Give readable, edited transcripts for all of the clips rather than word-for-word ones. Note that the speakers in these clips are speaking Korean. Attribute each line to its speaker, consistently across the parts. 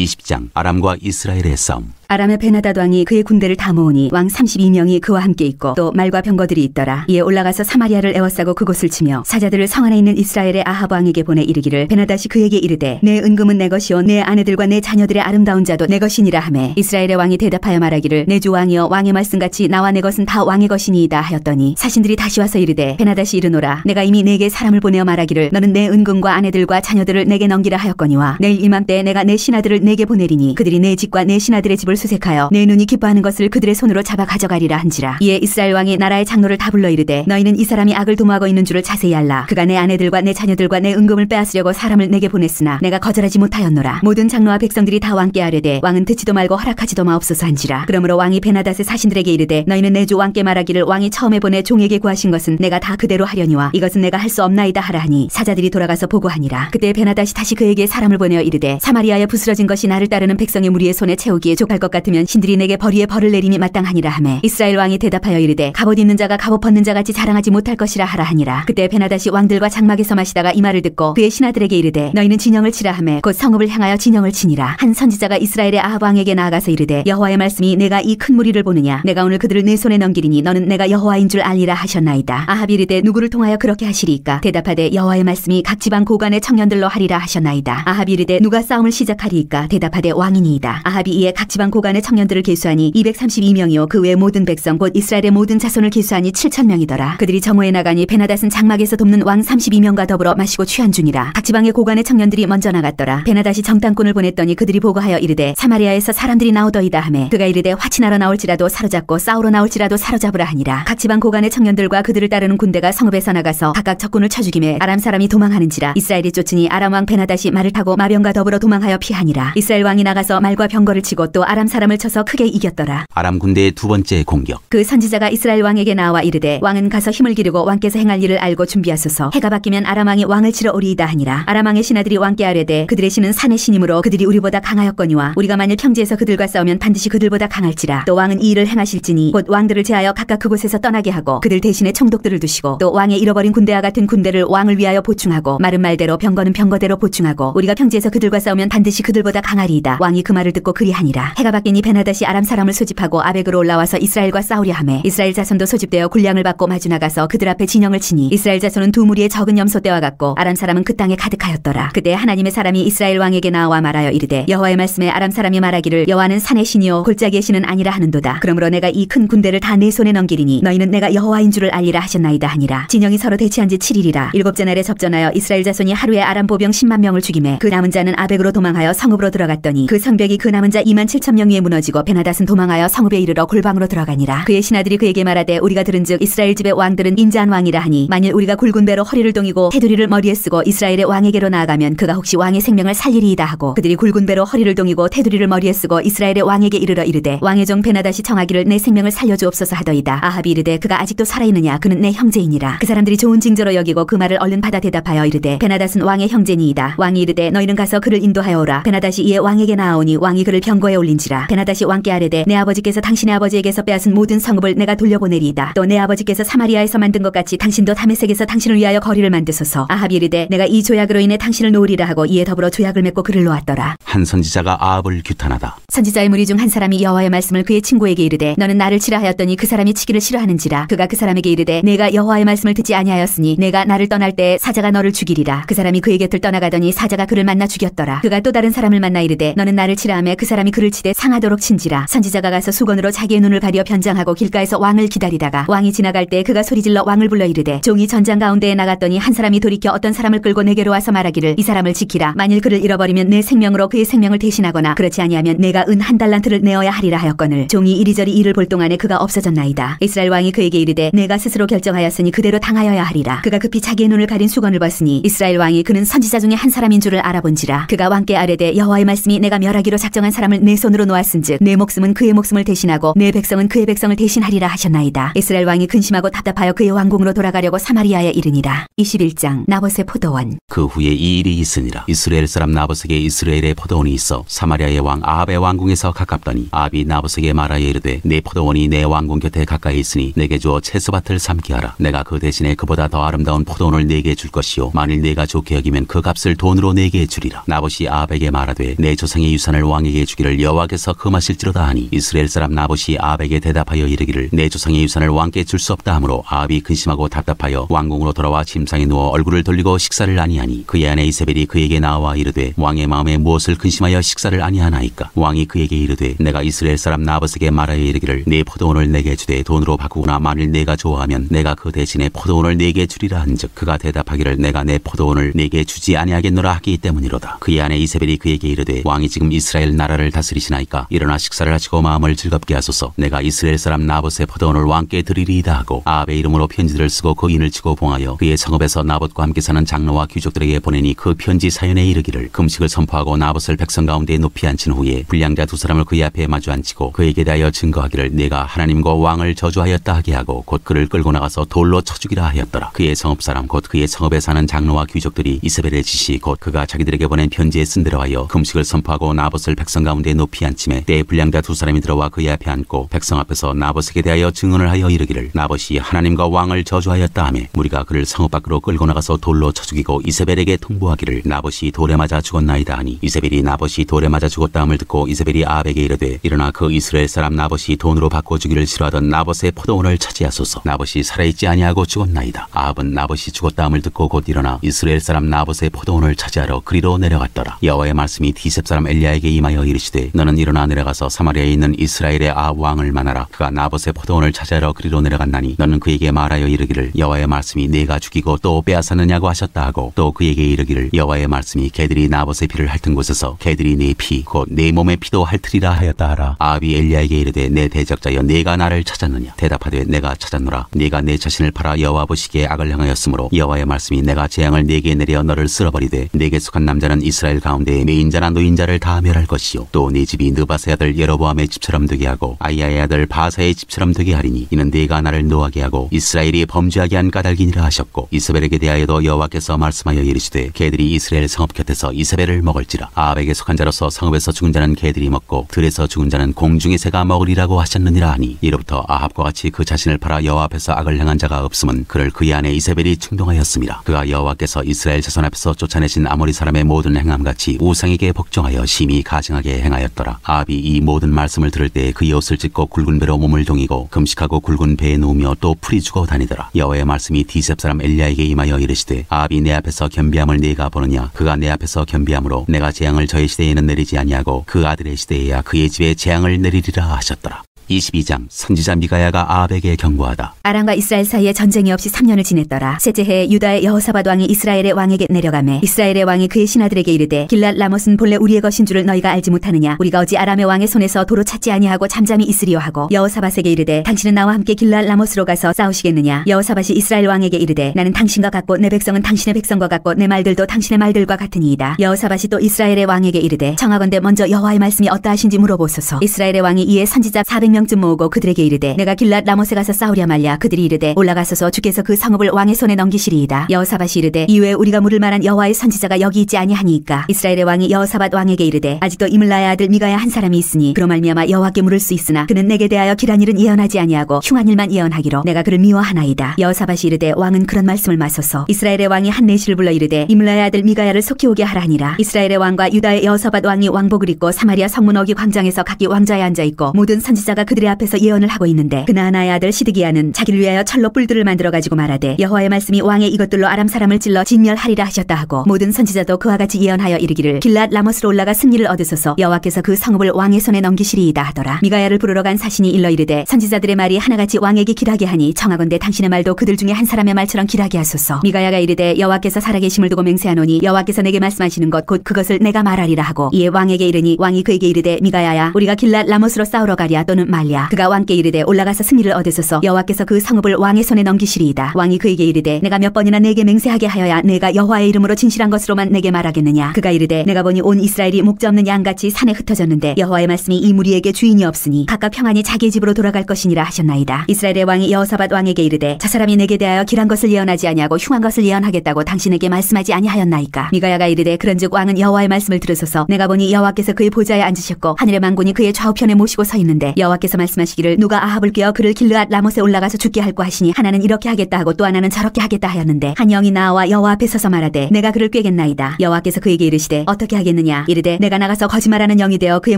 Speaker 1: 20장 아람과 이스라엘의 싸움.
Speaker 2: 아람의 베나닷 왕이 그의 군대를 다 모으니 왕 32명이 그와 함께 있고 또 말과 병거들이 있더라. 이에 올라가서 사마리아를 에워싸고 그곳을 치며 사자들을 성 안에 있는 이스라엘의 아합 왕에게 보내 이르기를 이스라엘이 그에게 이르되 내 은금은 내 것이요 내 아내들과 내 자녀들의 아름다운 자도 내 것이니라 하매 이스라엘의 왕이 대답하여 말하기를 내 주 왕이여 왕의 말씀같이 나와 내 것은 다 왕의 것이니이다 하였더니 사신들이 다시 와서 이르되 베나닷이 이르노라 내가 이미 내게 사람을 보내어 말하기를 너는 내 은금과 아내들과 자녀들을 내게 넘기라 하였거니와 내일 이맘때에 내가 내 신하들을 내게 보내리니 그들이 내 집과 내 신하들의 집을 수색하여 내 눈이 기뻐하는 것을 그들의 손으로 잡아 가져가리라 한지라. 이에 이스라엘 왕이 나라의 장로를 다 불러 이르되 너희는 이 사람이 악을 도모하고 있는 줄을 자세히 알라. 그가 내 아내들과 내 자녀들과 내 은금을 빼앗으려고 사람을 내게 보냈으나 내가 거절하지 못하였노라. 모든 장로와 백성들이 다 왕께 아뢰되 왕은 듣지도 말고 허락하지도 마옵소서 한지라. 그러므로 왕이 베나닷의 사신들에게 이르되 너희는 내 주 왕께 말하기를 왕이 처음에 보내 종에게 구하신 것은 내가 다 그대로 하려니와 이것은 내가 할 수 없나이다 하라 하니 사자들이 돌아가서 보고하니라. 그때 베나닷이 다시 그에게 사람을 보내어 이르되 사마리아에 부스러진 것이 나를 따르는 백성의 무리의 손에 채우기에 족할 것 같으면 신들이 내게 벌이에 벌을 내림이 마땅하니라 하매 이스라엘 왕이 대답하여 이르되 갑옷 입는 자가 갑옷 벗는 자같이 자랑하지 못할 것이라 하라 하니라. 그때 베나닷이 왕들과 장막에서 마시다가 이 말을 듣고 그의 신하들에게 이르되 너희는 진영을 치라 하매 곧 성읍을 향하여 진영을 치니라. 한 선지자가 이스라엘의 아합 왕에게 나아가서 이르되 여호와의 말씀이 내가 이 큰 무리를 보느냐 내가 오늘 그들을 내 손에 넘기리니 너는 내가 여호와인 줄 알리라 하셨나이다. 아합이 이르되 누구를 통하여 그렇게 하시리이까 대답하되 여호와의 말씀이 각 지방 고관의 청년들로 하리라 하셨나이다. 아합이 이르되 누가 싸움을 시작하리이까 대답하되 왕이니이다. 아합이 이에 각 지방 고관의 청년들을 계수하니 232명이요 그 외 모든 백성 곧 이스라엘의 모든 자손을 계수하니 7,000명이더라. 그들이 정오에 나가니 베나닷은 장막에서 돕는 왕 32명과 더불어 마시고 취한 중이라. 각 지방의 고관의 청년들이 먼저 나갔더라. 베나닷이 정탐꾼을 보냈더니 그들이 보고하여 이르되 사마리아에서 사람들이 나오더이다 하매 그가 이르되 화친하러 나올지라도 사로잡고 싸우러 나올지라도 사로잡으라 하니라. 각 지방 고관의 청년들과 그들을 따르는 군대가 성읍에서 나가서 각각 적군을 쳐 죽이매 아람 사람이 도망하는지라. 이스라엘이 쫓으니 아람 왕 베나닷이 말을 타고 마병과 더불어 도망하여 피하니라. 이스라엘 왕이 나가서 말과 병거를 치고 또 아람 사람을 쳐서 크게 이겼더라.
Speaker 1: 아람 군대의 두 번째 공격.
Speaker 2: 그 선지자가 이스라엘 왕에게 나와 이르되 왕은 가서 힘을 기르고 왕께서 행할 일을 알고 준비하소서. 해가 바뀌면 아람 왕이 왕을 치러 오리이다 하니라. 아람 왕의 신하들이 왕께 아뢰되 그들의 신은 산의 신이므로 그들이 우리보다 강하였거니와 우리가 만일 평지에서 그들과 싸우면 반드시 그들보다 강할지라. 또 왕은 이 일을 행하실지니 곧 왕들을 제하여 각각 그곳에서 떠나게 하고 그들 대신에 총독들을 두시고 또 왕의 잃어버린 군대와 같은 군대를 왕을 위하여 보충하고 말은 말대로 병거는 병거대로 보충하고 우리가 평지에서 그들과 싸우면 반드시 그들보다 강하리이다. 왕이 그 말을 듣고 그리하니라. 해가 바뀌니 베나닷이 아람 사람을 소집하고 아벡으로 올라와서 이스라엘과 싸우려 하매 이스라엘 자손도 소집되어 군량을 받고 마주 나가서 그들 앞에 진영을 치니 이스라엘 자손은 두 무리의 적은 염소 떼와 같고 아람 사람은 그 땅에 가득하였더라. 그때 하나님의 사람이 이스라엘 왕에게 나와 말하여 이르되 여호와의 말씀에 아람 사람이 말하기를 여호와는 산의 신이요 골짜기의 신은 아니라 하는도다. 그러므로 내가 이 큰 군대를 다 내 손에 넘기리니 너희는 내가 여호와인 줄을 알리라 하셨나이다 하니라. 진영이 서로 대치한 지 7일이라. 일곱째 날에 접전하여 이스라엘 자손이 하루에 아람 보병 10만 명을 죽이매 그 남은 자는 아벡으로 도망하여 성읍으로 들어갔더니 그 성벽이 그 남은 자 27,000명 위에 무너지고 베나닷은 도망하여 성읍에 이르러 골방으로 들어가니라. 그의 신하들이 그에게 말하되 우리가 들은즉 이스라엘 집의 왕들은 인자한 왕이라 하니 만일 우리가 굵은 배로 허리를 동이고 테두리를 머리에 쓰고 이스라엘의 왕에게로 나아가면 그가 혹시 왕의 생명을 살리리이다 하고 그들이 굵은 배로 허리를 동이고 테두리를 머리에 쓰고 이스라엘의 왕에게 이르러 이르되 왕의 종 베나닷이 청하기를 내 생명을 살려주옵소서 하더이다. 아합이 이르되 그가 아직도 살아있느냐 그는 내 형제이니라. 그 사람들이 좋은 징조로 여기고 그 말을 얼른 받아 대답하여 이르되 베나닷은 왕의 형제니이다. 왕이 이르되 너희는 가서 그를 인도하여 오라. 베나닷이 이에 왕에게 나아오니 왕이 그를 병거에 올린지라. 베나닷이 왕께 아뢰되 내 아버지께서 당신의 아버지에게서 빼앗은 모든 성읍을 내가 돌려보내리이다. 또 내 아버지께서 사마리아에서 만든 것 같이 당신도 다메섹에서 당신을 위하여 거리를 만드소서. 아합이 이르되 내가 이 조약으로 인해 당신을 놓으리라 하고 이에 더불어 조약을 맺고 그를 놓았더라.
Speaker 1: 한 선지자가 아합을 규탄하다.
Speaker 2: 선지자의 무리 중 한 사람이 여호와의 말씀을 그의 친구에게 이르되 너는 나를 치라 하였더니 그 사람이 치기를 싫어하는지라. 그가 그 사람에게 이르되 내가 여호와의 말씀을 듣지 아니하였으니 내가 나를 떠날 때에 사자가 너를 죽이리라. 그 사람이 그의 곁을 떠나가더니 사자가 그를 만나 죽였더라. 그가 또 다른 사람을 만나 이르되 너는 나를 치라 하매 그 사람이 그를 치되 상하도록 친지라. 선지자가 가서 수건으로 자기의 눈을 가려 변장하고 길가에서 왕을 기다리다가 왕이 지나갈 때 그가 소리질러 왕을 불러 이르되 종이 전장 가운데에 나갔더니 한 사람이 돌이켜 어떤 사람을 끌고 내게로 와서 말하기를 이 사람을 지키라. 만일 그를 잃어버리면 내 생명으로 그의 생명을 대신하거나 그렇지 아니하면 내가 은 한 달란트를 내어야 하리라 하였거늘 종이 이리저리 일을 볼 동안에 그가 없어졌나이다. 이스라엘 왕이 그에게 이르되 내가 스스로 결정하였으니 그대로 당하여야 하리라. 그가 급히 자기의 눈을 가린 수건을 벗으니 이스라엘 왕이 그는 선지자 중에 한 사람인 줄을 알아본지라. 그가 왕께 아뢰되 여호와의 말씀이 내가 멸하기로 작정한 사람을 내 손으로 놓았은즉 내 목숨은 그의 목숨을 대신하고 내 백성은 그의 백성을 대신하리라 하셨나이다. 이스라엘 왕이 근심하고 답답하여 그의 왕궁으로 돌아가려고 사마리아에 이르니라. 21장 나봇의 포도원.
Speaker 1: 그 후에 이 일이 있으니라. 이스라엘 사람 나봇에게 이스라엘의 포도원이 있어 사마리아의 왕 아합의 왕궁에서 가깝더니 아합이 나봇에게 말하여 이르되 내 포도원이 내 왕궁 곁에 가까이 있으니 내게 주어 채소밭을 삼게 하라. 내가 그 대신에 그보다 더 아름다운 포도원을 내게 줄 것이요 만일 내가 좋게 여기면 그 값을 돈으로 내게 주리라. 나봇이 아합에게 말하되 말하되 내 조상의 유산을 왕에게 주기를 여호와께서 금하실지로다 하니 이스라엘 사람 나봇이 아합에게 대답하여 이르기를 내 조상의 유산을 왕께 줄 수 없다 하므로 아합이 근심하고 답답하여 왕궁으로 돌아와 침상에 누워 얼굴을 돌리고 식사를 아니하니 그의 아내 이세벨이 그에게 나와 이르되 왕의 마음에 무엇을 근심하여 식사를 아니하나이까. 왕이 그에게 이르되 내가 이스라엘 사람 나봇에게 말하여 이르기를 네 포도원을 내게 주되 돈으로 바꾸거나 만일 내가 좋아하면 내가 그 대신에 포도원을 내게 주리라 한즉 그가 대답하기를 내가 내 포도원을 내게 주지 아니하겠노라 하기 때문이로다. 그의 아내 이세벨이 그에게 이르되 왕이 지금 이스라엘 나라를 다스리시나이까. 일어나 식사를 하시고 마음을 즐겁게 하소서. 내가 이스라엘 사람 나봇의 포도원을 왕께 드리리이다 하고 아합의 이름으로 편지들을 쓰고 그 인을 치고 봉하여 그의 성읍에서 나봇과 함께 사는 장로와 귀족들에게 보내니 그 편지 사연에 이르기를 금식을 선포하고 나봇을 백성 가운데 높이 앉힌 후에 불량자 두 사람을 그의 앞에 마주 앉히고 그에게 대하여 증거하기를 내가 하나님과 왕을 저주하였다 하게 하고 곧 그를 끌고 나가서 돌로 쳐 죽이라 하였더라. 그의 성읍 사람 곧 그의 성읍에 사는 장로와 귀족들이 이세벨의 지시 곧 그가 자기들에게 보낸 편지에 쓴 대로 하여 금식을 선포하고 나봇을 백성 가운데 높이 앉힘에 때에 불량자 두 사람이 들어와 그의 앞에 앉고 백성 앞에서 나봇에게 대하여 증언을 하여 이르기를 나봇이 하나님과 왕을 저주하였다 하며 무리가 그를 성읍 밖으로 끌고 나가서 돌로 쳐 죽이고 이세벨에게 통보하기를 나봇이 돌에 맞아 죽었나이다 하니 이세벨이 나봇이 돌에 맞아 죽었다 함을 듣고 이세벨이 아합에게 이르되 일어나 그 이스라엘 사람 나봇이 돈으로 바꿔 주기를 싫어하던 나봇의 포도원을 차지하소서. 나봇이 살아있지 아니하고 죽었나이다. 아합은 나봇이 죽었다 함을 듣고 곧 일어나 이스라엘 사람 나봇의 포도원을 차지하러 그리로 내려갔더라. 여호와의 말씀이 디셉 사람 엘리야에게 임하여 이르시되 너는 일어나 내려가서 사마리아에 있는 이스라엘의 아합 왕을 만나라. 그가 나봇의 포도원을 차지하러 그리로 내려갔나니 너는 그에게 말하여 이르기를 여호와의 말씀이 내가 죽이고 또 빼앗았느냐고 하셨다 하고 또 그에게 이르기를 여호와의 말씀이 개들이 나봇의 피를 핥은 곳에서 개들이 네 피 곧 내 몸의 피도 핥으리라 하였다 하라. 아합이 엘리야에게 이르되 내 대적자여 네가 나를 찾았느냐. 대답하되 내가 찾았노라. 네가 내 자신을 팔아 여호와 보시기에 악을 행하였으므로 여호와의 말씀이 내가 재앙을 네게 내려 너를 쓸어버리되 네게 속한 남자는 이스라엘 가운데 매인자나 노인자를 다 멸할 것이요 또 네 집이 느바스의 아들 여로보암의 집처럼 되게 하고 아이야의 아들 바사의 집처럼 되게 하리니 이는 네가 나를 노하게 하고 이스라엘이 범죄하게 한 까닭이니라 하셨고 이세벨에게 대하여도 여호와께서 말씀하여 이르시되 개들이 이스라엘 성읍 곁에서 이세벨을 먹을지라. 아합에게 속한 자로서 성읍에서 죽은 자는 개들이 먹고 들에서 죽은 자는 공중의 새가 먹으리라고 하셨느니라 하니 이로부터 아합과 같이 그 자신을 팔아 여호와 앞에서 악을 행한 자가 없음은 그를 그의 아내 이세벨이 충동하였습니다. 그가 여호와께서 이스라엘 자손 앞에서 쫓아내신 아모리 사람의 모든 행함같이 우상에게 복종하여 심히 가증하게 행하였더라. 아합이 이 모든 말씀을 들을 때 그의 옷을 찢고 굵은 배로 몸을 동이고 금식하고 굵은 배에 누우며 또 풀이 주고 다니더라. 여호와의 말씀이 디셉 사람 엘리야에게 임하여 이르시되 아합이 내 앞에서 겸비함을 네가 보느냐. 그가 내 앞에서 겸비함으로 내가 재앙을 저의 시대에는 내리지 아니하고 그 아들의 시대에야 그의 집에 재앙을 내리리라 하셨더라. 22장 선지자 미가야가 아합에게 경고하다.
Speaker 2: 아람과 이스라엘 사이에 전쟁이 없이 3년을 지냈더라. 셋째 해에 유다의 여호사밧 왕이 이스라엘의 왕에게 내려가매 이스라엘의 왕이 그의 신하들에게 이르되 길랏 라못은 본래 우리의 것인 줄을 너희가 알지 못하느냐. 우리가 어찌 아람의 왕의 손에서 도로 찾지 아니하고 잠잠히 있으리요 하고 여호사밧에게 이르되 당신은 나와 함께 길랏 라못으로 가서 싸우시겠느냐. 여호사밧이 이스라엘 왕에게 이르되 나는 당신과 같고 내 백성은 당신의 백성과 같고 내 말들도 당신의 말들과 같으니이다. 여호사밧이 또 이스라엘의 왕에게 이르되 청하건대 먼저 여호와의 말씀이 어떠하신지 물어보소서. 이스라엘의 왕이 이에 선지자 400명쯤 모으고 그들에게 이르되 내가 길랏 라못에 가서 싸우랴 말랴. 그들이 이르되 올라가소서 주께서 그 성읍을 왕의 손에 넘기시리이다. 여호사밧이 이르되 이외에 우리가 물을 만한 여호와의 선지자가 여기 있지 아니하니이까. 이스라엘의 왕이 여호사밧 왕에게 이르되 아직도 이물라의 아들 미가야 한 사람이 있으니 그로 말미암아 여호와께 물을 수 있으나 그는 내게 대하여 길한 일은 예언하지 아니하고 흉한 일만 예언하기로 내가 그를 미워하나이다. 여호사밧이 이르되 왕은 그런 말씀을 마소서. 이스라엘의 왕이 한 내시를 불러 이르되 이물라의 아들 미가야를 속히 오게 하라니라. 이스라엘의 왕과 유다의 여호사밧 왕이 왕복을 입고 사마리아 성문 어기 광장에서 각기 왕좌에 앉아 있고 모든 선지자가 그들의 앞에서 예언을 하고 있는데 그나아나의 아들 시드기야는 자기를 위하여 철로 뿔들을 만들어 가지고 말하되 여호와의 말씀이 왕의 이것들로 아람 사람을 찔러 진멸하리라 하셨다 하고 모든 선지자도 그와 같이 예언하여 이르기를 길랏 라못으로 올라가 승리를 얻으소서. 여호와께서 그 성읍을 왕의 손에 넘기시리이다 하더라. 미가야를 부르러 간 사신이 일러 이르되 선지자들의 말이 하나같이 왕에게 길하게 하니 청하건대 당신의 말도 그들 중에 한 사람의 말처럼 길하게 하소서. 미가야가 이르되 여호와께서 살아계심을 두고 맹세하노니 여호와께서 내게 말씀하시는 것 곧 그것을 내가 말하리라 하고 이에 왕에게 이르니 왕이 그에게 이르되 미가야야 우리가 길랏 라못으로 싸우러 가랴 또는 말랴. 그가 왕께 이르되 올라가서 승리를 얻으소서. 여호와께서 그 성읍을 왕의 손에 넘기시리이다. 왕이 그에게 이르되 내가 몇 번이나 내게 맹세하게 하여야 내가 여호와의 이름으로 진실한 것으로만 내게 말하겠느냐. 그가 이르되 내가 보니 온 이스라엘이 목자 없는 양같이 산에 흩어졌는데 여호와의 말씀이 이 무리에게 주인이 없으니 각각 평안히 자기 집으로 돌아갈 것이니라 하셨나이다. 이스라엘의 왕이 여호사밧 왕에게 이르되 저 사람이 내게 대하여 길한 것을 예언하지 아니하고 흉한 것을 예언하겠다고 당신에게 말씀하지 아니하였나이까. 미가야가 이르되 그런즉 왕은 여호와의 말씀을 들으소서. 내가 보니 여호와께서 그의 보좌에 앉으셨고 하늘의 만군이 그의 좌우편에 모시고 서 있는데 여호와께서 여호와께서 말씀하시기를 누가 아합을 꾀어 그를 길르앗 라못에 올라가서 죽게 할고 하시니 하나는 이렇게 하겠다 하고 또 하나는 저렇게 하겠다 하였는데 한 영이 나와 여호와 앞에 서서 말하되 내가 그를 꾀겠나이다. 여호와께서 그에게 이르시되 어떻게 하겠느냐. 이르되 내가 나가서 거짓말하는 영이 되어 그의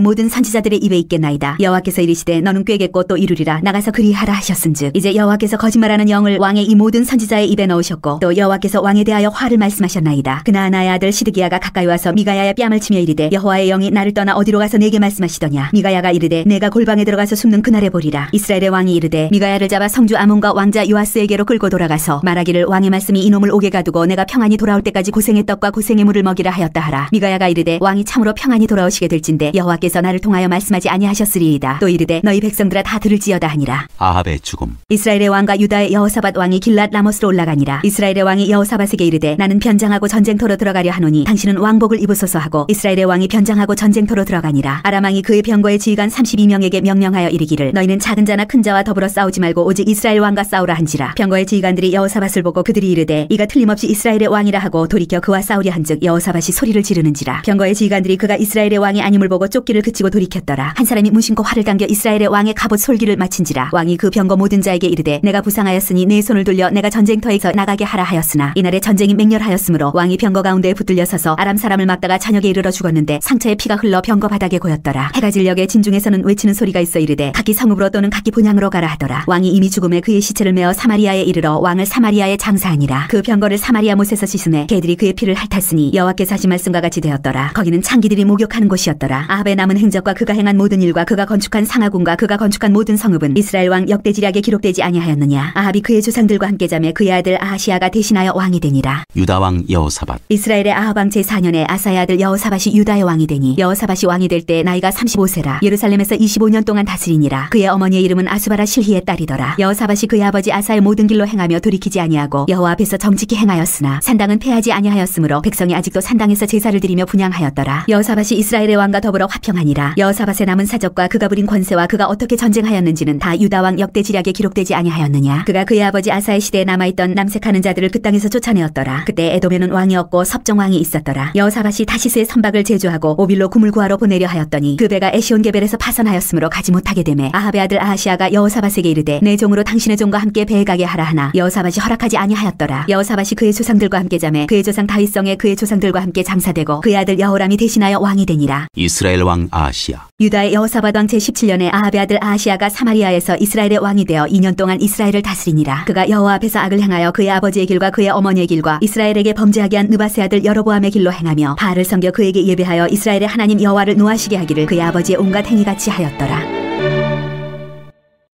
Speaker 2: 모든 선지자들의 입에 있겠나이다. 여호와께서 이르시되 너는 꾀겠고 또 이루리라. 나가서 그리하라 하셨은즉 이제 여호와께서 거짓말하는 영을 왕의 이 모든 선지자의 입에 넣으셨고 또 여호와께서 왕에 대하여 화를 말씀하셨나이다. 그나아나의 아들 시드기야가 가까이 와서 미가야의 뺨을 치며 이르되 여호와의 영이 나를 떠나 어디로 가서 내게 말씀하시더냐. 미가야가 이르되 내가 골방에 들어가서 숨는 그날에 보리라. 이스라엘의 왕이 이르되 미가야를 잡아 성주 아몬과 왕자 요아스에게로 끌고 돌아가서 말하기를 왕의 말씀이 이놈을 옥에 가두고 내가 평안히 돌아올 때까지 고생의 떡과 고생의 물을 먹이라 하였다 하라. 미가야가 이르되 왕이 참으로 평안히 돌아오시게 될진데 여호와께서 나를 통하여 말씀하지 아니하셨으리이다. 또 이르되 너희 백성들아 다 들을지어다 하니라.
Speaker 1: 아합의 죽음.
Speaker 2: 이스라엘의 왕과 유다의 여호사밧 왕이 길랏 라못으로 올라가니라. 이스라엘의 왕이 여호사밧에게 이르되 나는 변장하고 전쟁터로 들어가려 하노니 당신은 왕복을 입으소서 하고 이스라엘의 왕이 변장하고 전쟁터로 들어가니라. 아람 왕이 그의 병거의 지휘관 32명에게 명령하여 이르기를 너희는 작은 자나 큰 자와 더불어 싸우지 말고 오직 이스라엘 왕과 싸우라 한지라. 병거의 지휘관들이 여호사밧을 보고 그들이 이르되 이가 틀림없이 이스라엘의 왕이라 하고 돌이켜 그와 싸우려 한즉 여호사밧이 소리를 지르는지라. 병거의 지휘관들이 그가 이스라엘의 왕이 아님을 보고 쫓기를 그치고 돌이켰더라. 한 사람이 무심코 활을 당겨 이스라엘의 왕의 갑옷 솔기를 마친지라. 왕이 그 병거 모든 자에게 이르되 내가 부상하였으니 내 손을 돌려 내가 전쟁터에서 나가게 하라 하였으나 이날에 전쟁이 맹렬하였으므로 왕이 병거 가운데에 붙들려 서서 아람 사람을 막다가 저녁에 이르러 죽었는데 상처에 피가 흘러 병거 바닥에 고였더라. 해가 질녘에 진중에서는 외치는 소리가 있어 이르되 각기 성읍으로 또는 각기 본향으로 가라 하더라. 왕이 이미 죽음에 그의 시체를 메어 사마리아에 이르러 왕을 사마리아에 장사하니라. 그 병거를 사마리아 못에서 씻으매 개들이 그의 피를 핥았으니 여호와께서 하신 말씀과 같이 되었더라. 거기는 창기들이 목욕하는 곳이었더라. 아합의 남은 행적과 그가 행한 모든 일과 그가 건축한 상하궁과 그가 건축한 모든 성읍은 이스라엘 왕 역대지략에 기록되지 아니하였느냐. 아합이 그의 조상들과 함께 자매 그의 아들 아하시아가 대신하여 왕이 되니라.
Speaker 1: 유다 왕 여호사밧.
Speaker 2: 이스라엘의 아합 왕 제4년에 아사의 아들 여호사밧이 유다의 왕이 되니 여호사밧이 왕이 될 때 나이가 35세라. 예루살렘에서 25년 동안 다스리니라. 그의 어머니의 이름은 아수바라 실히의 딸이더라. 여호사밧이 그의 아버지 아사의 모든 길로 행하며 돌이키지 아니하고 여호와 앞에서 정직히 행하였으나 산당은 폐하지 아니하였으므로 백성이 아직도 산당에서 제사를 드리며 분향하였더라. 여호사밧이 이스라엘의 왕과 더불어 화평하니라. 여호사밧의 남은 사적과 그가 부린 권세와 그가 어떻게 전쟁하였는지는 다 유다 왕 역대지략에 기록되지 아니하였느냐. 그가 그의 아버지 아사의 시대에 남아있던 남색하는 자들을 그 땅에서 쫓아내었더라. 그때 에돔에는 왕이 없고 섭정 왕이 있었더라. 여호사밧이 다시스의 선박을 제조하고 오빌로 구물 구하러 보내려 하였더니 그 배가 에시온게벨에서 파선하였으므로 가지 못하게 되매 아합의 아들 아하시아가 여호사밧에게 이르되 내 종으로 당신의 종과 함께 배에 가게 하라 하나 여호사밧이 허락하지 아니하였더라. 여호사밧이 그의 조상들과 함께 자매 그의 조상 다윗성에 그의 조상들과 함께 장사되고 그의 아들 여호람이 대신하여 왕이 되니라.
Speaker 1: 이스라엘 왕 아하시야.
Speaker 2: 유다의 여호사밧 왕 제17년에 아합의 아들 아하시아가 사마리아에서 이스라엘의 왕이 되어 2년 동안 이스라엘을 다스리니라. 그가 여호와 앞에서 악을 행하여 그의 아버지의 길과 그의 어머니의 길과 이스라엘에게 범죄하게 한 느바세 아들 여로보암의 길로 행하며 바알을 섬겨 그에게 예배하여 이스라엘의 하나님 여호와를 노하시게 하기를 그의 아버지의 온갖 행위같이 하였더라.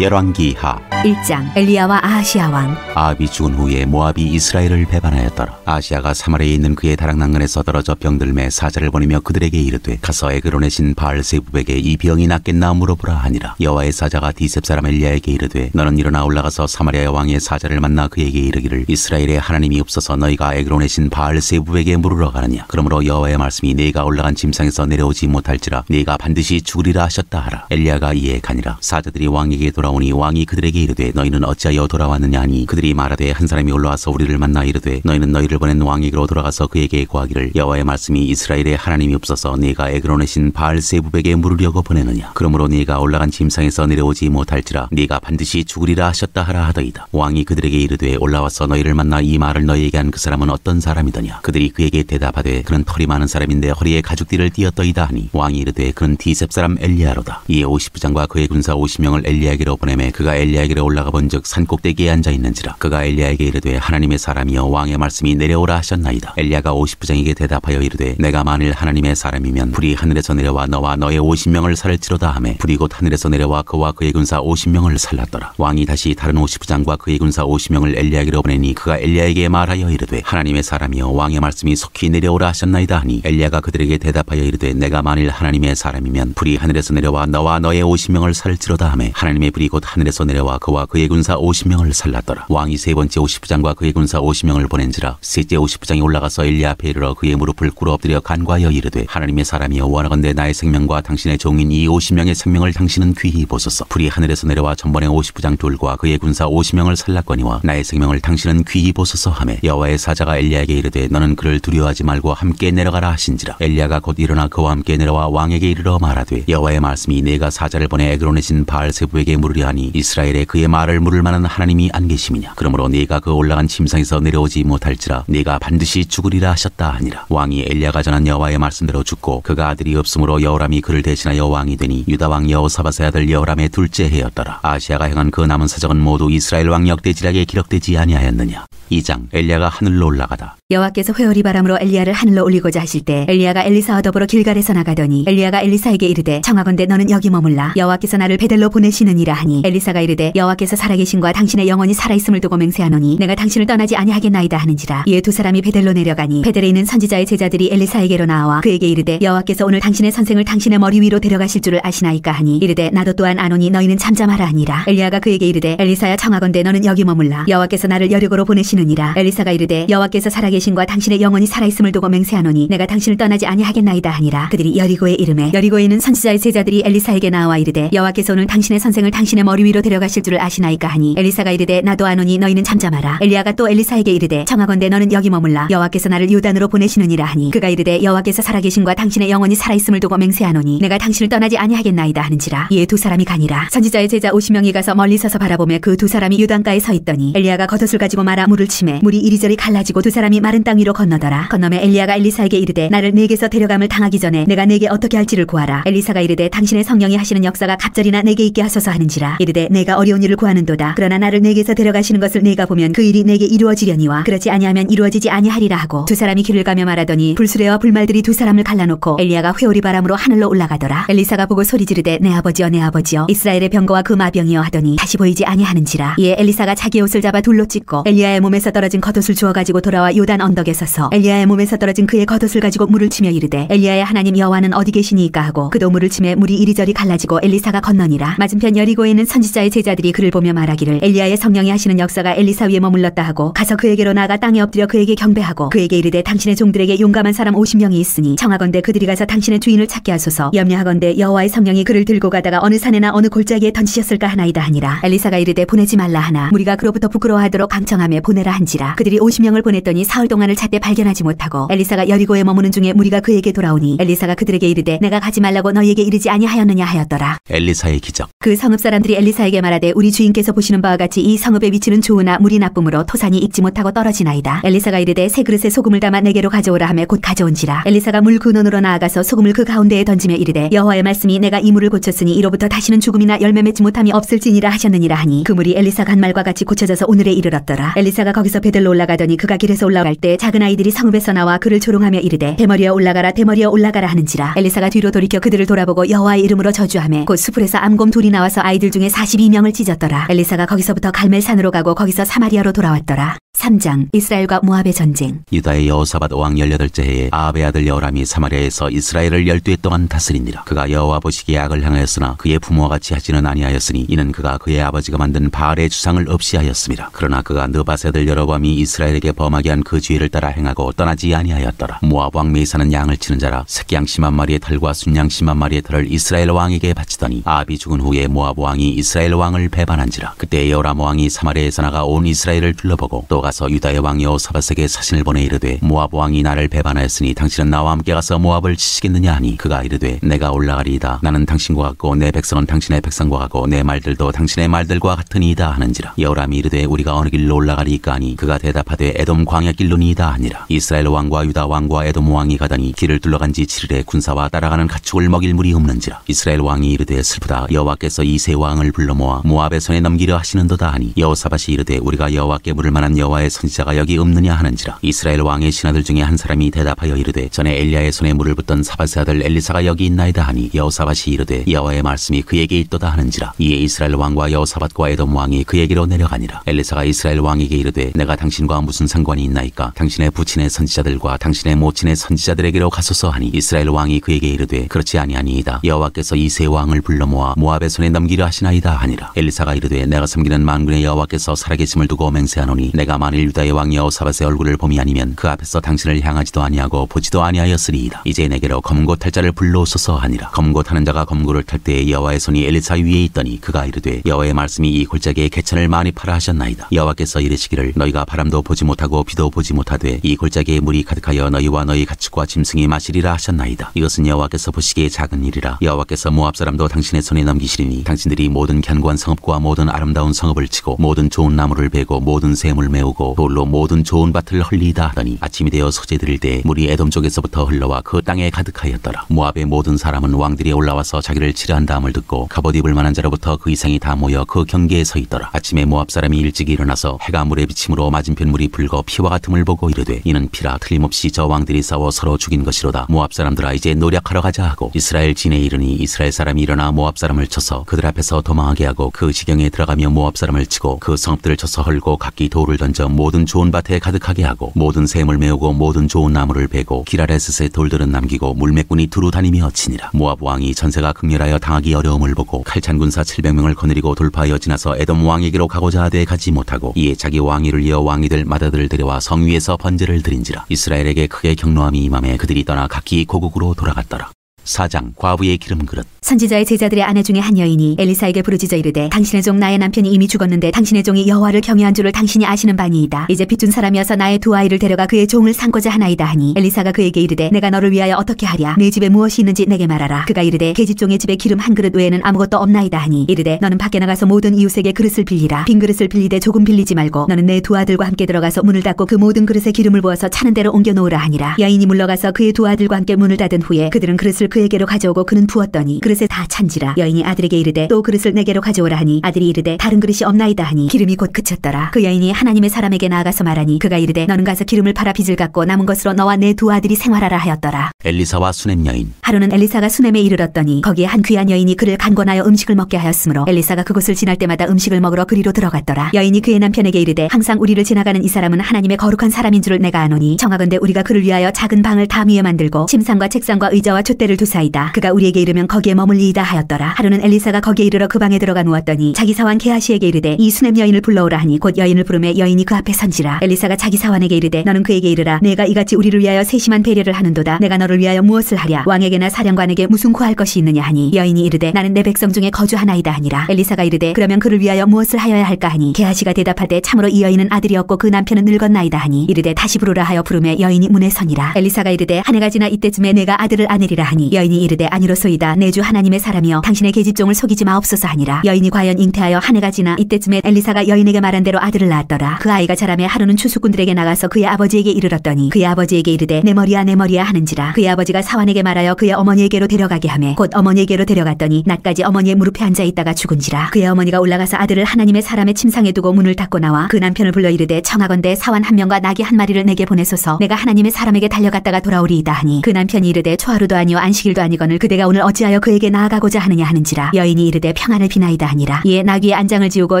Speaker 1: 열왕기하
Speaker 2: 1장. 엘리야와 아하시아 왕.
Speaker 1: 아합이 죽은 후에 모압이 이스라엘을 배반하였더라. 아하시아가 사마리아에 있는 그의 다락난간에서 떨어져 병들매 사자를 보내며 그들에게 이르되 가서 에그론의 신 바알세부백에 이 병이 낫겠나 물어보라 하니라. 여호와의 사자가 디셉 사람 엘리야에게 이르되 너는 일어나 올라가서 사마리아 왕의 사자를 만나 그에게 이르기를 이스라엘의 하나님이 없어서 너희가 에그론의 신 바알세부백에 물으러 가느냐. 그러므로 여호와의 말씀이 네가 올라간 짐상에서 내려오지 못할지라 네가 반드시 죽으리라 하셨다 하라. 엘리야가 이에 가니라. 사자들이 왕에게 돌아오니 왕이 그들에게 이르되 너희는 어찌하여 돌아왔느냐 하니 그들이 말하되 한 사람이 올라와서 우리를 만나 이르되 너희는 너희를 보낸 왕에게로 돌아가서 그에게 고하기를 여호와의 말씀이 이스라엘의 하나님이 없어서 네가 에그론의 신 바알세부백에 물으려고 보내느냐. 그러므로 네가 올라간 짐상에서 내려오지 못할지라 네가 반드시 죽으리라 하셨다 하라 하더이다. 왕이 그들에게 이르되 올라와서 너희를 만나 이 말을 너희에게 한 그 사람은 어떤 사람이더냐. 그들이 그에게 대답하되 그는 털이 많은 사람인데 허리에 가죽띠를 띠었더이다 하니 왕이 이르되 그는 디셉 사람 엘리야로다. 이에 50부장과 그의 군사 50명을 엘리야에게로 보내매 그가 엘리야에게로 올라가 본즉 산꼭대기에 앉아 있는지라. 그가 엘리야에게 이르되 하나님의 사람이여 왕의 말씀이 내려오라 하셨나이다. 엘리야가 50부장에게 대답하여 이르되 내가 만일 하나님의 사람이면 불이 하늘에서 내려와 너와 너의 50명을 살을지로다 하매 불이 곧 하늘에서 내려와 그와 그의 군사 50명을 살랐더라. 왕이 다시 다른 50부장과 그의 군사 50명을 엘리야에게로 보내니 그가 엘리야에게 말하여 이르되 하나님의 사람이여 왕의 말씀이 속히 내려오라 하셨나이다 하니 엘리야가 그들에게 대답하여 이르되 내가 만일 하나님의 사람이면 불이 하늘에서 내려와 너와 너의 50명을 살을지로다 하매 하나님의 불이 불이 곧 하늘에서 내려와 그와 그의 군사 50명을 살랐더라. 왕이 세 번째 50부장과 그의 군사 50명을 보낸지라. 셋째 50부장이 올라가서 엘리야 앞에 이르러 그의 무릎을 꿇어 엎드려 간과하여 이르되 하나님의 사람이여 원하건대 나의 생명과 당신의 종인 이 50명의 생명을 당신은 귀히 보소서. 불이 하늘에서 내려와 전번에 50부장 둘과 그의 군사 50명을 살랐거니와 나의 생명을 당신은 귀히 보소서 하매 여호와의 사자가 엘리야에게 이르되 너는 그를 두려워하지 말고 함께 내려가라 하신지라. 엘리야가 곧 일어나 그와 함께 내려와 왕에게 이르러 말하되 여호와의 말씀이 내가 사자를 보내 에그론에 진 바알세부에게 물으려 하니 이스라엘에 그의 말을 물을 만한 하나님이 안 계심이냐. 그러므로 네가 그 올라간 침상에서 내려오지 못할지라 네가 반드시 죽으리라 하셨다 하니라. 왕이 엘리야가 전한 여호와의 말씀대로 죽고 그가 아들이 없으므로 여호람이 그를 대신하여 왕이 되니 유다 왕 여호사밧의 아들 여호람의 둘째 해였더라. 아시아가 행한 그 남은 사적은 모두 이스라엘 왕 역대지략에 기록되지 아니하였느냐. 2장. 엘리야가 하늘로 올라가다.
Speaker 2: 여호와께서 회오리 바람으로 엘리야를 하늘로 올리고자 하실 때 엘리야가 엘리사와 더불어 길갈에서 나가더니 엘리야가 엘리사에게 이르되 청하건대 너는 여기 머물라. 여호와께서 나를 베델로 보내시느니라 하니 엘리사가 이르되 여호와께서 살아계신과 당신의 영혼이 살아있음을 두고 맹세하노니 내가 당신을 떠나지 아니하겠나이다 하는지라. 이에 두 사람이 베델로 내려가니 베델에 있는 선지자의 제자들이 엘리사에게로 나와 그에게 이르되 여호와께서 오늘 당신의 선생을 당신의 머리 위로 데려가실 줄을 아시나이까 하니 이르되 나도 또한 아노니 너희는 잠잠하라 하니라. 엘리야가 그에게 이르되 엘리사야 청하건대 너는 여기 머물라. 여호와께서 나를 여리고로 보내시느니라. 엘리사가 이르되 여호와께서 살아계신과 당신의 영혼이 살아있음을 두고 맹세하노니 내가 당신을 떠나지 아니하겠나이다 하니라. 그들이 여리고에 이르매 여리고에 있는 선지자의 제자들이 엘리사에게 나와 이르되 여호와께서 오늘 당신의 선생을 당신의 머리 위로 데려가실 줄을 아시나이까 하니 엘리사가 이르되 나도 아노니 너희는 잠잠하라. 엘리야가 또 엘리사에게 이르되 청하건대 너는 여기 머물라. 여호와께서 나를 요단으로 보내시느니라 하니 그가 이르되 여호와께서 살아계신과 당신의 영혼이 살아있음을 두고 맹세하노니 내가 당신을 떠나지 아니하겠나이다 하는지라. 이에 두 사람이 가니라. 선지자의 제자 50명이 가서 멀리 서서 바라보며 그 두 사람이 요단가에 서 있더니 엘리야가 겉옷을 가지고 말아 물을 치매 물이 이리저리 갈라지고 두 사람이 마른 땅 위로 건너더라. 건너매 엘리야가 엘리사에게 이르되 나를 네게서 데려감을 당하기 전에 내가 네게 어떻게 할지를 구하라. 엘리사가 이르되 당신의 성령이 하시는 역사가 갑절이나 내게 있게 하소서 하는지라. 이르되 내가 어려운 일을 구하는도다. 그러나 나를 네게서 데려가시는 것을 내가 보면 그 일이 내게 이루어지려니와 그렇지 아니하면 이루어지지 아니하리라 하고 두 사람이 길을 가며 말하더니 불수레와 불말들이 두 사람을 갈라놓고 엘리야가 회오리 바람으로 하늘로 올라가더라. 엘리사가 보고 소리 지르되 내 아버지여 내 아버지여 이스라엘의 병거와 그 마병이여 하더니 다시 보이지 아니하는지라. 이에 엘리사가 자기 옷을 잡아 둘로 찢고 엘리야의 몸에서 떨어진 겉옷을 주워 가지고 돌아와 요단 언덕에 서서 엘리야의 몸에서 떨어진 그의 겉옷을 가지고 물을 치며 이르되 엘리야의 하나님 여호와는 어디 계시니까 하고 그도 물을 치매 물이 이리저리 갈라지고 엘리사가 건너니라. 맞은편 여리고에 있는 선지자의 제자들이 그를 보며 말하기를 엘리야의 성령이 하시는 역사가 엘리사 위에 머물렀다 하고 가서 그에게로 나아가 땅에 엎드려 그에게 경배하고 그에게 이르되 당신의 종들에게 용감한 사람 50명이 있으니 청하건대 그들이 가서 당신의 주인을 찾게 하소서. 염려하건대 여호와의 성령이 그를 들고 가다가 어느 산에나 어느 골짜기에 던지셨을까 하나이다 하니라. 엘리사가 이르되 보내지 말라 하나 무리가 그로부터 부끄러워하도록 강청하며 보내라 한지라. 그들이 50명을 보냈더니 사흘 동안을 찾되 발견하지 못하고 엘리사가 여리고에 머무는 중에 무리가 그에게 돌아오니 엘리사가 그들에게 이르되 내가 가지 말라고 너희에게 이르지 아니하였느냐 하였더라.
Speaker 1: 엘리사의 기적.
Speaker 2: 그 성읍 사람들이 엘리사에게 말하되 우리 주인께서 보시는 바와 같이 이 성읍의 위치는 좋으나 물이 나쁨으로 토산이 익지 못하고 떨어지나이다. 엘리사가 이르되 새 그릇에 소금을 담아 내게로 가져오라 하며 곧 가져온지라. 엘리사가 물 근원으로 나아가서 소금을 그 가운데에 던지며 이르되 여호와의 말씀이 내가 이 물을 고쳤으니 이로부터 다시는 죽음이나 열매 맺지 못함이 없을지니라 하셨느니라 하니 그 물이 엘리사가 한 말과 같이 고쳐져서 오늘에 이르렀더라. 엘리사가 거기서 베델로 올라가더니 그가 길에서 올라갈 때 작은 아이들이 성읍에서 나와 그를 조롱하며 이르되 대머리여 올라가라 대머리여 올라가라 하는지라. 엘리사가 뒤로 돌이켜 그들을 돌아보고 여호와의 이름으로 저주하며 곧 수풀에서 암곰 둘이 나와서 아이들 중에 42명을 찢었더라. 엘리사가 거기서부터 갈멜산으로 가고 거기서 사마리아로 돌아왔더라. 3장. 이스라엘과 모압의 전쟁.
Speaker 1: 유다의 여호사밧 왕 18째 해에 아합의 아들 여호람이 사마리아에서 이스라엘을 12해 동안 다스리니라. 그가 여호와 보시기에 악을 행하였으나 그의 부모와 같이 하지는 아니하였으니 이는 그가 그의 아버지가 만든 바알의 주상을 없이 하였습니다. 그러나 그가 느밧의 아들 여로보암이 이스라엘에게 범하게 한 그 죄를 따라 행하고 떠나지 아니하였더라. 모압 왕 메사는 양을 치는 자라 새끼양 10,000마리의 털과 순양 10,000마리의 털을 이스라엘 왕에게 바치더니 아합이 죽은 후에 모압 왕이 이스라엘 왕을 배반한지라. 그때 여호람 왕이 사마리아에서 나가 온 이스라엘을 둘러보고 또 가서 유다의 왕 여호사밧에게 사신을 보내 이르되 모압 왕이 나를 배반하였으니 당신은 나와 함께 가서 모압을 치시겠느냐 하니 그가 이르되 내가 올라가리이다. 나는 당신과 같고 내 백성은 당신의 백성과 같고 내 말들도 당신의 말들과 같으니이다 하는지라. 여호람이 이르되 우리가 어느 길로 올라가리이까 하니 그가 대답하되 에돔 광야길로니이다 하니라. 이스라엘 왕과 유다 왕과 에돔 왕이 가더니 길을 둘러간 지 7일에 군사와 따라가는 가축을 먹일 물이 없는지라. 이스라엘 왕이 이르되 슬프다. 여호와께서 이 세 왕을 불러 모아 모압의 손에 넘기려 하시는도다 하니 여호사밧이 이르되 우리가 여호와께 물을 만한 여호와의 선지자가 여기 없느냐 하는지라. 이스라엘 왕의 신하들 중에 한 사람이 대답하여 이르되 전에 엘리야의 손에 물을 붓던 사밧의 아들 엘리사가 여기 있나이다 하니 여호사밧이 이르되 여호와의 말씀이 그에게 있도다 하는지라. 이에 이스라엘 왕과 여호사밧과 에돔 왕이 그에게로 내려가니라. 엘리사가 이스라엘 왕에게 이르되 이르되 내가 당신과 무슨 상관이 있나이까? 당신의 부친의 선지자들과 당신의 모친의 선지자들에게로 가소서 하니 이스라엘 왕이 그에게 이르되 그렇지 아니하니이다. 여호와께서 이 세 왕을 불러 모아 모압의 손에 넘기려 하시나이다 하니라. 엘리사가 이르되 내가 섬기는 만군의 여호와께서 살아계심을 두고 맹세하노니 내가 만일 유다의 왕 여호사밧의 얼굴을 봄이 아니면 그 앞에서 당신을 향하지도 아니하고 보지도 아니하였으리이다. 이제 내게로 검고 탈 자를 불러오소서 하니라. 검고 타는 자가 검고를 탈 때에 여호와의 손이 엘리사 위에 있더니 그가 이르되 여호와의 말씀이 이 골짜기에 개천을 많이 파라 하셨나이다. 여호와께서 이르시기를 너희가 바람도 보지 못하고 비도 보지 못하되 이 골짜기에 물이 가득하여 너희와 너희 가축과 짐승이 마시리라 하셨나이다. 이것은 여호와께서 보시기에 작은 일이라. 여호와께서 모압 사람도 당신의 손에 넘기시리니 당신들이 모든 견고한 성읍과 모든 아름다운 성읍을 치고 모든 좋은 나무를 베고 모든 샘을 메우고 돌로 모든 좋은 밭을 헐리이다 하더니 아침이 되어 소재 드릴 때 물이 에돔 쪽에서부터 흘러와 그 땅에 가득하였더라. 모압의 모든 사람은 왕들이 올라와서 자기를 치려한 다음을 듣고 갑옷 입을 만한 자로부터 그 이상이 다 모여 그 경계에 서 있더라. 아침에 모압 사람이 일찍 일어나서 해가 물의 비침으로 맞은편 물이 붉어 피와 같음을 보고 이르되 이는 피라 틀림없이 저 왕들이 싸워 서로 죽인 것이로다. 모압 사람들아 이제 노력하러 가자 하고 이스라엘 진에 이르니 이스라엘 사람이 일어나 모압 사람을 쳐서 그들 앞에서 도망하게 하고 그 지경에 들어가며 모압 사람을 치고 그 성읍들을 쳐서 헐고 각기 돌을 던져 모든 좋은 밭에 가득하게 하고 모든 샘을 메우고 모든 좋은 나무를 베고 기라레스의 돌들은 남기고 물매꾼이 두루 다니며 치니라. 모압 왕이 전세가 극렬하여 당하기 어려움을 보고 칼찬 군사 700명을 거느리고 돌파하여 지나서 에돔 왕에게로 가고자 하되 가지 못하고 이에 자기 왕위를 이어 왕이들 마다들을 데려와 성 위에서 번제를 드린지라. 이스라엘에게 크게 경노함이 임함에 그들이 떠나 각기 고국으로 돌아갔더라. 4장 과부의 기름 그릇.
Speaker 2: 선지자의 제자들의 아내 중에 한 여인이 엘리사에게 부르짖어 이르되 당신의 종 나의 남편이 이미 죽었는데 당신의 종이 여호와를 경외한 줄을 당신이 아시는 바니이다. 이제 빚준 사람이어서 나의 두 아이를 데려가 그의 종을 삼고자 하나이다 하니 엘리사가 그에게 이르되 내가 너를 위하여 어떻게 하랴? 내 집에 무엇이 있는지 내게 말하라. 그가 이르되 계집종의 집에 기름 한 그릇 외에는 아무것도 없나이다 하니 이르되 너는 밖에 나가서 모든 이웃에게 그릇을 빌리라. 빈 그릇을 빌리되 조금 빌리지 말고 너는 내 두 아들과 함께 들어가서 문을 닫고 그 모든 그릇에 기름을 부어서 차는 대로 옮겨 놓으라 하니라. 여인이 물러가서 그의 두 아들과 함께 문을 닫은 후에 그들은 그릇을 그에게로 가져오고 그는 부었더니 그릇에 다 찬지라. 여인이 아들에게 이르되 또 그릇을 내게로 가져오라 하니 아들이 이르되 다른 그릇이 없나이다 하니 기름이 곧 그쳤더라. 그 여인이 하나님의 사람에게 나아가서 말하니 그가 이르되 너는 가서 기름을 팔아 빚을 갚고 남은 것으로 너와 내 두 아들이 생활하라 하였더라.
Speaker 1: 엘리사와 수넴 여인.
Speaker 2: 하루는 엘리사가 수넴에 이르렀더니 거기에 한 귀한 여인이 그를 간권하여 음식을 먹게 하였으므로 엘리사가 그곳을 지날 때마다 음식을 먹으러 그리로 들어갔더라. 여인이 그의 남편에게 이르되 항상 우리를 지나가는 이 사람은 하나님의 거룩한 사람인 줄을 내가 아노니 청하건대 우리가 그를 위하여 작은 방을 담 위에 만들고 침상과 책상과 의자와 촛대를 두사이다. 그가 우리에게 이르면 거기에 머물리이다 하였더라. 하루는 엘리사가 거기에 이르러 그 방에 들어가 누웠더니 자기 사환 게하시에게 이르되 이 수넴 여인을 불러오라 하니 곧 여인을 부르매 여인이 그 앞에 선지라. 엘리사가 자기 사환에게 이르되 너는 그에게 이르라. 내가 이같이 우리를 위하여 세심한 배려를 하는도다. 내가 너를 위하여 무엇을 하랴? 왕에게나 사령관에게 무슨 구할 것이 있느냐 하니 여인이 이르되 나는 내 백성 중에 거주하나이다 하니라. 엘리사가 이르되 그러면 그를 위하여 무엇을 하여야 할까 하니 게하시가 대답하되 참으로 이 여인은 아들이 없고 그 남편은 늙었나이다 하니 이르되 다시 부르라 하여 부르매 여인이 문에 서니라. 엘리사가 이르되 한 해가 지나 이때쯤에 내가 아들을 아내리라 하니 여인이 이르되 아니로소이다. 내 주 하나님의 사람이여 당신의 계집종을 속이지 마옵소서 하니라. 여인이 과연 잉태하여 한 해가 지나 이때쯤에 엘리사가 여인에게 말한 대로 아들을 낳았더라. 그 아이가 자라매 하루는 추수꾼들에게 나가서 그의 아버지에게 이르렀더니 그의 아버지에게 이르되 내 머리야 내 머리야 하는지라. 그의 아버지가 사환에게 말하여 그의 어머니에게로 데려가게 하매 곧 어머니에게로 데려갔더니 낮까지 어머니의 무릎에 앉아 있다가 죽은지라. 그의 어머니가 올라가서 아들을 하나님의 사람의 침상에 두고 문을 닫고 나와 그 남편을 불러 이르되 청하건대 사환 한 명과 나귀 한 마리를 내게 보내소서 내가 하나님의 사람에게 달려갔다가 돌아오리이다 하니 그 남편이 이르되 초하루도 아니요 안식일도 아니거늘 그대가 오늘 어찌하여 그에게 나아가고자 하느냐 하는지라. 여인이 이르되 평안을 비나이다 하니라. 이에 나귀의 안장을 지우고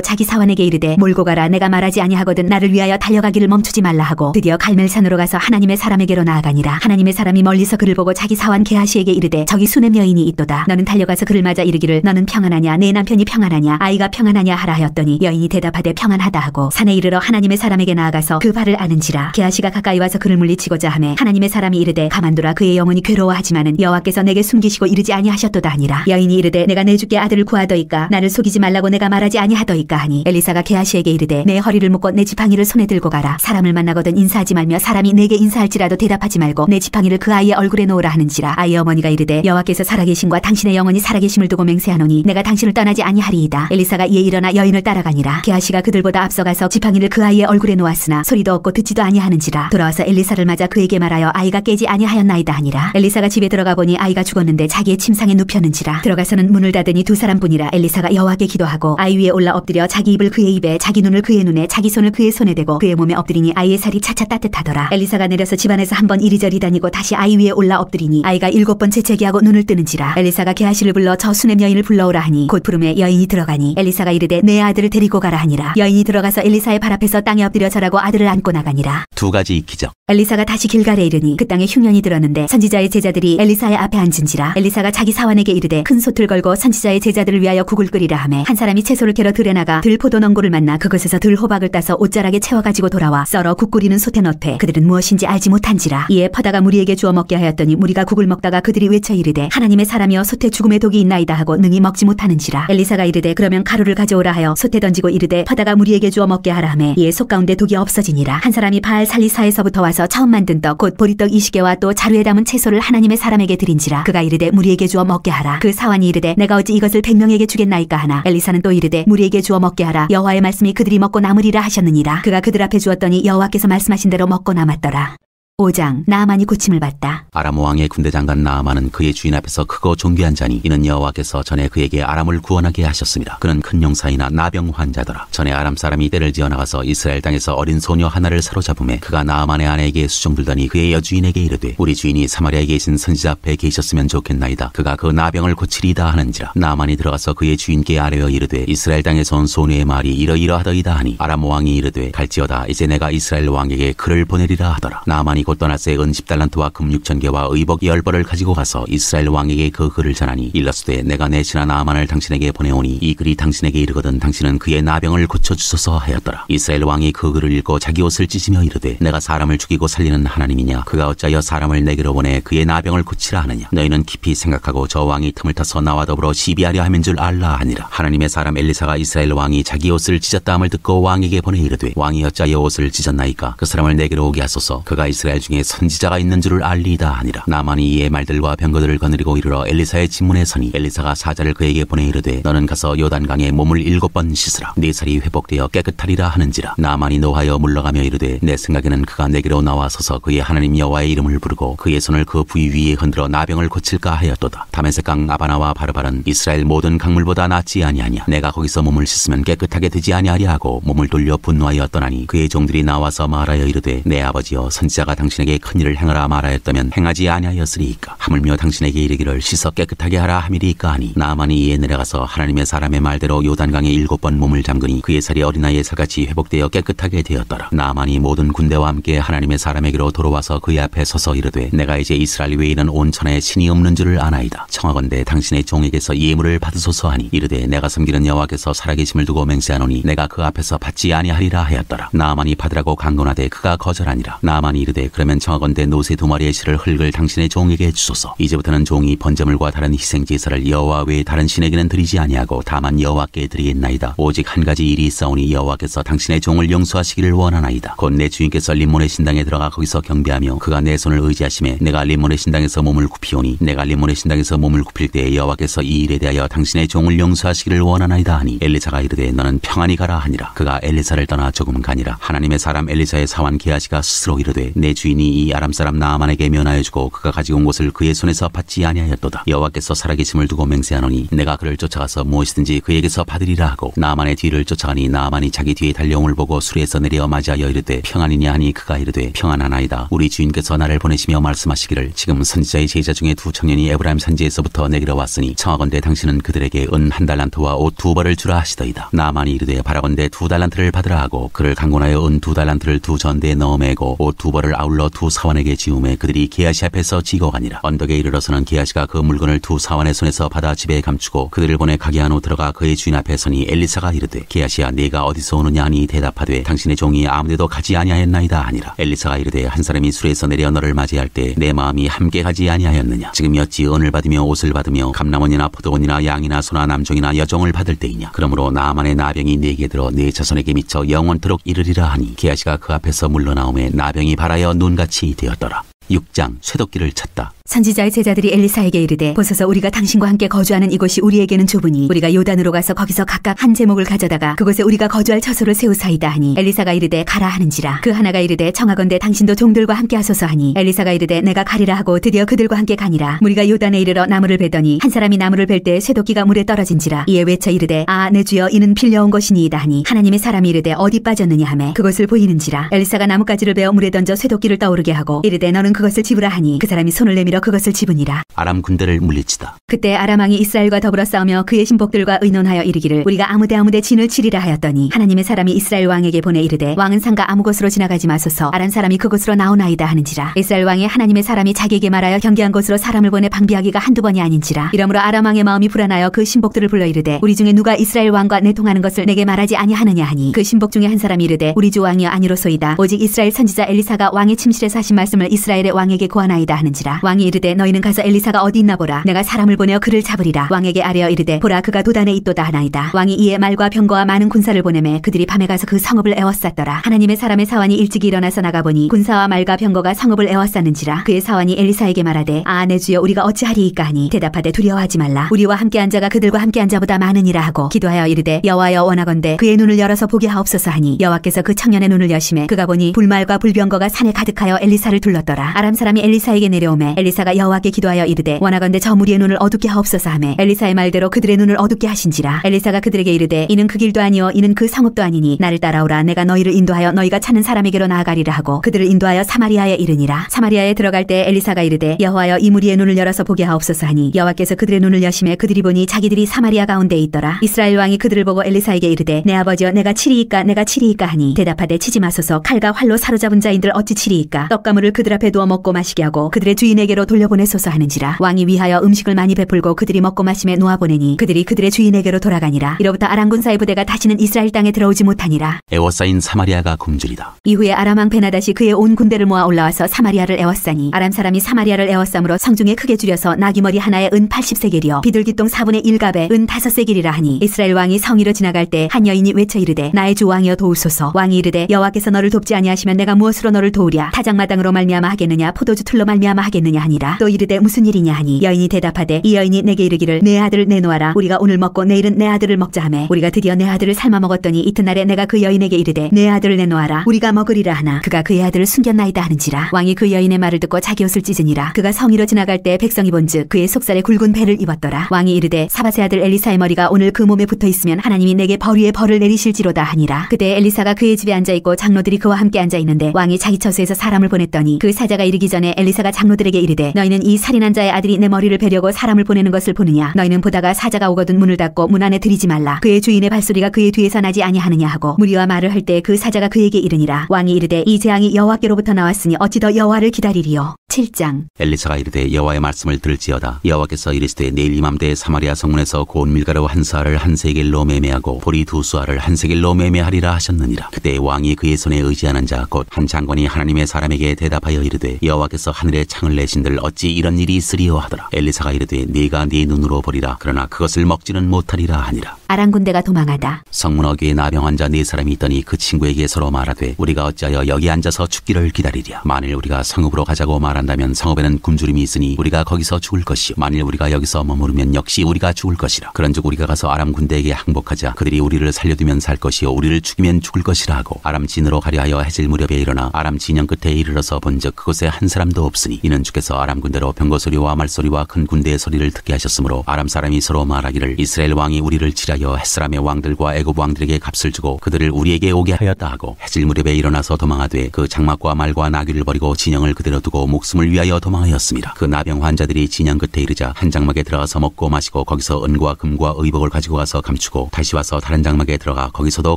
Speaker 2: 자기 사환에게 이르되 몰고 가라. 내가 말하지 아니하거든 나를 위하여 달려가기를 멈추지 말라 하고 드디어 갈멜산으로 가서 하나님의 사람에게로 나아가니라. 하나님의 사람이 멀리서 그를 보고 자기 사환 게하시에게 이르되 저기 수넴 여인이 있도다. 너는 달려가서 그를 맞아 이르기를 너는 평안하냐? 내 남편이 평안하냐? 아이가 평안하냐 하라 하였더니 여인이 대답하되 평안하다 하고 산에 이르러 하나님의 사람에게 나아가서 그 발을 아는지라. 게하시가 가까이 와서 그를 물리치고자 하매 하나님의 사람이 이르되 가만두라. 그의 영혼이 괴로워하지만은 여호와께서 내게 숨기시고 이르지 아니하셨도다 하니라. 여인이 이르되 내가 내 주께 아들을 구하더이까? 나를 속이지 말라고 내가 말하지 아니하더이까 하니 엘리사가 게하시에게 이르되 내 허리를 묶고 내 지팡이를 손에 들고 가라. 사람을 만나거든 인사하지 말며 사람이 내게 인사할지라도 대답하지 말고 내 지팡이를 그 아이의 얼굴에 놓으라 하는지라. 아이의 어머니가 이르되 여호와께서 살아계심과 당신의 영혼이 살아계심을 두고 맹세하노니 내가 당신을 떠나지 아니하리이다. 엘리사가 이에 일어나 여인을 따라가니라. 게하시가 그들보다 앞서가서 지팡이를 그 아이의 얼굴에 놓았으나 소리도 없고 듣지도 아니하는지라. 돌아와서 엘리사를 맞아 그에게 말하여 아이가 깨지 아니하였나이다 하니라. 엘리사가 집에 들어가 보니 아이가 죽었는데 자기의 침상에 눕혔는지라. 들어가서는 문을 닫으니 두 사람뿐이라. 엘리사가 여호와께 기도하고 아이 위에 올라 엎드려 자기 입을 그의 입에 자기 눈을 그의 눈에 자기 손을 그의 손에 대고 그의 몸에 엎드리니 아이의 살이 차차 따뜻하더라. 엘리사가 내려서 집안에서 한번 이리저리 다니고 다시 아이 위에 올라 엎드리니 아이가 7번 재채기하고 눈을 뜨는지라. 엘리사가 게하시를 불러 저 수넴 여인을 불러오라 하니 곧 부름에 여인이 들어가니 엘리사가 이르되 내 아들을 데리고 가라 하니라. 여인이 들어가서 엘리사의 발 앞에서 땅에 엎드려 절하고 아들을 안고 나가니라.
Speaker 1: 두 가지 기적.
Speaker 2: 엘리사가 다시 길갈에 이르니 그 땅에 흉년이 들었는데 선지자의 제자들이 엘리사의 앞에 앉은지라. 엘리사가 자기 사환에게 이르되 큰 솥을 걸고 선지자의 제자들을 위하여 국을 끓이라 하매 한 사람이 채소를 캐러 들에 나가 들 포도넝굴을 만나 그것에서 들 호박을 따서 옷자락에 채워가지고 돌아와 썰어 국 끓이는 솥에 넣되 그들은 무엇인지 알지 못한지라. 이에 퍼다가 무리에게 주어 먹게 하였더니 무리가 국을 먹다가 그들이 외쳐 이르되 하나님의 사람이여 솥에 죽음의 독이 있나이다 하고 능히 먹지 못하는지라. 엘리사가 이르되 그러면 가루를 가져오라 하여 솥에 던지고 이르되 퍼다가 무리에게 주어 먹게 하라 하매 이에 솥 가운데 독이 없어지니라. 한 사람이 바알 살리사에서부터 와서 처음 만든 떡 곧 보리떡 20개와 또 자루에 담은 채소를 하나님의 사람에게 드린지라. 그가 이르되 무리에게 주어 먹게 하라. 그 사환이 이르되 내가 어찌 이것을 100명에게 주겠나이까 하나. 엘리사는 또 이르되 무리에게 주어 먹게 하라. 여호와의 말씀이 그들이 먹고 남으리라 하셨느니라. 그가 그들 앞에 주었더니 여호와께서 말씀하신 대로 먹고 남았더라. 5장. 나아만이 고침을 받다.
Speaker 1: 아람 왕의 군대 장관 나아만은 그의 주인 앞에서 크고 존귀한 자니 이는 여호와께서 전에 그에게 아람을 구원하게 하셨습니다. 그는 큰 용사이나 나병 환자더라. 전에 아람 사람이 떼를 지어 나가서 이스라엘 땅에서 어린 소녀 하나를 사로잡음에 그가 나아만의 아내에게 수종들더니 그의 여주인에게 이르되 우리 주인이 사마리아에 계신 선지자 앞에 계셨으면 좋겠나이다. 그가 그 나병을 고치리이다 하는지라. 나아만이 들어가서 그의 주인께 아뢰어 이르되 이스라엘 땅에서 온 소녀의 말이 이러이러하더이다 하니 아람 왕이 이르되 갈지어다. 이제 내가 이스라엘 왕에게 글을 보내리라 하더라. 나아만이 곧 떠나서 은 10달란트와 금 6,000개와 의복 10벌을 가지고 가서 이스라엘 왕에게 그 글을 전하니 일러스되 내가 내 신하 나아만을 당신에게 보내오니 이 글이 당신에게 이르거든 당신은 그의 나병을 고쳐주소서 하였더라. 이스라엘 왕이 그 글을 읽고 자기 옷을 찢으며 이르되 내가 사람을 죽이고 살리는 하나님이냐. 그가 어찌하여 사람을 내게로 보내 그의 나병을 고치라 하느냐. 너희는 깊이 생각하고 저 왕이 틈을 타서 나와 더불어 시비하려 함인 줄 알라 하니라. 하나님의 사람 엘리사가 이스라엘 왕이 자기 옷을 찢었다함을 듣고 왕에게 보내 이르되 왕이 어찌하여 옷을 찢었나이까. 그 사람을 내게로 오게 하소서. 그가 이스라엘 중에 선지자가 있는 줄을 알리이다 하니라. 나만이 이에 말들과 병거들을 거느리고 이르러 엘리사의 집문에 서니 엘리사가 사자를 그에게 보내 이르되 너는 가서 요단강에 몸을 7번 씻으라. 네 살이 회복되어 깨끗하리라 하는지라. 나만이 노하여 물러가며 이르되 내 생각에는 그가 내게로 나와서서 그의 하나님 여호와의 이름을 부르고 그의 손을 그 부위 위에 흔들어 나병을 고칠까 하였도다. 다메섹강 아바나와 바르발은 이스라엘 모든 강물보다 낫지 아니하냐. 내가 거기서 몸을 씻으면 깨끗하게 되지 아니하랴 하고 몸을 돌려 분노하여 떠나니 그의 종들이 나와서 말하여 이르되 내 아버지여 선지자가 당신에게 큰 일을 행하라 말하였다면 행하지 아니하였으리이까. 하물며 당신에게 이르기를 씻어 깨끗하게 하라 함이리이까 하니 나아만이 이에 내려가서 하나님의 사람의 말대로 요단강에 7번 몸을 잠그니 그의 살이 어린아이의 살같이 회복되어 깨끗하게 되었더라. 나아만이 모든 군대와 함께 하나님의 사람에게로 돌아와서 그의 앞에 서서 이르되 내가 이제 이스라엘 외에는 온 천하에 신이 없는 줄을 아나이다. 청하건대 당신의 종에게서 예물을 받으소서 하니 이르되 내가 섬기는 여호와께서 살아계심을 두고 맹세하노니 내가 그 앞에서 받지 아니하리라 하였더라. 나아만이 받으라고 강건하되 그가 거절하니라. 나아만이 이르되 그러면 청하건대 노새 2마리의 실을 흙을 당신의 종에게 주소서. 이제부터는 종이 번제물과 다른 희생제사를 여호와 외에 다른 신에게는 드리지 아니하고 다만 여호와께 드리겠나이다. 오직 한 가지 일이 있사오니 여호와께서 당신의 종을 용서하시기를 원하나이다. 곧 내 주인께서 림몬의 신당에 들어가 거기서 경배하며 그가 내 손을 의지하심에 내가 림몬의 신당에서 몸을 굽히오니 내가 림몬의 신당에서 몸을 굽힐 때에 여호와께서 이 일에 대하여 당신의 종을 용서하시기를 원하나이다 하니 엘리사가 이르되 너는 평안히 가라 하니라. 그가 엘리사를 떠나 조금 가니라. 하나님의 사람 엘리사의 사환 게하시가 스스로 이르되 내 주인이 이 아람 사람 나아만에게 면하여 주고 그가 가지고 온 것을 그의 손에서 받지 아니하였도다. 여호와께서 살아계심을 두고 맹세하노니 내가 그를 쫓아가서 무엇이든지 그에게서 받으리라 하고 나아만의 뒤를 쫓아가니 나아만이 자기 뒤에 달려옴을 보고 수레에서 내려 맞이하여 이르되 평안이냐 하니 그가 이르되 평안하나이다. 우리 주인께서 나를 보내시며 말씀하시기를 지금 선지자의 제자 중에 2 청년이 에브라임 산지에서부터 내게로 왔으니 청하건대 당신은 그들에게 은 1달란트와 옷 2벌을 주라 하시더이다. 나아만이 이르되 바라건대 2달란트를 받으라 하고 그를 강권하여 은 2달란트를 2 전대에 넣어 매고 옷 2벌을 아울러 2 사환에게 지우매 그들이 게하시 앞에서 지고 가니라. 언덕에 이르러서는 게하시가 그 물건을 2 사환의 손에서 받아 집에 감추고 그들을 보내 가게 한 후 들어가 그의 주인 앞에 서니 엘리사가 이르되 게하시야 네가 어디서 오느냐 하니 대답하되 당신의 종이 아무데도 가지 아니하였나이다 하니라. 엘리사가 이르되 한 사람이 수레에서 내려 너를 맞이할 때 내 마음이 함께 가지 아니하였느냐. 지금 어찌 은을 받으며 옷을 받으며 감람원이나 포도원이나 양이나 소나 남종이나 여종을 받을 때이냐. 그러므로 나아만의 나병이 네게 들어 네 자손에게 미쳐 영원토록 이르리라 하니 게하시가 그 앞에서 물러나오매 나병이 발하여 눈같이 되었더라. 6장. 쇠도끼를 쳤다.
Speaker 2: 선지자의 제자들이 엘리사에게 이르되 보소서 우리가 당신과 함께 거주하는 이곳이 우리에게는 좁으니 우리가 요단으로 가서 거기서 각각 한 제목을 가져다가 그곳에 우리가 거주할 처소를 세우사이다 하니 엘리사가 이르되 가라 하는지라. 그 하나가 이르되 청하건대 당신도 종들과 함께 하소서 하니 엘리사가 이르되 내가 가리라 하고 드디어 그들과 함께 가니라. 무리가 요단에 이르러 나무를 베더니 한 사람이 나무를 벨 때 쇠도끼가 물에 떨어진지라. 이에 외쳐 이르되 아 내 주여 이는 빌려온 것이니이다 하니 하나님의 사람이 이르되 어디 빠졌느냐 하매 그것을 보이는지라. 엘리사가 나뭇가지를 베어 물에 던져 쇠도끼를 떠오르게 하고 이르되 너는 그것을 집으라 하니 그 사람이 손을 내밀어 그것을 집으니라.
Speaker 1: 아람 군대를 물리치다.
Speaker 2: 그때 아람 왕이 이스라엘과 더불어 싸우며 그의 신복들과 의논하여 이르기를 우리가 아무데 진을 치리라 하였더니 하나님의 사람이 이스라엘 왕에게 보내 이르되 왕은 상가 아무 곳으로 지나가지 마소서 아람 사람이 그곳으로 나오나이다 하는지라. 이스라엘 왕이 하나님의 사람이 자기에게 말하여 경계한 곳으로 사람을 보내 방비하기가 한두 번이 아닌지라. 이러므로 아람 왕의 마음이 불안하여 그 신복들을 불러 이르되 우리 중에 누가 이스라엘 왕과 내통하는 것을 내게 말하지 아니하느냐 하니 그 신복 중에 한 사람이 이르되 우리 주 왕이여 아니로소이다. 오직 이스라엘 선지자 엘리사가 왕의 침실에서 하신 말씀을 이스라엘의 왕에게 고하나이다 하는지라. 왕이 이르되 너희는 가서 엘리사가 어디 있나 보라. 내가 사람을 보내어 그를 잡으리라. 왕에게 아뢰어 이르되 보라 그가 도단에 있도다 하나이다. 왕이 이에 말과 병거와 많은 군사를 보내매 그들이 밤에 가서 그 성읍을 에워쌌더라. 하나님의 사람의 사환이 일찍이 일어나서 나가보니 군사와 말과 병거가 성읍을 에워쌌는지라. 그의 사환이 엘리사에게 말하되 아 내 주여 우리가 어찌하리이까 하니 대답하되 두려워하지 말라. 우리와 함께 한 자가 그들과 함께 한 자보다 많으니라 하고 기도하여 이르되 여호와여 원하건대 그의 눈을 열어서 보게 하옵소서 하니 여호와께서 그 청년의 눈을 여심해 그가 보니 불말과 불병거가 산에 가득하여 엘리사를 둘렀더라. 아람 사람이 엘리사에게 내려오매 엘리사가 여호와께 기도하여 이르되 원하건대 저 무리의 눈을 어둡게 하옵소서 하매 엘리사의 말대로 그들의 눈을 어둡게 하신지라. 엘리사가 그들에게 이르되 이는 그 길도 아니요 이는 그 성읍도 아니니 나를 따라오라. 내가 너희를 인도하여 너희가 찾는 사람에게로 나아가리라 하고 그들을 인도하여 사마리아에 이르니라. 사마리아에 들어갈 때 엘리사가 이르되 여호와여 이 무리의 눈을 열어서 보게 하옵소서 하니 여호와께서 그들의 눈을 여심해 그들이 보니 자기들이 사마리아 가운데에 있더라. 이스라엘 왕이 그들을 보고 엘리사에게 이르되 내 아버지여 내가 치리이까 하니 대답하되 치지 마소서. 칼과 활로 사로잡은 자인들 어찌 치리이까. 떡가물을 그들 앞에 두어 먹고 마시게 하고 그들의 주인에게로 돌려보내소서 하는지라. 왕이 위하여 음식을 많이 베풀고 그들이 먹고 마심에 놓아보내니 그들이 그들의 주인에게로 돌아가니라. 이로부터 아람 군사의 부대가 다시는 이스라엘 땅에 들어오지 못하니라.
Speaker 1: 에워싸인 사마리아가 굶주리다.
Speaker 2: 이후에 아람 왕 베나닷이 그의 온 군대를 모아 올라와서 사마리아를 에워싸니 아람 사람이 사마리아를 에워싸므로 성중에 크게 줄여서 나귀머리 하나에 은 80세겔이요 비둘기똥 4분의 1갑에 은 5세겔이라 하니 이스라엘 왕이 성위로 지나갈 때 한 여인이 외쳐 이르되 나의 주 왕이여 도우소서. 왕이 이르되 여호와께서 너를 돕지 아니하시면 내가 무엇으로 너를 도우랴. 타작마당으로 말미암아 하겠느냐 포도주 틀로 말미암아 하겠느냐 하니라. 또 이르되 무슨 일이냐 하니 여인이 대답하되 이 여인이 내게 이르기를 내 아들을 내놓아라. 우리가 오늘 먹고 내일은 내 아들을 먹자 하매 우리가 드디어 내 아들을 삶아 먹었더니 이튿날에 내가 그 여인에게 이르되 내 아들을 내놓아라. 우리가 먹으리라 하나 그가 그의 아들을 숨겼나이다 하는지라. 왕이 그 여인의 말을 듣고 자기 옷을 찢으니라. 그가 성위로 지나갈 때 백성이 본즉 그의 속살에 굵은 배를 입었더라. 왕이 이르되 사밧의 아들 엘리사의 머리가 오늘 그 몸에 붙어 있으면 하나님이 내게 벌 위에 벌을 내리실지로다 하니라. 그때 엘리사가 그의 집에 앉아 있고 장로들이 그와 함께 앉아 있는데 왕이 자기 처소에서 사람을 보냈더니 그 사자가 이르기 전에 엘리사가 장로들에게 이르되 너희는 이 살인한 자의 아들이 내 머리를 베려고 사람을 보내는 것을 보느냐. 너희는 보다가 사자가 오거든 문을 닫고 문 안에 들이지 말라. 그의 주인의 발소리가 그의 뒤에서 나지 아니하느냐 하고 무리와 말을 할 때 그 사자가 그에게 이르니라. 왕이 이르되 이 재앙이 여호와께로부터 나왔으니 어찌 더 여호와를 기다리리요. 7장.
Speaker 1: 엘리사가 이르되 여호와의 말씀을 들을지어다. 여호와께서 이르시되 내일 이맘때 사마리아 성문에서 고운 밀가루 한 사알을 한 세겔로 매매하고 보리 두 수알을 한 세겔로 매매하리라 하셨느니라. 그때 왕이 그의 손에 의지하는 자 곧 한 장관이 하나님의 사람에게 대답하여 이르되 여호와께서 하늘에 창을 내신들 어찌 이런 일이 있으리요 하더라. 엘리사가 이르되 네가 네 눈으로 보리라. 그러나 그것을 먹지는 못하리라 하니라.
Speaker 2: 아람 군대가 도망하다.
Speaker 1: 성문 어귀에 나병 환자 4사람이 있더니 그 친구에게 서로 말하되 우리가 어찌하여 여기 앉아서 죽기를 기다리랴. 만일 우리가 성읍으로 가자고 말한다면 성읍에는 굶주림이 있으니 우리가 거기서 죽을 것이요 만일 우리가 여기서 머무르면 역시 우리가 죽을 것이라. 그런즉 우리가 가서 아람 군대에게 항복하자. 그들이 우리를 살려두면 살 것이요 우리를 죽이면 죽을 것이라 하고 아람 진으로 가려 하여 해질 무렵에 일어나 아람 진영 끝에 이르러서 본즉 그곳에 한 사람도 없으니 이는 주께서 아람 군대로 병거 소리와 말소리와 큰 군대의 소리를 듣게 하셨으므로 아람 사람이 서로 말하기를 이스라엘 왕이 우리를 치하여 햇사람의 왕들과 애굽 왕들에게 값을 주고 그들을 우리에게 오게 하였다 하고 해질 무렵에 일어나서 도망하되 그 장막과 말과 나귀를 버리고 진영을 그대로 두고 목숨을 위하여 도망하였습니다. 그 나병 환자들이 진영 끝에 이르자 한 장막에 들어가서 먹고 마시고 거기서 은과 금과 의복을 가지고 가서 감추고 다시 와서 다른 장막에 들어가 거기서도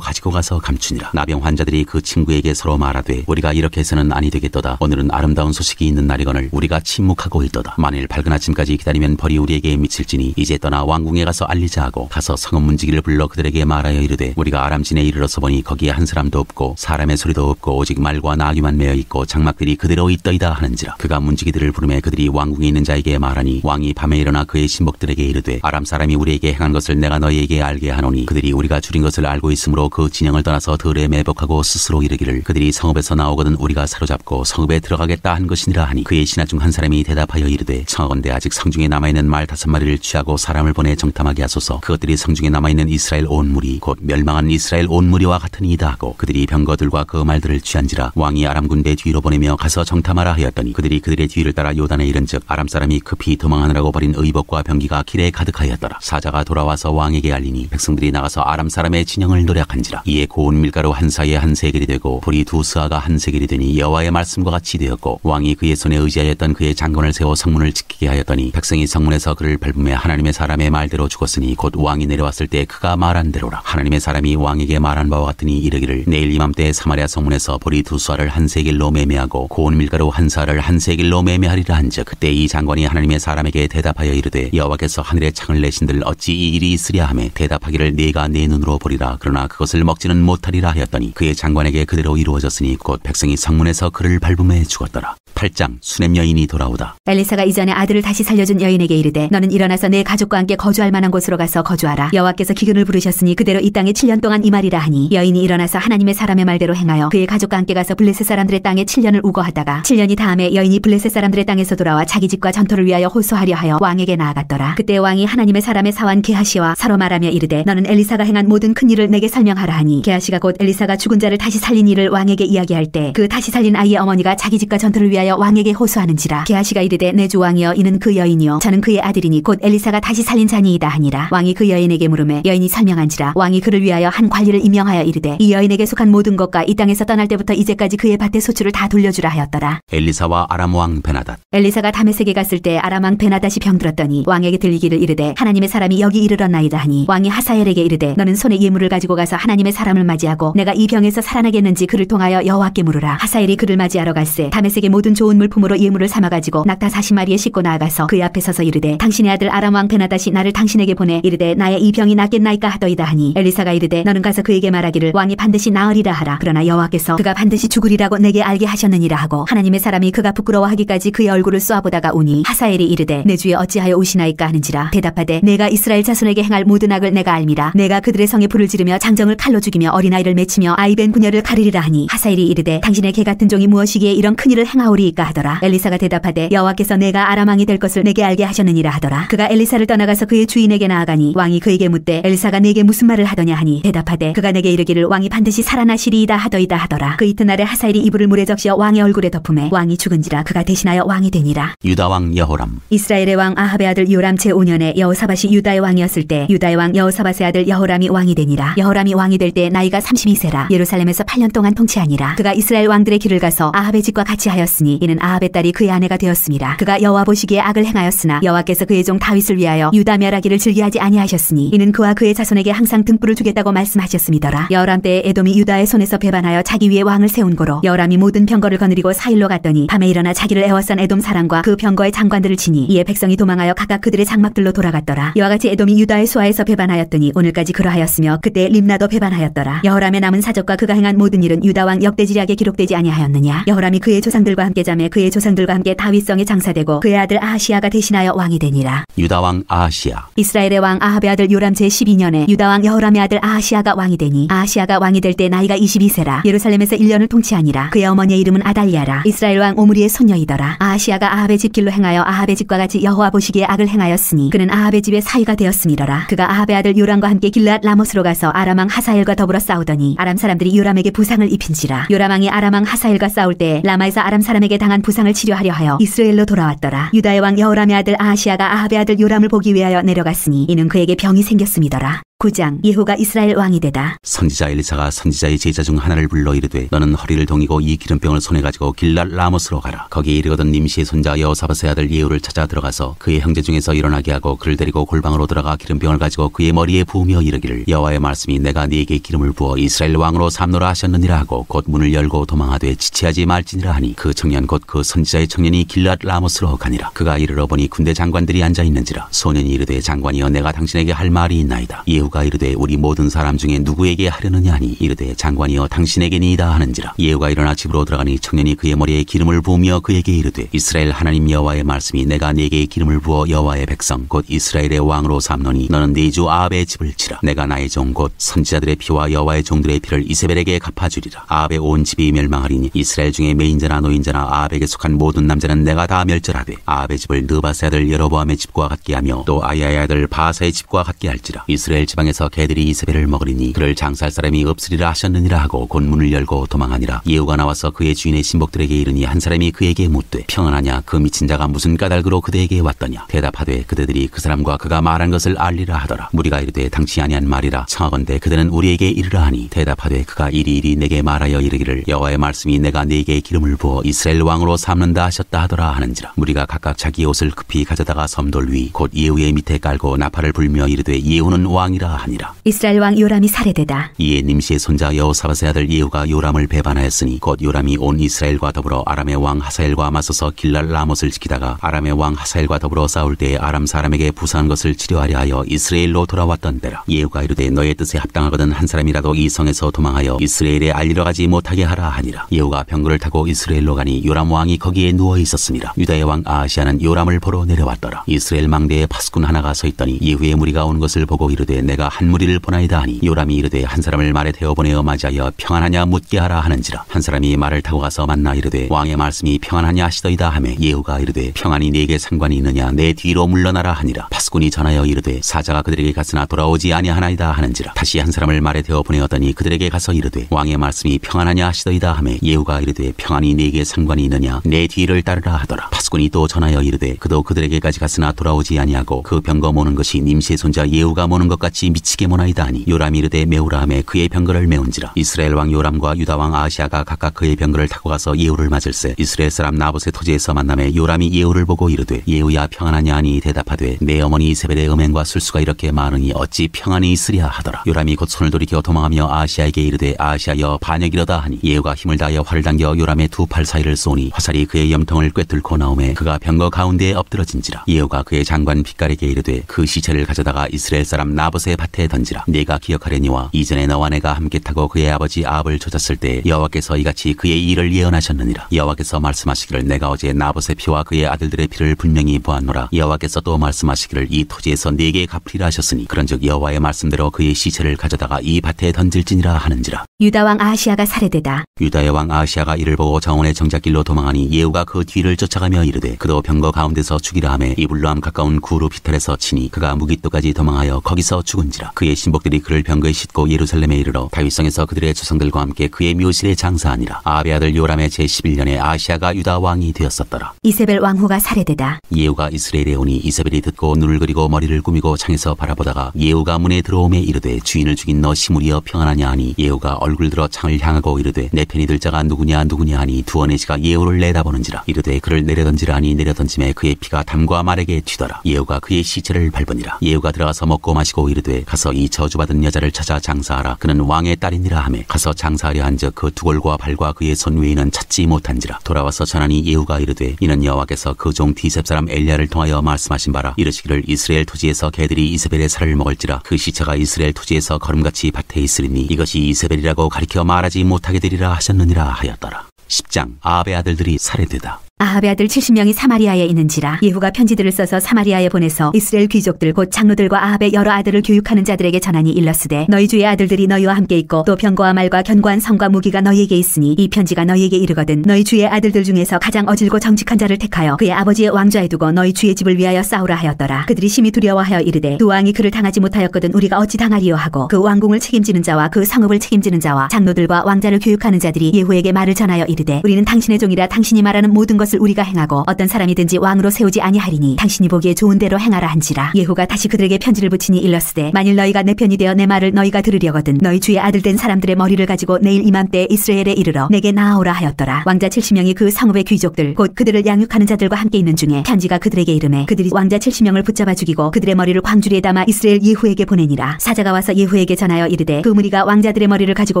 Speaker 1: 가지고 가서 감추니라. 나병 환자들이 그 친구에게 서로 말하되 우리가 이렇게 해서는 아니 되겠도다. 오늘은 아름다운 소식이 있는 날이거늘 우리가 침묵하고 있도다. 만일 밝은 아침까지 기다리면 벌이 우리에게 미칠지니 이제 떠나 왕궁에 가서 알리자 하고 가서 성읍 문지기를 불러 그들에게 말하여 이르되 우리가 아람진에 이르러서 보니 거기에 한 사람도 없고 사람의 소리도 없고 오직 말과 나귀만 매어 있고 장막들이 그대로 있더이다 하는지라. 그가 문지기들을 부르매 그들이 왕궁에 있는 자에게 말하니 왕이 밤에 일어나 그의 신복들에게 이르되 아람 사람이 우리에게 행한 것을 내가 너희에게 알게 하노니 그들이 우리가 줄인 것을 알고 있으므로 그 진영을 떠나서 들에 매복하고 스스로 이르기를 그들이 성읍에서 나오거든 우리가 사로잡고 성읍에 들어가겠다 한 것이니라 하니 그의 신하 중 한 사람 사람이 대답하여 이르되 청하건대 아직 성중에 남아있는 말 5마리를 취하고 사람을 보내 정탐하게 하소서. 그것들이 성중에 남아있는 이스라엘 온 무리 곧 멸망한 이스라엘 온 무리와 같으니이다 하고 그들이 병거들과 그 말들을 취한지라. 왕이 아람 군대 뒤로 보내며 가서 정탐하라 하였더니 그들이 그들의 뒤를 따라 요단에 이른즉 아람 사람이 급히 도망하느라고 버린 의복과 병기가 길에 가득하였더라. 사자가 돌아와서 왕에게 알리니 백성들이 나가서 아람 사람의 진영을 노략한지라. 이에 고운 밀가루 한 사에 한 세겔이 되고 보리 2스아가 한 세겔이 되니 여호와의 말씀과 같이 되었고 왕이 그의 손에 의지하였던 그의 장관을 세워 성문을 지키게 하였더니 백성이 성문에서 그를 밟음에 하나님의 사람의 말대로 죽었으니 곧 왕이 내려왔을 때 그가 말한 대로라. 하나님의 사람이 왕에게 말한 바와 같으니 이르기를 내일 이맘때 사마리아 성문에서 보리 2스아를 한 세겔로 매매하고 고운 밀가루 한 사를 한 세겔로 매매하리라 한즉 그때 이 장관이 하나님의 사람에게 대답하여 이르되 여호와께서 하늘의 창을 내신들 어찌 이 일이 있으랴 하매 대답하기를 네가 내 눈으로 보리라 그러나 그것을 먹지는 못하리라 하였더니 그의 장관에게 그대로 이루어졌으니 곧 백성이 성문에서 그를 밟음에 죽었더라. 8장 수냄 여인이 돌아오다.
Speaker 2: 엘리사가 이전에 아들을 다시 살려준 여인에게 이르되 너는 일어나서 내 가족과 함께 거주할 만한 곳으로 가서 거주하라. 여호와께서 기근을 부르셨으니 그대로 이 땅에 7년 동안 임하리라 하니 여인이 일어나서 하나님의 사람의 말대로 행하여 그의 가족과 함께 가서 블레셋 사람들의 땅에 7년을 우거하다가 7년이 다음에 여인이 블레셋 사람들의 땅에서 돌아와 자기 집과 전토를 위하여 호소하려 하여 왕에게 나아갔더라. 그때 왕이 하나님의 사람의 사환 게하시와 서로 말하며 이르되 너는 엘리사가 행한 모든 큰 일을 내게 설명하라 하니 게하시가 곧 엘리사가 죽은 자를 다시 살린 일을 왕에게 이야기할 때 그 다시 살린 아이의 어머니가 자기 집과 전토를 위하여 왕에게 호소하는지라. 게하시가 이르되 내 주 왕이여 이는 그 여인이요 저는 그의 아들이니 곧 엘리사가 다시 살린 자니이다 하니라. 왕이 그 여인에게 물으매 여인이 설명한지라. 왕이 그를 위하여 한 관리를 임명하여 이르되 이 여인에게 속한 모든 것과 이 땅에서 떠날 때부터 이제까지 그의 밭의 소출을 다 돌려주라 하였더라.
Speaker 1: 엘리사와 아람 왕 베나닷.
Speaker 2: 엘리사가 다메섹에 갔을 때 아람 왕 베나닷이 병들었더니 왕에게 들리기를 이르되 하나님의 사람이 여기 이르렀나이다 하니 왕이 하사엘에게 이르되 너는 손에 예물을 가지고 가서 하나님의 사람을 맞이하고 내가 이 병에서 살아나겠는지 그를 통하여 여호와께 물으라. 하사엘이 그를 맞이하러 갈새 다메섹의 모든 좋은 물품으로 예물을 삼아가지고 낙타 40마리에 싣고 나아가서 그의 앞에 서서 이르되 당신의 아들 아람 왕 베나닷이 나를 당신에게 보내 이르되 나의 이 병이 낫겠나이까 하더이다 하니 엘리사가 이르되 너는 가서 그에게 말하기를 왕이 반드시 나으리라 하라. 그러나 여호와께서 그가 반드시 죽으리라고 내게 알게 하셨느니라 하고 하나님의 사람이 그가 부끄러워하기까지 그의 얼굴을 쏘아보다가 우니 하사엘이 이르되 내 주에 어찌하여 우시나이까 하는지라. 대답하되 내가 이스라엘 자손에게 행할 모든 악을 내가 알미라. 내가 그들의 성에 불을 지르며 장정을 칼로 죽이며 어린아이를 맺히며 아이벤 부녀를 가르리라 하니 하사엘이 이르되 당신의 개 같은 종이 무엇이기에 이런 큰일을 행하오리이까 하더라. 엘리사가 대답하되 여호와께서 내가 아람 왕이 될 것을 내게 알게 하셨느니라 하더라. 그가 엘리사를 떠나가서 그의 주인에게 나아가니 왕이 그에게 묻되 엘리사가 내게 무슨 말을 하더냐 하니 대답하되 그가 내게 이르기를 왕이 반드시 살아나시리이다 하더이다 하더라. 그 이튿날에 하사엘이 이불을 물에 적시어 왕의 얼굴에 덮음에 왕이 죽은지라 그가 대신하여 왕이 되니라.
Speaker 1: 유다 왕 여호람.
Speaker 2: 이스라엘의 왕 아합의 아들 요람 제5년에 여호사밧이 유다의 왕이었을 때 유다의 왕 여호사밧의 아들 여호람이 왕이 되니라. 여호람이 왕이 될 때 나이가 32세라 예루살렘에서 8년 동안 통치하니라. 그가 이스라엘 왕들의 길을 가서 아합의 집과 같이 하였으니 이는 아합의 딸이 그의 아내가 되었습니다. 그가 여호와 보시기에 악을 행하였으나 여호와께서 그의 종 다윗을 위하여 유다 멸하기를 즐기하지 아니하셨으니 이는 그와 그의 자손에게 항상 등불을 주겠다고 말씀하셨음이더라. 여호람 때에 에돔이 유다의 손에서 배반하여 자기 위에 왕을 세운 고로 여호람이 모든 병거를 거느리고 사일로 갔더니 밤에 일어나 자기를 애워싼 에돔 사람과 그 병거의 장관들을 치니 이에 백성이 도망하여 각각 그들의 장막들로 돌아갔더라. 이와 같이 에돔이 유다의 수하에서 배반하였더니 오늘까지 그러하였으며 그때 림나도 배반하였더라. 여호람의 남은 사적과 그가 행한 모든 일은 유다 왕 역대지략에 기록되지 아니하였느냐. 여호람이 그의 조상들과 함께 자매 그의 조상들과 함께 다윗성에 장사되고 그의 아들 아하시아가 대신하여 왕이 되니라.
Speaker 1: 유다 왕 아하시아.
Speaker 2: 이스라엘의 왕 아합의 아들 요람 제12년에 유다 왕 여호람의 아들 아하시아가 왕이 되니 아하시아가 왕이 될 때 나이가 22세라 예루살렘에서 1년을 통치하니라. 그의 어머니의 이름은 아달리아라. 이스라엘 왕 오므리의 손녀이더라. 아하시아가 아합의 집길로 행하여 아합의 집과 같이 여호와 보시기에 악을 행하였으니 그는 아합의 집의 사위가 되었음이더라. 그가 아합의 아들 요람과 함께 길르앗 라못으로 가서 아람 왕 하사엘과 더불어 싸우더니 아람 사람들이 요람에게 부상을 입힌지라. 요람 왕이 아람 왕 하사엘과 싸울 때 라마에서 아람 사람에게 당한 부상을 치료하려 하여 이스라엘로 돌아왔더라. 유다의 왕 여호람의 아들 아하시아가 아합의 아들 요람을 보기 위하여 내려갔으니 이는 그에게 병이 생겼음이더라. 9장 예후가 이스라엘 왕이 되다.
Speaker 1: 선지자 엘리사가 선지자의 제자 중 하나를 불러 이르되 너는 허리를 동이고 이 기름병을 손에 가지고 길랏 라못으로 가라. 거기에 이르거든 님시의 손자 여호사밧의 아들 예후를 찾아 들어가서 그의 형제 중에서 일어나게 하고 그를 데리고 골방으로 들어가 기름병을 가지고 그의 머리에 부으며 이르기를 여호와의 말씀이 내가 네게 기름을 부어 이스라엘 왕으로 삼노라 하셨느니라 하고 곧 문을 열고 도망하되 지체하지 말지니라 하니 그 청년 곧 그 선지자의 청년이 길랏 라못으로 가니라. 그가 이르러 보니 군대 장관들이 앉아 있는지라. 소년이 이르되 장관이여 내가 당신에게 할 말이 있나이다. 예후 예후가 이르되 우리 모든 사람 중에 누구에게 하려느냐 하니 이르되 장관이여 당신에게니이다 하는지라. 예후가 일어나 집으로 들어가니 청년이 그의 머리에 기름을 부으며 그에게 이르되 이스라엘 하나님 여호와의 말씀이 내가 네게 기름을 부어 여호와의 백성 곧 이스라엘의 왕으로 삼노니 너는 네 주 아합의 집을 치라. 내가 나의 종 곧 선지자들의 피와 여호와의 종들의 피를 이세벨에게 갚아주리라. 아합의 온 집이 멸망하리니 이스라엘 중에 매인자나 노인자나 아합에게 속한 모든 남자는 내가 다 멸절하되 아합의 집을 느바스의 아들 여로보암의 집과 같게 하며 또 아야의 아들 바아사의 집과 같게 할지라. 이스라엘 지방에서 개들이 이세벨을 먹으리니 그를 장사할 사람이 없으리라 하셨느니라 하고 곧 문을 열고 도망하니라. 예후가 나와서 그의 주인의 신복들에게 이르니 한 사람이 그에게 묻되 평안하냐 그 미친 자가 무슨 까닭으로 그대에게 왔더냐. 대답하되 그대들이 그 사람과 그가 말한 것을 알리라 하더라. 무리가 이르되 당치 아니한 말이라. 청하건대 그대는 우리에게 이르라 하니 대답하되 그가 이리이리 내게 말하여 이르기를 여호와의 말씀이 내가 네게 기름을 부어 이스라엘 왕으로 삼는다 하셨다 하더라 하는지라. 무리가 각각 자기 옷을 급히 가져다가 섬돌 위 곧 예후의 밑에 깔고 나팔을 불며 이르되 예후는 왕이라 하니라.
Speaker 2: 이스라엘 왕 요람이 살해되다.
Speaker 1: 이에 님시의 손자 여호사밧의 아들 예후가 요람을 배반하였으니 곧 요람이 온 이스라엘과 더불어 아람의 왕 하사엘과 맞서서 길랄 라못을 지키다가 아람의 왕 하사엘과 더불어 싸울 때에 아람 사람에게 부상한 것을 치료하려 하여 이스라엘로 돌아왔던 때라. 예후가 이르되 너의 뜻에 합당하거든 한 사람이라도 이 성에서 도망하여 이스라엘에 알리러 가지 못하게 하라 하니라. 예후가 병거를 타고 이스라엘로 가니 요람 왕이 거기에 누워 있었습니다. 유다의 왕 아하시아는 요람을 보러 내려왔더라. 이스라엘 망대에 파수꾼 하나가 서 있더니 예후의 무리가 오는 것을 보고 이르되 내가 한 무리를 보나이다 하니 요람이 이르되 한 사람을 말에 태워 보내어 맞이하여 평안하냐 묻게 하라 하는지라. 한 사람이 말을 타고 가서 만나 이르되 왕의 말씀이 평안하냐 하시더이다 하매 예후가 이르되 평안이 네게 상관이 있느냐 내 뒤로 물러나라 하니라. 파수꾼이 전하여 이르되 사자가 그들에게 갔으나 돌아오지 아니하나이다 하는지라. 다시 한 사람을 말에 태워 보내었더니 그들에게 가서 이르되 왕의 말씀이 평안하냐 하시더이다 하매 예후가 이르되 평안이 네게 상관이 있느냐 내 뒤를 따르라 하더라. 파수꾼이 또 전하여 이르되 그도 그들에게까지 갔으나 돌아오지 아니하고 그 병거 모는 것이 님시의 손자 예후가 모는 것 같이 미치게 모나이다 하니 요람이 이르되 메우라 하매 그의 병거를 메운지라. 이스라엘 왕 요람과 유다 왕 아하시아가 각각 그의 병거를 타고 가서 예후를 맞을세 이스라엘 사람 나봇의 토지에서 만남에 요람이 예후를 보고 이르되 예후야 평안하냐 하니 대답하되 내 어머니 이세벨의 음행과 술수가 이렇게 많으니 어찌 평안이 있으랴 하더라. 요람이 곧 손을 돌이켜 도망하며 아하시아에게 이르되 아하시아여 반역이로다 하니 예후가 힘을 다하여 활을 당겨 요람의 두 팔 사이를 쏘니 화살이 그의 염통을 꿰뚫고 나오매 그가 병거 가운데에 엎드러진지라. 예후가 그의 장관 빛깔에게 이르되 그 시체를 가져다가 이스라엘 사람 나봇의 밭에 던지라. 네가 기억하려니와 이전에 너와 내가 함께 타고 그의 아버지 아합을 조졌을 때 여호와께서 이같이 그의 일을 예언하셨느니라. 여호와께서 말씀하시기를 내가 어제 나봇의 피와 그의 아들들의 피를 분명히 보았노라. 여호와께서 또 말씀하시기를 이 토지에서 네게 갚으리라 하셨으니 그런즉 여호와의 말씀대로 그의 시체를 가져다가 이 밭에 던질지니라 하는지라.
Speaker 2: 유다 왕 아하시아가 살해되다.
Speaker 1: 유다의 왕 아하시아가 이를 보고 정원의 정작길로 도망하니 예후가 그 뒤를 쫓아가며 이르되 그도 병거 가운데서 죽이라 하매 이블로암 가까운 구루 비탈에서 치니 그가 무깃도까지 도망하여 거기서 죽은지라. 그의 신복들이 그를 병거에 싣고 예루살렘에 이르러 다윗성에서 그들의 조상들과 함께 그의 묘실에 장사하니라. 아합의 아들 요람의 제11년에 아하시아가 유다 왕이 되었었더라.
Speaker 2: 이세벨 왕후가 살해되다.
Speaker 1: 예후가 이스라엘에 오니 이세벨이 듣고 눈을 그리고 머리를 꾸미고 창에서 바라보다가 예후가 문에 들어오매 이르되 주인을 죽인 너 시므리여 평안하냐 하니 예후가 얼굴 들어 창을 향하고 이르되 내 편이 들 자가 누구냐 하니 두어네시가 예후를 내다보는지라. 이르되 그를 내려던지라 하니 내려던짐에 그의 피가 담과 말에게 튀더라. 예후가 그의 시체를 밟으니라. 예후가 들어가서 먹고 마시고 이르되 가서 이 저주받은 여자를 찾아 장사하라. 그는 왕의 딸이니라 하매 가서 장사하려 한즉 그 두골과 발과 그의 손 외에는 찾지 못한지라. 돌아와서 전하니 예후가 이르되 이는 여호와께서 그 종 디셉 사람 엘리야를 통하여 말씀하신 바라. 이르시기를 이스라엘 토지에서 개들이 이세벨의 살을 먹을지라. 그 시체가 이스라엘 토지에서 거름같이 밭에 있으리니 이것이 이세벨이라고 가리켜 말하지 못하게 되리라 하셨느니라 하였더라. 10장 아합의 아들들이 살해되다.
Speaker 2: 아합의 아들 70명이 사마리아에 있는지라. 예후가 편지들을 써서 사마리아에 보내서 이스라엘 귀족들 곧 장로들과 아합의 여러 아들을 교육하는 자들에게 전하니 일러스되 너희 주의 아들들이 너희와 함께 있고 또 병거와 말과 견고한 성과 무기가 너희에게 있으니 이 편지가 너희에게 이르거든 너희 주의 아들들 중에서 가장 어질고 정직한 자를 택하여 그의 아버지의 왕좌에 두고 너희 주의 집을 위하여 싸우라 하였더라. 그들이 심히 두려워하여 이르되 두 왕이 그를 당하지 못하였거든 우리가 어찌 당하리요 하고 그 왕궁을 책임지는 자와 그 성읍을 책임지는 자와 장로들과 왕자를 교육하는 자들이 예후에게 말을 전하여 이르되 우리는 당신의 종이라 당신이 말하는 모든 것을 우리가 행하고 어떤 사람이든지 왕으로 세우지 아니하리니 당신이 보기에 좋은 대로 행하라 한지라. 예후가 다시 그들에게 편지를 붙이니 일렀으되 만일 너희가 내 편이 되어 내 말을 너희가 들으려거든 너희 주의 아들 된 사람들의 머리를 가지고 내일 이맘때에 이스라엘에 이르러 내게 나아오라 하였더라. 왕자 70명이 그 성읍의 귀족들 곧 그들을 양육하는 자들과 함께 있는 중에 편지가 그들에게 이르매 그들이 왕자 70명을 붙잡아 죽이고 그들의 머리를 광주리에 담아 이스라엘 예후에게 보내니라. 사자가 와서 예후에게 전하여 이르되 그 무리가 왕자들의 머리를 가지고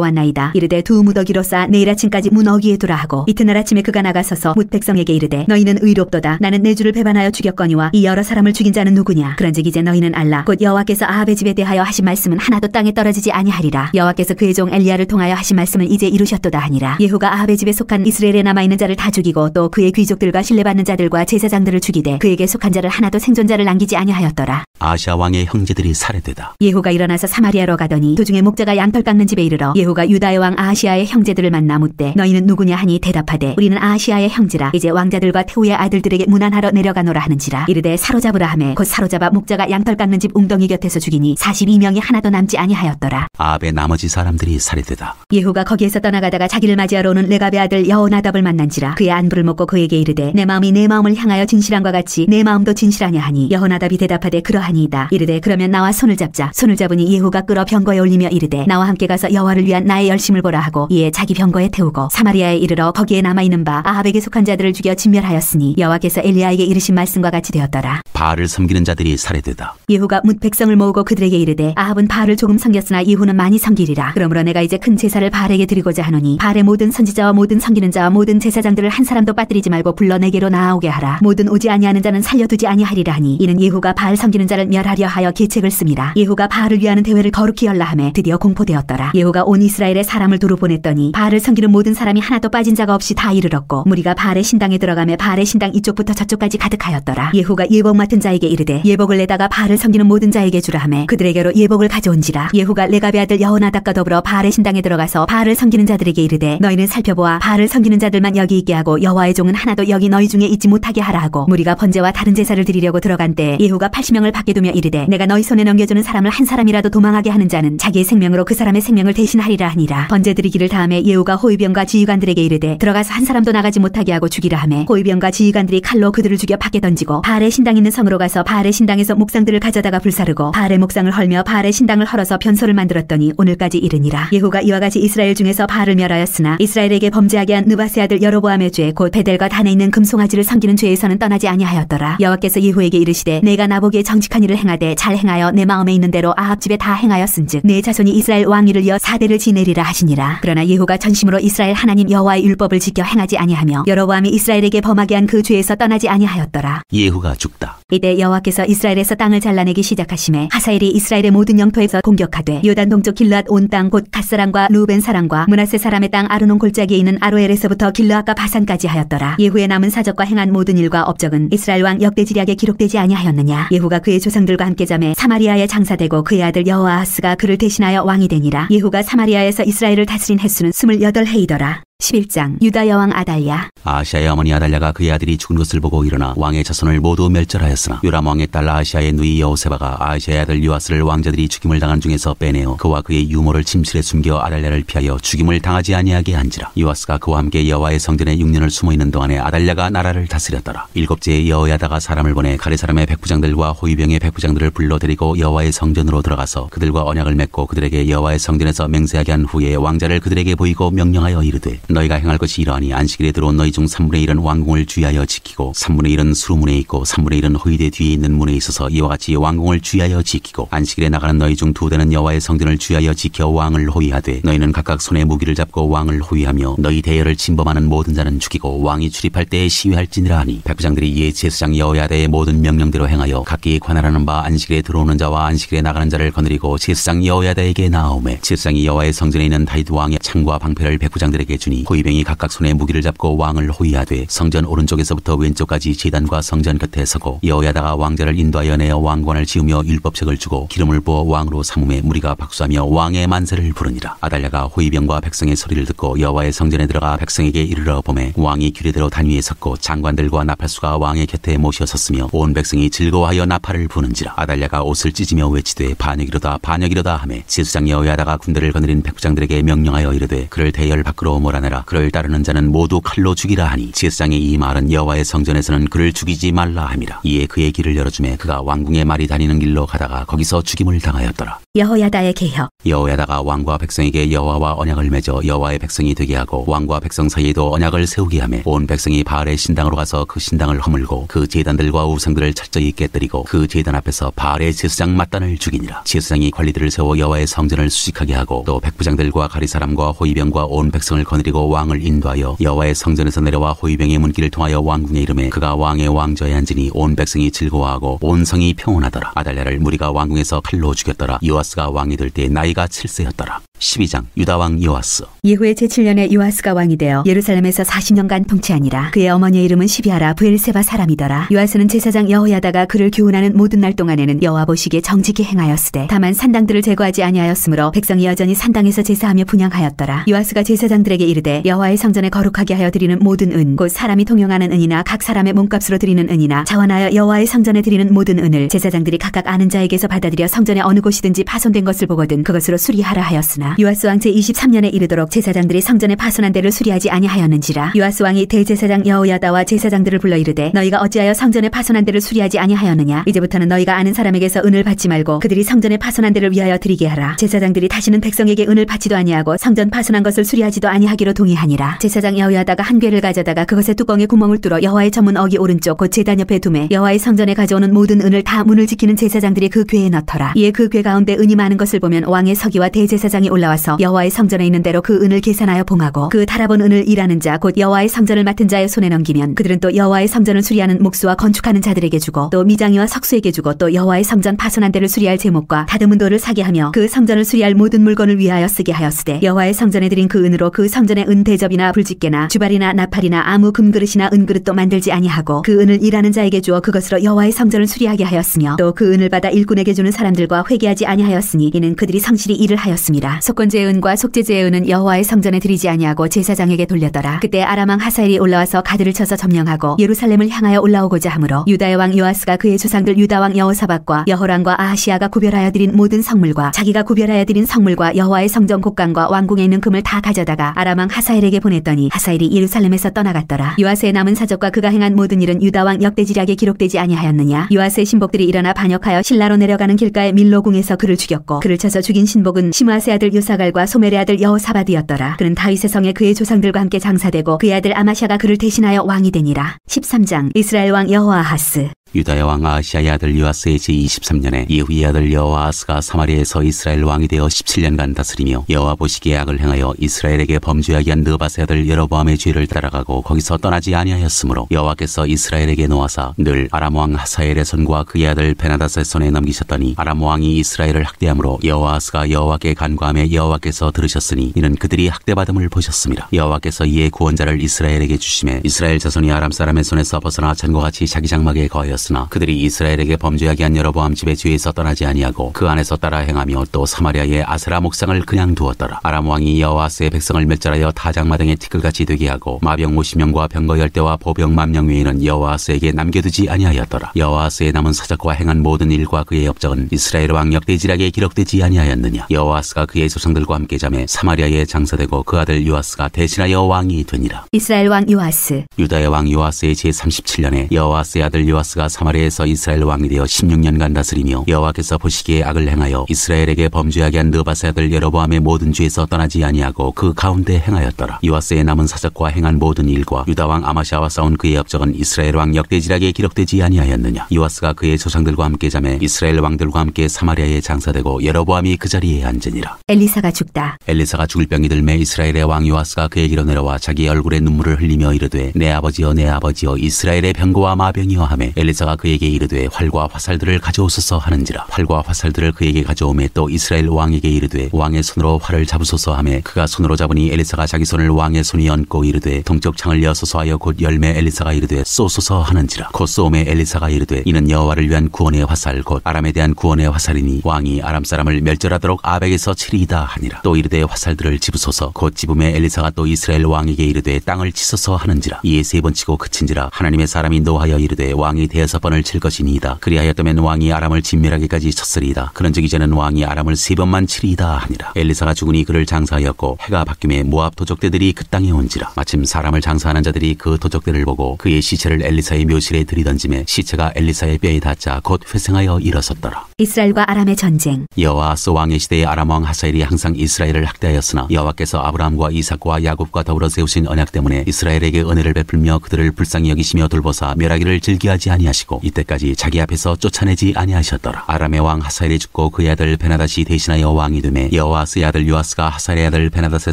Speaker 2: 왔나이다. 이르되 두 무더기로 쌓아 내일 아침까지 문 어귀에 두라 하고 이튿날 아침에 그가 나가서서 뭇 백성의 백성에게 이르되 너희는 의롭도다. 나는 내 주를 배반하여 죽였거니와 이 여러 사람을 죽인 자는 누구냐? 그런즉 이제 너희는 알라. 곧 여호와께서 아합의 집에 대하여 하신 말씀은 하나도 땅에 떨어지지 아니하리라. 여호와께서 그의 종 엘리야를 통하여 하신 말씀을 이제 이루셨도다 하니라. 예후가 아합의 집에 속한 이스라엘에 남아있는 자를 다 죽이고 또 그의 귀족들과 신뢰받는 자들과 제사장들을 죽이되 그에게 속한 자를 하나도 생존자를 남기지 아니하였더라.
Speaker 1: 아시아 왕의 형제들이 살해되다.
Speaker 2: 예후가 일어나서 사마리아로 가더니 도중에 목자가 양털 깎는 집에 이르러 예후가 유다의 왕 아하시아의 형제들을 만나 묻되 너희는 누구냐 하니 대답하되 우리는 아하시아의 형제라. 이제 왕자들과 태후의 아들들에게 문안하러 내려가노라 하는지라. 이르되 사로잡으라 하매 곧 사로잡아 목자가 양털 깎는 집 웅덩이 곁에서 죽이니 42명이 하나도 남지 아니하였더라.
Speaker 1: 아합의 나머지 사람들이 살해되다.
Speaker 2: 예후가 거기에서 떠나가다가 자기를 맞이하러 오는 레갑의 아들 여호나답을 만난지라. 그의 안부를 묻고 그에게 이르되 내 마음이 내 마음을 향하여 진실한과 같이 내 마음도 진실하냐 하니 여호나답이 대답하되 그러하니이다. 이르되 그러면 나와 손을 잡자. 손을 잡으니 예후가 끌어 병거에 올리며 이르되 나와 함께 가서 여호와를 위한 나의 열심을 보라 하고 이에 자기 병거에 태우고 사마리아에 이르러 거기에 남아있는 바 아합에게 속한 자들을 죽여 진멸하였으니 여호와께서 엘리야에게 이르신 말씀과 같이 되었더라.
Speaker 1: 바알을 섬기는 자들이 살해되다.
Speaker 2: 예후가 뭇 백성을 모으고 그들에게 이르되 아합은 바알을 조금 섬겼으나 이후는 많이 섬기리라. 그러므로 내가 이제 큰 제사를 바알에게 드리고자 하노니 바알의 모든 선지자와 모든 섬기는 자와 모든 제사장들을 한 사람도 빠뜨리지 말고 불러 내게로 나아오게 하라. 모든 오지 아니하는 자는 살려두지 아니하리라 하니 이는 예후가 바알 섬기는 자를 멸하려 하여 계책을 씁니다. 예후가 바알을 위하는 대회를 거룩히 열라 하매 드디어 공포되었더라. 예후가 온 이스라엘의 사람을 두루 보냈더니 바알을 섬기는 모든 사람이 하나도 빠진 자가 없이 다 이르렀고 무리가 바알의 신당에 들어가매 바알의 신당 이쪽부터 저쪽까지 가득하였더라. 예후가 예복 맡은 자에게 이르되 예복을 내다가 바알을 섬기는 모든 자에게 주라 하매 그들에게로 예복을 가져온지라. 예후가 레갑의 아들 여호나답과 더불어 바알의 신당에 들어가서 바알을 섬기는 자들에게 이르되 너희는 살펴보아 바알을 섬기는 자들만 여기 있게 하고 여호와의 종은 하나도 여기 너희 중에 있지 못하게 하라 하고 무리가 번제와 다른 제사를 드리려고 들어간 때에 예후가 80명을 밖에 두며 이르되 내가 너희 손에 넘겨주는 사람을 한 사람이라도 도망하게 하는 자는 자기의 생명으로 그 사람의 생명을 대신하리라 하니라. 번제 드리기를 다음에 예후가 호위병과 지휘관들에게 이르되 들어가서 한 사람도 나가지 못하게 하고 죽이라 하매 호위병과 지휘관들이 칼로 그들을 죽여 밖에 던지고 바알의 신당 있는 성으로 가서 바알의 신당에서 목상들을 가져다가 불사르고 바알의 목상을 헐며 바알의 신당을 헐어서 변소를 만들었더니 오늘까지 이르니라. 예후가 이와 같이 이스라엘 중에서 바알을 멸하였으나 이스라엘에게 범죄하게 한 느바스의 아들 여로보암의 죄 곧 베델과 단에 있는 금송아지를 섬기는 죄에서는 떠나지 아니하였더라. 여호와께서 예후에게 이르시되 내가 나보기에 정직한 일을 행하되 잘 행하여 내 마음에 있는 대로 아합 집에 다 행하였은즉 내 자손이 이스라엘 왕위를 이어 4대를 지내리라 하시니라. 그러나 예후가 전심으로 이스라엘 하나님 여호와의 율법을 지켜 행하지 아니하며 여로보암이 이스라엘에게 범하게 한 그 죄에서 떠나지 아니하였더라.
Speaker 1: 예후가 죽다.
Speaker 2: 이때 여호와께서 이스라엘에서 땅을 잘라내기 시작하심에 하사엘이 이스라엘의 모든 영토에서 공격하되 요단 동쪽 길르앗 온 땅 곧 갓사람과 루벤 사람과 므낫세 사람의 땅 아르논 골짜기에 있는 아로엘에서부터 길르앗과 바산까지 하였더라. 예후의 남은 사적과 행한 모든 일과 업적은 이스라엘 왕 역대지략에 기록되지 아니하였느냐. 예후가 그의 조상들과 함께 잠에 사마리아에 장사되고 그의 아들 여호아하스가 그를 대신하여 왕이 되니라. 예후가 사마리아에서 이스라엘을 다스린 횟수는 28해이더라. 11장 유다 여왕 아달랴.
Speaker 1: 아시아의 어머니 아달랴가 그의 아들이 죽은 것을 보고 일어나 왕의 자손을 모두 멸절하였으나 요람 왕의 딸 아시아의 누이 여호세바가 아시아의 아들 요아스를 왕자들이 죽임을 당한 중에서 빼내어 그와 그의 유모를 침실에 숨겨 아달랴를 피하여 죽임을 당하지 아니하게 한지라. 요아스가 그와 함께 여호와의 성전에 6년을 숨어있는 동안에 아달랴가 나라를 다스렸더라. 일곱째에 여호야다가 사람을 보내 가레 사람의 백부장들과 호위병의 백부장들을 불러들이고 여호와의 성전으로 들어가서 그들과 언약을 맺고 그들에게 여호와의 성전에서 맹세하게 한 후에 왕자를 그들에게 보이고 명령하여 이르되 너희가 행할 것이 이러하니 안식일에 들어온 너희 중 3분의 1은 왕궁을 주의하여 지키고 3분의 1은 수루문에 있고 3분의 1은 호위대 뒤에 있는 문에 있어서 이와 같이 왕궁을 주의하여 지키고 안식일에 나가는 너희 중 2대는 여호와의 성전을 주의하여 지켜 왕을 호위하되 너희는 각각 손에 무기를 잡고 왕을 호위하며 너희 대열을 침범하는 모든 자는 죽이고 왕이 출입할 때에 시위할지니라 하니 백부장들이 이에 제사장 여호야다의 모든 명령대로 행하여 각기 관할하는 바 안식일에 들어오는 자와 안식일에 나가는 자를 거느리고 제사장 여호야다에게 나아오매 제사장이 여호와의 성전에 있는 다윗 왕의 창과 방패를 백부장들에게 주니 호위병이 각각 손에 무기를 잡고 왕을 호위하되 성전 오른쪽에서부터 왼쪽까지 제단과 성전 곁에 서고 여호야다가 왕자를 인도하여 내어 왕관을 지으며 율법책을 주고 기름을 부어 왕으로 삼음에 무리가 박수하며 왕의 만세를 부르니라. 아달랴가 호위병과 백성의 소리를 듣고 여호와의 성전에 들어가 백성에게 이르러 보매 왕이 규례대로 단 위에 섰고 장관들과 나팔수가 왕의 곁에 모셔 섰으며 온 백성이 즐거워하여 나팔을 부는지라. 아달랴가 옷을 찢으며 외치되 반역이로다 반역이로다 하매 제사장 여호야다가 군대를 거느린 백부장들에게 명령하여 이르되 그를 대열 밖으로 몰아내라. 그를 따르는 자는 모두 칼로 죽이라 하니 제사장의 이 말은 여호와의 성전에서는 그를 죽이지 말라 함이라. 이에 그의 길을 열어주매 그가 왕궁의 말이 다니는 길로 가다가 거기서 죽임을 당하였더라.
Speaker 2: 여호야다의 개혁.
Speaker 1: 여호야다가 왕과 백성에게 여호와와 언약을 맺어 여호와의 백성이 되게 하고 왕과 백성 사이에도 언약을 세우게 하며 온 백성이 바알의 신당으로 가서 그 신당을 허물고 그 제단들과 우상들을 철저히 깨뜨리고 그 제단 앞에서 바알의 제사장 mat단을 죽이니라. 제사장이 관리들을 세워 여호와의 성전을 수직하게 하고 또 백부장들과 가리 사람과 호위병과 온 백성을 거느리고 그리고 왕을 인도하여 여호와의 성전에서 내려와 호위병의 문길을 통하여 왕궁에 이르매 그가 왕의 왕좌에 앉으니 온 백성이 즐거워하고 온 성이 평온하더라. 아달랴를 무리가 왕궁에서 칼로 죽였더라. 요아스가 왕이 될 때 나이가 7세였더라. 12장 유다왕 요아스.
Speaker 2: 예후의 제7년에 요아스가 왕이 되어 예루살렘에서 40년간 통치하니라. 그의 어머니의 이름은 시비아라 브엘세바 사람이더라. 요아스는 제사장 여호야다가 그를 교훈하는 모든 날 동안에는 여호와 보시기에 정직히 행하였으되 다만 산당들을 제거하지 아니하였으므로 백성이 여전히 산당에서 제사하며 분향하였더라. 요아스가 제사장들에게 이르되 여호와의 성전에 거룩하게 하여 드리는 모든 은 곧 사람이 통용하는 은이나 각 사람의 몸값으로 드리는 은이나 자원하여 여호와의 성전에 드리는 모든 은을 제사장들이 각각 아는 자에게서 받아들여 성전의 어느 곳이든지 파손된 것을 보거든 그것으로 수리하라 하였으나 요아스 왕 제23년에 이르도록 제사장들이 성전에 파손한 데를 수리하지 아니하였는지라. 요아스 왕이 대제사장 여호야다와 제사장들을 불러 이르되 너희가 어찌하여 성전에 파손한 데를 수리하지 아니하였느냐. 이제부터는 너희가 아는 사람에게서 은을 받지 말고 그들이 성전에 파손한 데를 위하여 드리게 하라. 제사장들이 다시는 백성에게 은을 받지도 아니하고 성전 파손한 것을 수리하지도 아니하기로 동의하니라. 제사장 여호야다가 한 궤를 가져다가 그것의 뚜껑에 구멍을 뚫어 여호와의 전문 어기 오른쪽 곧 제단 옆에 두매 여호와의 성전에 가져오는 모든 은을 다 문을 지키는 제사장들이 그 궤에 넣더라. 이에 그 궤 가운데 은이 많은 것을 보면 왕의 서기와 대제사장이 올라와서 여호와의 성전에 있는 대로 그 은을 계산하여 봉하고 그 달아본 은을 일하는 자 곧 여호와의 성전을 맡은 자의 손에 넘기면 그들은 또 여호와의 성전을 수리하는 목수와 건축하는 자들에게 주고 또 미장이와 석수에게 주고 또 여호와의 성전 파손한 데를 수리할 제목과 다듬은 돌을 사게 하며 그 성전을 수리할 모든 물건을 위하여 쓰게 하였으되 여호와의 성전에 드린 그 은으로 그 성전의 은 대접이나 불집게나 주발이나 나팔이나 아무 금그릇이나 은그릇도 만들지 아니하고 그 은을 일하는 자에게 주어 그것으로 여호와의 성전을 수리하게 하였으며 또 그 은을 받아 일꾼에게 주는 사람들과 회개하지 아니하였으니 이는 그들이 성실히 일을 하였습니다. 속건제의 은과 속죄제의 은은 여호와의 성전에 드리지 아니하고 제사장에게 돌렸더라. 그때 아람 왕 하사엘이 올라와서 가드를 쳐서 점령하고 예루살렘을 향하여 올라오고자 하므로 유다의 왕 요아스가 그의 조상들 유다 왕 여호사밧과 여호람과 아하시아가 구별하여 드린 모든 성물과 자기가 구별하여 드린 성물과 여호와의 성전 곡간과 왕궁에 있는 금을 다 가져다가 아람 왕 하사엘에게 보냈더니 하사엘이 예루살렘에서 떠나갔더라. 요아스의 남은 사적과 그가 행한 모든 일은 유다 왕 역대지략에 기록되지 아니하였느냐. 요아스의 신복들이 일어나 반역하여 실라로 내려가는 길가의 밀로궁에서 그를 죽였고 그를 쳐서 죽인 신복은 시므아스의 아들 요사갈과 소멜의 아들 여호사밧이었더라. 그는 다윗의 성에 그의 조상들과 함께 장사되고 그의 아들 아마샤가 그를 대신하여 왕이 되니라. 13장 이스라엘 왕 여호아하스.
Speaker 1: 유다의 왕 아하시아의 아들 요아스의 제23년에 예후의 아들 여호아하스가 사마리아에서 이스라엘 왕이 되어 17년간 다스리며 여호와 보시기에 악을 행하여 이스라엘에게 범죄하게 한 느밧의 아들 여로보암의 죄를 따라가고 거기서 떠나지 아니하였으므로 여호와께서 이스라엘에게 놓아사 늘 아람 왕 하사엘의 손과 그의 아들 베나닷의 손에 넘기셨더니 아람 왕이 이스라엘을 학대함으로 여호아하스가 여호와께 간구하며 여호와께서 들으셨으니 이는 그들이 학대받음을 보셨습니다. 여호와께서 이에 구원자를 이스라엘에게 주시매 이스라엘 자손이 아람 사람의 손에서 벗어나 전과 같이 자기 장막에 거하였으나 그들이 이스라엘에게 범죄하게 한 여로보암 집의 죄에서 떠나지 아니하고 그 안에서 따라 행하며 또 사마리아의 아세라 목상을 그냥 두었더라. 아람 왕이 여호아스의 백성을 멸절하여 타작마당의 티끌같이 되게 하고 마병 50명과 병거 10대와 보병 10,000명 외에는 여호아스에게 남겨두지 아니하였더라. 여호아스의 남은 사적과 행한 모든 일과 그의 업적은 이스라엘 왕 역대지략에 기록되지 아니하였느냐. 여호아스가 그의 조상들과 함께 잠에 사마리아에 장사되고 그 아들 요아스가 대신하여 왕이 되니라.
Speaker 2: 이스라엘 왕 요아스.
Speaker 1: 유다의 왕 요아스의 제37년에 여호아스의 아들 요아스가 사마리아에서 이스라엘 왕이 되어 16년간 다스리며 여호와께서 보시기에 악을 행하여 이스라엘에게 범죄하게 한 느밧의 아들 여로보암의 모든 죄에서 떠나지 아니하고 그 가운데 행하였더라. 요아스의 남은 사적과 행한 모든 일과 유다 왕 아마샤와 싸운 그의 업적은 이스라엘 왕 역대지략에 기록되지 아니하였느냐. 요아스가 그의 조상들과 함께 잠에 이스라엘 왕들과 함께 사마리아에 장사되고 여로보암이 그 자리에 앉으니라.
Speaker 2: 엘리사가 죽다.
Speaker 1: 엘리사가 죽을 병이 들매 이스라엘의 왕 요아스가 그에게로 내려와 자기 얼굴에 눈물을 흘리며 이르되 내 아버지여 내 아버지여 이스라엘의 병거와 마병이여 하매 엘리사가 그에게 이르되 활과 화살들을 가져오소서 하는지라. 활과 화살들을 그에게 가져오매 또 이스라엘 왕에게 이르되 왕의 손으로 활을 잡으소서 하매 그가 손으로 잡으니 엘리사가 자기 손을 왕의 손이 얹고 이르되 동쪽 창을 여소서 하여 곧 열매 엘리사가 이르되 쏘소서 하는지라. 곧 쏘매 엘리사가 이르되 이는 여호와를 위한 구원의 화살 곧 아람에 대한 구원의 화살이니 왕이 아람 사람을 멸절하도록 아벡에서 치리이다 하니라. 또 이르되 화살들을 집으소서. 곧 집음에 엘리사가 또 이스라엘 왕에게 이르되 땅을 치소서 하는지라. 이에 3번 치고 그친지라. 하나님의 사람이 노하여 이르되 왕이 6번을 칠 것이니이다. 그리하였다면 왕이 아람을 진멸하기까지 쳤으리이다. 그런즉 이제는 왕이 아람을 3번만 치리이다 하니라. 엘리사가 죽으니 그를 장사하였고 해가 바뀌매 모압 도적대들이 그 땅에 온지라. 마침 사람을 장사하는 자들이 그 도적대를 보고 그의 시체를 엘리사의 묘실에 들이던지매 시체가 엘리사의 뼈에 닿자 곧 회생하여 일어섰더라.
Speaker 2: 이스라엘과 아람의 전쟁.
Speaker 1: 여호아스 왕의 시대에 아람 왕 하사엘이 항상 이스라엘을 학대하였으나 여호와께서 아브라함과 이삭과 야곱과 더불어 세우신 언약 때문에 이스라엘에게 은혜를 베풀며 그들을 불쌍히 여기시며 돌보사 멸하기를 즐겨하지 아니하시고 하시고 이때까지 자기 앞에서 쫓아내지 아니하셨더라. 아람의 왕 하사엘이 죽고 그의 아들 베나닷이 대신하여 왕이 되매 여호아스의 아들 요아스가 하사엘의 아들 베나닷의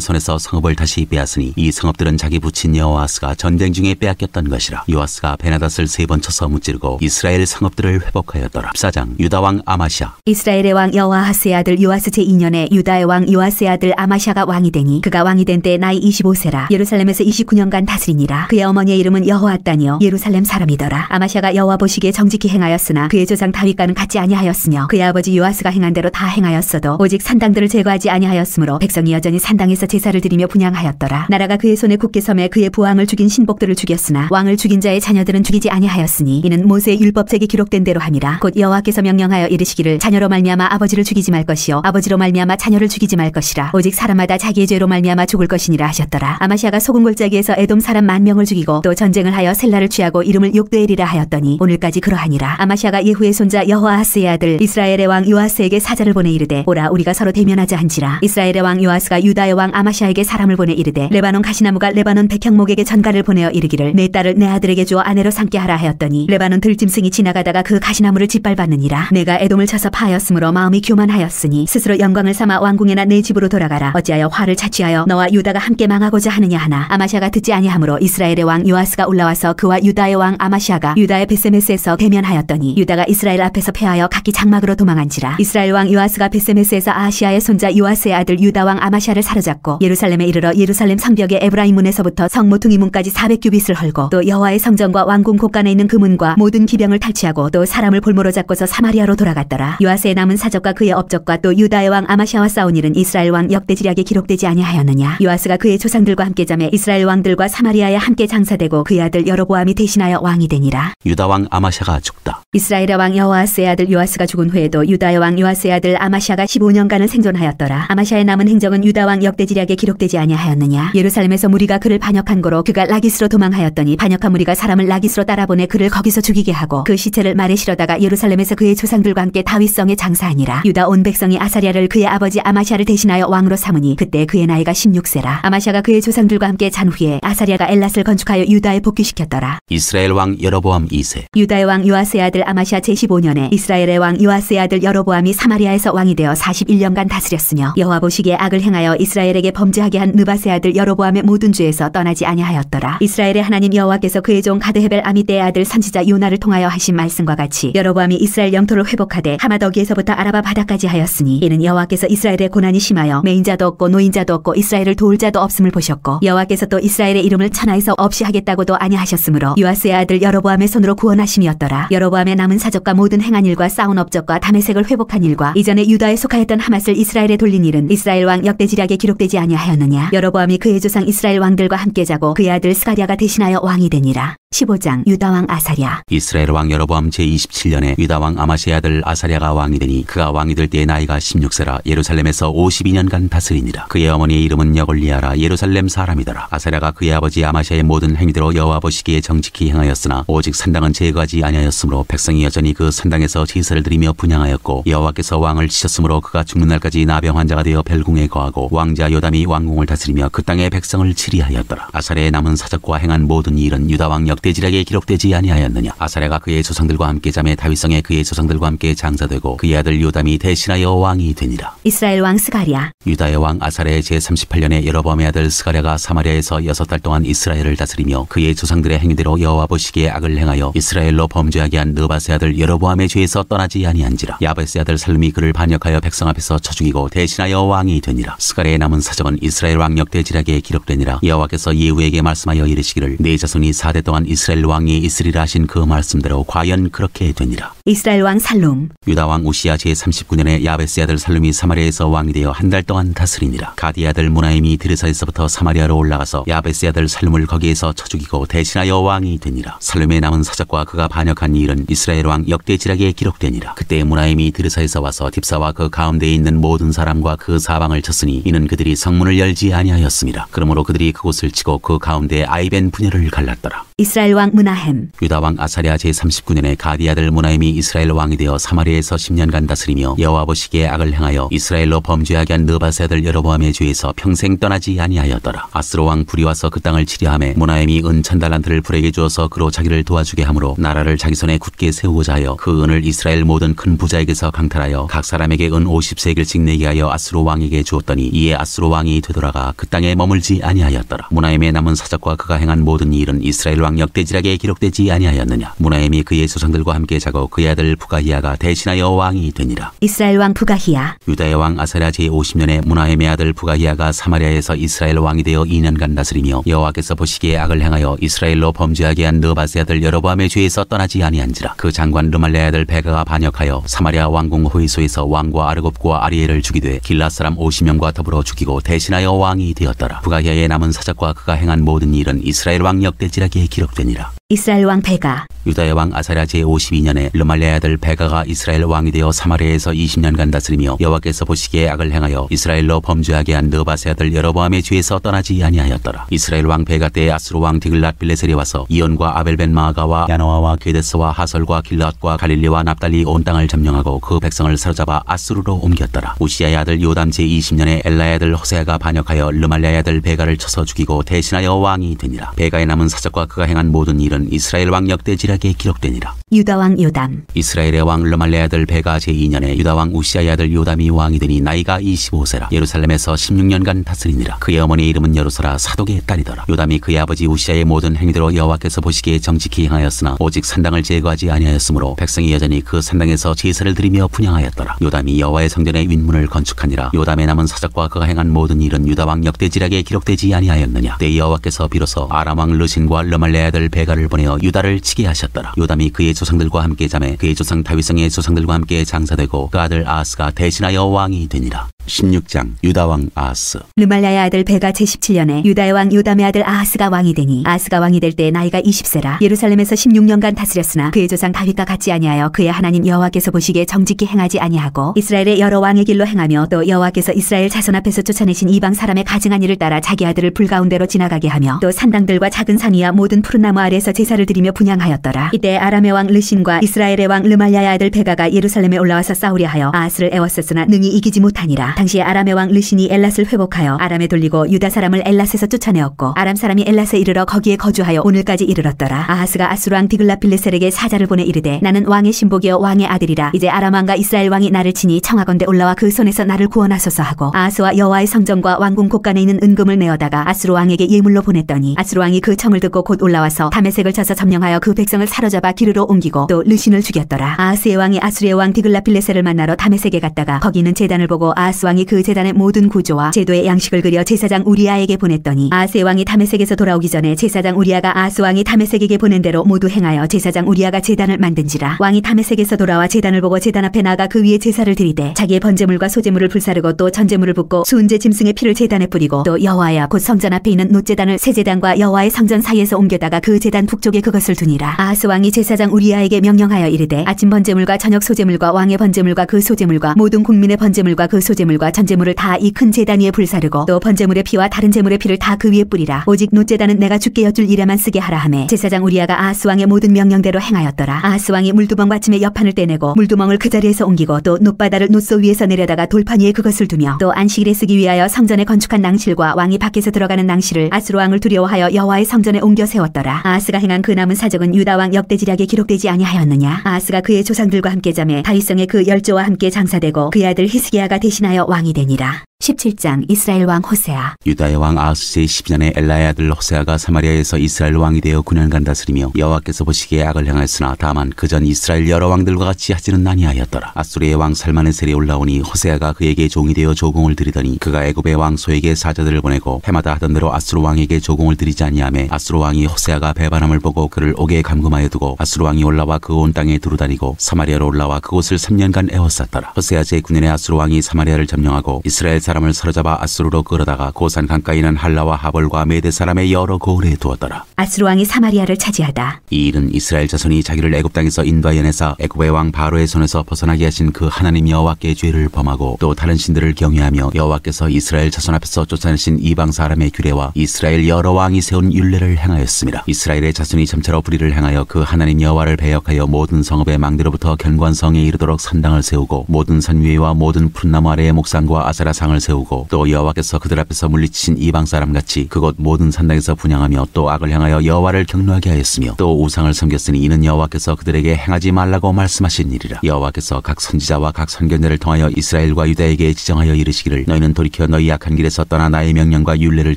Speaker 1: 손에서 성읍을 다시 빼앗으니 이 성읍들은 자기 부친 여호아스가 전쟁 중에 빼앗겼던 것이라. 요아스가 베나닷을 3번 쳐서 무찌르고 이스라엘 성읍들을 회복하였더라. 14장 유다 왕 아마시아.
Speaker 2: 이스라엘의 왕 여호아하스의 아들 요아스 제2년에 유다의 왕 요아스의 아들 아마시아가 왕이 되니 그가 왕이 된 때 나이 25세라. 예루살렘에서 29년간 다스리니라. 그의 어머니의 이름은 여호아단이요 예루살렘 사람이더라. 아마시아가 여호와 보시기에 정직히 행하였으나 그의 조상 다윗과는 같지 아니하였으며 그의 아버지 요아스가 행한 대로 다 행하였어도 오직 산당들을 제거하지 아니하였으므로 백성이 여전히 산당에서 제사를 드리며 분향하였더라. 나라가 그의 손에 굳게 섬에 그의 부왕을 죽인 신복들을 죽였으나 왕을 죽인 자의 자녀들은 죽이지 아니하였으니 이는 모세의 율법책에 기록된 대로 함이라. 곧 여호와께서 명령하여 이르시기를 자녀로 말미암아 아버지를 죽이지 말 것이요 아버지로 말미암아 자녀를 죽이지 말 것이라. 오직 사람마다 자기의 죄로 말미암아 죽을 것이니라 하셨더라. 아마시아가 소금 골짜기에서 에돔 사람 10,000명을 죽이고 또 전쟁을 하여 셀라를 취하고 이름을 욕되리라 하였더니 오늘까지 그러하니라. 아마시아가 예후의 손자 여호아하스의 아들 이스라엘의 왕 요아스에게 사자를 보내 이르되 오라 우리가 서로 대면하자 한지라. 이스라엘의 왕 요아스가 유다의 왕 아마시아에게 사람을 보내 이르되 레바논 가시나무가 레바논 백향목에게 전가를 보내어 이르기를 내 딸을 내 아들에게 주어 아내로 삼게 하라 하였더니 레바논 들짐승이 지나가다가 그 가시나무를 짓밟았느니라. 내가 에돔을 쳐서 파하였으므로 마음이 교만하였으니 스스로 영광을 삼아 왕궁에나 내 집으로 돌아가라. 어찌하여 화를 자취하여 너와 유다가 함께 망하고자 하느냐 하나. 아마시아가 듣지 아니하므로 이스라엘의 왕 요아스가 올라와서 그와 유다의 왕 아마시아가 유다의 베세메스에서 대면하였더니 유다가 이스라엘 앞에서 패하여 각기 장막으로 도망한지라. 이스라엘 왕 요아스가 베세메스에서 아하시아의 손자 요아스의 아들 유다 왕 아마시아를 사로잡고 예루살렘에 이르러 예루살렘 성벽의 에브라임 문에서부터 성 모퉁이 문까지 400규빗을 헐고 또 여호와의 성전과 왕궁 곳간에 있는 그 문과 모든 기병을 탈취하고 또 사람을 볼모로 잡고서 사마리아로 돌아갔더라. 요아스의 남은 사적과 그의 업적과 또 유다의 왕 아마시아와 싸운 일은 이스라엘 왕 역대지략에 기록되지 아니하였느냐. 요아스가 그의 조상들과 함께 잠에 이스라엘 왕들과 사마리아에 함께 장사되고 그의 아들 여로보암이 대신하여 왕이 되니라.
Speaker 1: 유다 왕 아마시아가 죽다.
Speaker 2: 이스라엘의 왕 여호아스의 아들 요아스가 죽은 후에도 유다의 왕 요아스의 아들 아마시아가 15년간은 생존하였더라. 아마시아의 남은 행적은 유다 왕 역대지략에 기록되지 아니하였느냐. 예루살렘에서 무리가 그를 반역한 거로 그가 라기스로 도망하였더니 반역한 무리가 사람을 라기스로 따라보내 그를 거기서 죽이게 하고 그 시체를 말에 실어다가 예루살렘에서 그의 조상들과 함께 다윗성에 장사하니라. 유다 온 백성이 아사랴를 그의 아버지 아마시아를 대신하여 왕으로 삼으니 그때 그의 나이가 16세라. 아마시아가 그의 조상들과 함께 잔 후에 아사랴가 엘랏을 건축하여 유다에 복귀시켰더라.
Speaker 1: 이스라엘 왕 여로보암 2세.
Speaker 2: 유다의 왕 요아스의 아들 아마시아 제15년에 이스라엘의 왕 요아스의 아들 여로보암이 사마리아에서 왕이 되어 41년간 다스렸으며 여호와 보시기에 악을 행하여 이스라엘에게 범죄하게 한 느밧의 아들 여로보암의 모든 죄에서 떠나지 아니하였더라. 이스라엘의 하나님 여호와께서 그의 종 가드헤벨 아미떼의 아들 선지자 요나를 통하여 하신 말씀과 같이 여로보암이 이스라엘 영토를 회복하되 하마더기에서부터 아라바 바다까지 하였으니 이는 여호와께서 이스라엘의 고난이 심하여 매인자도 없고 노인자도 없고 이스라엘을 도울 자도 없음을 보셨고 여호와께서 또 이스라엘의 이름을 천하에서 없이 하겠다고도 아니하셨으므로 요아스의 아들 여로보암의 손으로 구원하심이었더라. 여로보암의 남은 사적과 모든 행한 일과 싸운 업적과 다메섹을 회복한 일과 이전에 유다에 속하였던 하맛을 이스라엘에 돌린 일은 이스라엘 왕 역대지략에 기록되지 아니하였느냐. 여로보암이 그의 조상 이스라엘 왕들과 함께 자고 그의 아들 스가랴가 대신하여 왕이 되니라. 15장 유다 왕 아사랴.
Speaker 1: 이스라엘 왕 여로보암 제27년에 유다 왕 아마시아의 아들 아사랴가 왕이 되니 그가 왕이 될 때의 나이가 16세라. 예루살렘에서 52년간 다스리니라. 그의 어머니의 이름은 여골리아라. 예루살렘 사람이더라. 아사랴가 그의 아버지 아마시아의 모든 행위대로 여호와 보시기에 정직히 행하였으나 오직 산당은 제거하지 아니하였으므로 백성이 여전히 그 산당에서 제사를 드리며 분향하였고 여호와께서 왕을 치셨으므로 그가 죽는 날까지 나병 환자가 되어 벨궁에 거하고 왕자 요담이 왕궁을 다스리며 그 땅의 백성을 치리하였더라. 아사랴의 남은 사적과 행한 모든 일은 유다 왕 역대지략에 기록되지 아니하였느냐. 아사랴가 그의 조상들과 함께 잠에 다윗성에 그의 조상들과 함께 장사되고 그의 아들 요담이 대신하여 왕이 되니라.
Speaker 2: 이스라엘 왕 스가랴.
Speaker 1: 유다의 왕 아사랴의 제38년에 여로보암의 아들 스가랴가 사마리아에서 6달 동안 이스라엘을 다스리며 그의 조상들의 행위대로 여호와 보시기에 악을 행하여 이스라엘로 범죄하게 한 느밧의 아들 여로보암의 죄에서 떠나지 아니한지라. 야벳의 아들 살룸이 그를 반역하여 백성 앞에서 쳐 죽이고 대신하여 왕이 되니라. 스가랴의 남은 사적은 이스라엘 왕 역대지략에 기록되니라. 여호와께서 예후에게 말씀하여 이르시기를 내 자손이 4대 동안 이스라엘 왕이 있으리라 하신 그 말씀대로 과연 그렇게 되니라.
Speaker 2: 이스라엘 왕 살룸.
Speaker 1: 유다 왕 우시야 제39년에 야벳의 아들 살룸이 사마리아에서 왕이 되어 1달 동안 다스리니라. 가디의 아들 무나임이 드르사에서부터 사마리아로 올라가서 야벳의 아들 살룸을 거기에서 쳐 죽이고 대신하여 왕이 되니라. 살룸의 남은 사적과 그가 반역한 일은 이스라엘 왕 역대지략에 기록되니라. 그때 무나임이 드르사에서 와서 딥사와 그 가운데에 있는 모든 사람과 그 사방을 쳤으니 이는 그들이 성문을 열지 아니하였습니다. 그러므로 그들이 그곳을 치고 그 가운데 아이벤 분열을 갈랐더라.
Speaker 2: 이스라엘 왕 무나헴.
Speaker 1: 유다 왕 아사랴 제39년에 가디 아들 무나임이 이스라엘 왕이 되어 사마리아에서 10년간 다스리며 여호와 보시기에 악을 행하여 이스라엘로 범죄하게 한 느바세 아들 여로보암의 죄에서 평생 떠나지 아니하였더라. 아스로 왕 불이 와서 그 땅을 치려하매 무나엠이 은 1000달란트를 불에게 주어서 그로 자기를 도와주게 하므로 나라를 자기 손에 굳게 세우고자 하여 그 은을 이스라엘 모든 큰 부자에게서 강탈하여 각 사람에게 은 50세겔씩 내게 하여 아스로 왕에게 주었더니 이에 아스로 왕이 되돌아가 그 땅에 머물지 아니하였더라. 무나엠의 남은 사적과 그가 행한 모든 일은 이스라엘 왕 역대지략에 기록되지 아니하였느냐. 무나엠이 그의 조상들과 함께 자고 그의 아들 부가히야가 대신하여 왕이 되니라.
Speaker 2: 이스라엘 왕 부가히야.
Speaker 1: 유다의 왕 아사랴 제50년에 무나엠의 아들 부가히야가 사마리아에서 이스라엘 왕이 되어 2년간 다스리며 여호와께서 보시기에 악을 행하여 이스라엘로 범죄하게 한 느바세 아들 여로보암의 죄에서 떠나지 아니한지라. 그 장관 르말레 아들 베가가 반역하여 사마리아 왕궁 호위소에서 왕과 아르곱과 아리엘을 죽이되 길앗 사람 50명과 더불어 죽이고 대신하여 왕이 되었더라. 부가히야의 남은 사적과 그가 행한 모든 일은 이스라엘 왕 역대지략에 기록되니라.
Speaker 2: 이스라엘 왕 베가.
Speaker 1: 유다의 왕 아사랴 제52년에 르말레 아들 베가가 이스라엘 왕이 되어 사마리아에서 20년간 다스리며 여호와께서 보시기에 악을 행하여 이스라엘로 범죄하게 한 느바세 아들 여로보암의 죄에서 떠나지 아니하였더라. 이스라엘 왕 베가 때에 아수르 왕 디글랏 빌레셀이 와서 이온과 아벨벤 마아가와 야노아와 게데스와 하설과 길랏과 갈릴리와 납달리 온 땅을 점령하고 그 백성을 사로잡아 아수르로 옮겼더라. 우시아의 아들 요담 제20년에 엘라의 아들 호세아가 반역하여 르말레의 아들 베가를 쳐서 죽이고 대신하여 왕이 되니라. 베가의 남은 사적과 그가 행한 모든 일은 이스라엘 왕 역대지략에 기록되니라.
Speaker 2: 유다 왕 요담.
Speaker 1: 이스라엘의 왕 르말레 아들 베가 제2년에 유다 왕 우시아의 아들 요담이 왕이 되니 나이가 25세라. 예루살렘에서 16년간 다스리니라. 그의 어머니의 이름은 여루사라 사독의 딸이더라. 요담이 그의 아버지 우시아의 모든 행위대로 여호와께서 보시기에 정직히 행하였으나 오직 산당을 제거하지 아니하였으므로 백성이 여전히 그 산당에서 제사를 드리며 분향하였더라. 요담이 여호와의 성전의 윗문을 건축하니라. 요담의 남은 사적과 그가 행한 모든 일은 유다 왕 역대지략에 기록되지 아니하였느냐. 때 여호와께서 비로소 아람 왕 르신과 르말레 아들 베가를 보내어 유다를 치게 하셨더라. 요담이 그의 조상들과 함께 자매 그의 조상 다윗성의 조상들과 함께 장사되고 그 아들 아하스가 대신하여 왕이 되니라. 16장 유다 왕 아하스.
Speaker 2: 르말라의 아들 베가 제17년에 유다의 왕 요담의 아들 아하스가 왕이 되니 아하스가 왕이 될 때 나이가 20세라. 예루살렘에서 16년간 다스렸으나 그의 조상 다윗과 같지 아니하여 그의 하나님 여호와께서 보시기에 정직히 행하지 아니하고 이스라엘의 여러 왕의 길로 행하며 또 여호와께서 이스라엘 자손 앞에서 쫓아내신 이방 사람의 가증한 일을 따라 자기 아들을 불가운데로 지나가게 하며 또 산당들과 작은 산 위와 모든 푸른 나무 아래에서 제사를 드리며 분향하였더라. 이때 아람의 왕 르신과 이스라엘의 왕 르말랴의 아들 베가가 예루살렘에 올라와서 싸우려 하여 아하스를 애웠었으나 능히 이기지 못하니라. 당시에 아람의 왕 르신이 엘랏을 회복하여 아람에 돌리고 유다 사람을 엘랏에서 쫓아내었고 아람 사람이 엘랏에 이르러 거기에 거주하여 오늘까지 이르렀더라. 아하스가 아수르 왕 디글랏 빌레셀에게 사자를 보내 이르되 나는 왕의 신복이요 왕의 아들이라. 이제 아람 왕과 이스라엘 왕이 나를 치니 청하건대 올라와 그 손에서 나를 구원하소서 하고 아하스와 여호와의 성전과 왕궁 곳간에 있는 은금을 내어다가 아수르 왕에게 예물로 보냈더니 아수르 왕이 그 청을 듣고 곧 올라와서 다메섹을 쳐서 점령하여 그 백성을 사로잡아 기르로 옮기고 또 르신을 죽였더라. 아하스의 왕이 아수르의 왕 디글랏 빌레셀을 만나러 다메섹에 갔다가 거기 있는 제단을 보고 아하스 왕이 그 제단의 모든 구조와 제도의 양식을 그려 제사장 우리아에게 보냈더니 아하스의 왕이 다메섹에서 돌아오기 전에 제사장 우리아가 아하스 왕이 다메섹에게 보낸 대로 모두 행하여 제사장 우리아가 제단을 만든지라. 왕이 다메섹에서 돌아와 제단을 보고 제단 앞에 나가 그 위에 제사를 드리되 자기의 번제물과 소제물을 불사르고 또 전제물을 붓고 수은제 짐승의 피를 제단에 뿌리고 또 여호와의 앞 곧 성전 앞에 있는 놋제단을 새 제단과 여호와의 성전 사이에서 옮겨다가 그 제단 북쪽에 그것을 두니라. 아하스 왕이 제사장 우리아에게 명령하여 이르되 아침 번제물과 저녁 소제물과 왕의 번제물과 그 소제물과 모든 국민의 번제물과 그 소제물과 전제물을 다 이 큰 제단 위에 불사르고 또 번제물의 피와 다른 제물의 피를 다 그 위에 뿌리라. 오직 놋제단은 내가 주께 여쭐 일에만 쓰게 하라 하매 제사장 우리아가 아하스 왕의 모든 명령대로 행하였더라. 아하스 왕이 물두멍 받침의 옆판을 떼내고 물두멍을 그 자리에서 옮기고 또 놋바다를 놋소 위에서 내려다가 돌판 위에 그것을 두며 또 안식일에 쓰기 위하여 성전에 건축한 낭실과 왕이 밖에서 들어가는 낭실을 아수르 왕을 두려워하여 여호와의 성전에 옮겨 세웠더라. 아하스가 행한 그 남은 사적은 유다 왕 역대지략에 기록되지 아니하였느냐. 아하스가 그의 조상들과 함께 자매 다윗성의 그 열조와 함께 장사되고 그의 아들 히스기야가 대신하여 왕이 되니라. 17장 이스라엘 왕 호세아.
Speaker 1: 유다의 왕 아하스 제12년에 엘라의 아들 호세아가 사마리아에서 이스라엘 왕이 되어 9년간 다스리며 여호와께서 보시기에 악을 행하였으나 다만 그전 이스라엘 여러 왕들과 같이 하지는 아니하였더라. 아수르의 왕 살마네셀이 올라오니 호세아가 그에게 종이 되어 조공을 드리더니 그가 애굽의 왕 소에게 사자들을 보내고 해마다 하던 대로 아수르 왕에게 조공을 드리지 아니하매 아수르 왕이 호세아가 배반함을 보고 그를 옥에 감금하여 두고 아수르 왕이 올라와 그 온 땅에 두루다니고 사마리아로 올라와 그곳을 3년간 애워쌌더라. 호세아 제9년에 아수르 왕이 사마리아를 점령하고 이스라엘 사람을 사로잡아 아수르로 끌어다가 고산 강가에 있는 할라와 하볼과 메대 사람의 여러 고을에 두었더라.
Speaker 2: 아수르 왕이 사마리아를 차지하다.
Speaker 1: 이 일은 이스라엘 자손이 자기를 애굽 땅에서 인도하여 내사 애굽의 왕 바로의 손에서 벗어나게 하신 그 하나님 여호와께 죄를 범하고 또 다른 신들을 경외하며 여호와께서 이스라엘 자손 앞에서 쫓아내신 이방 사람의 규례와 이스라엘 여러 왕이 세운 율례를 행하였습니다. 이스라엘의 자손이 점차로 불의를 행하여 그 하나님 여호와를 배역하여 모든 성읍의 망대로부터 견고한 성에 이르도록 산당을 세우고 모든 산 위에와 모든 푸른나무 아래에 목상과 아세라상을 세우고 또 여호와께서 그들 앞에서 물리치신 이방 사람같이 그곳 모든 산당에서 분향하며 또 악을 향하여 여호와를 경노하게 하였으며 또 우상을 섬겼으니 이는 여호와께서 그들에게 행하지 말라고 말씀하신 일이라. 여호와께서 각 선지자와 각 선견자를 통하여 이스라엘과 유다에게 지정하여 이르시기를 너희는 돌이켜 너희 악한 길에서 떠나 나의 명령과 율례를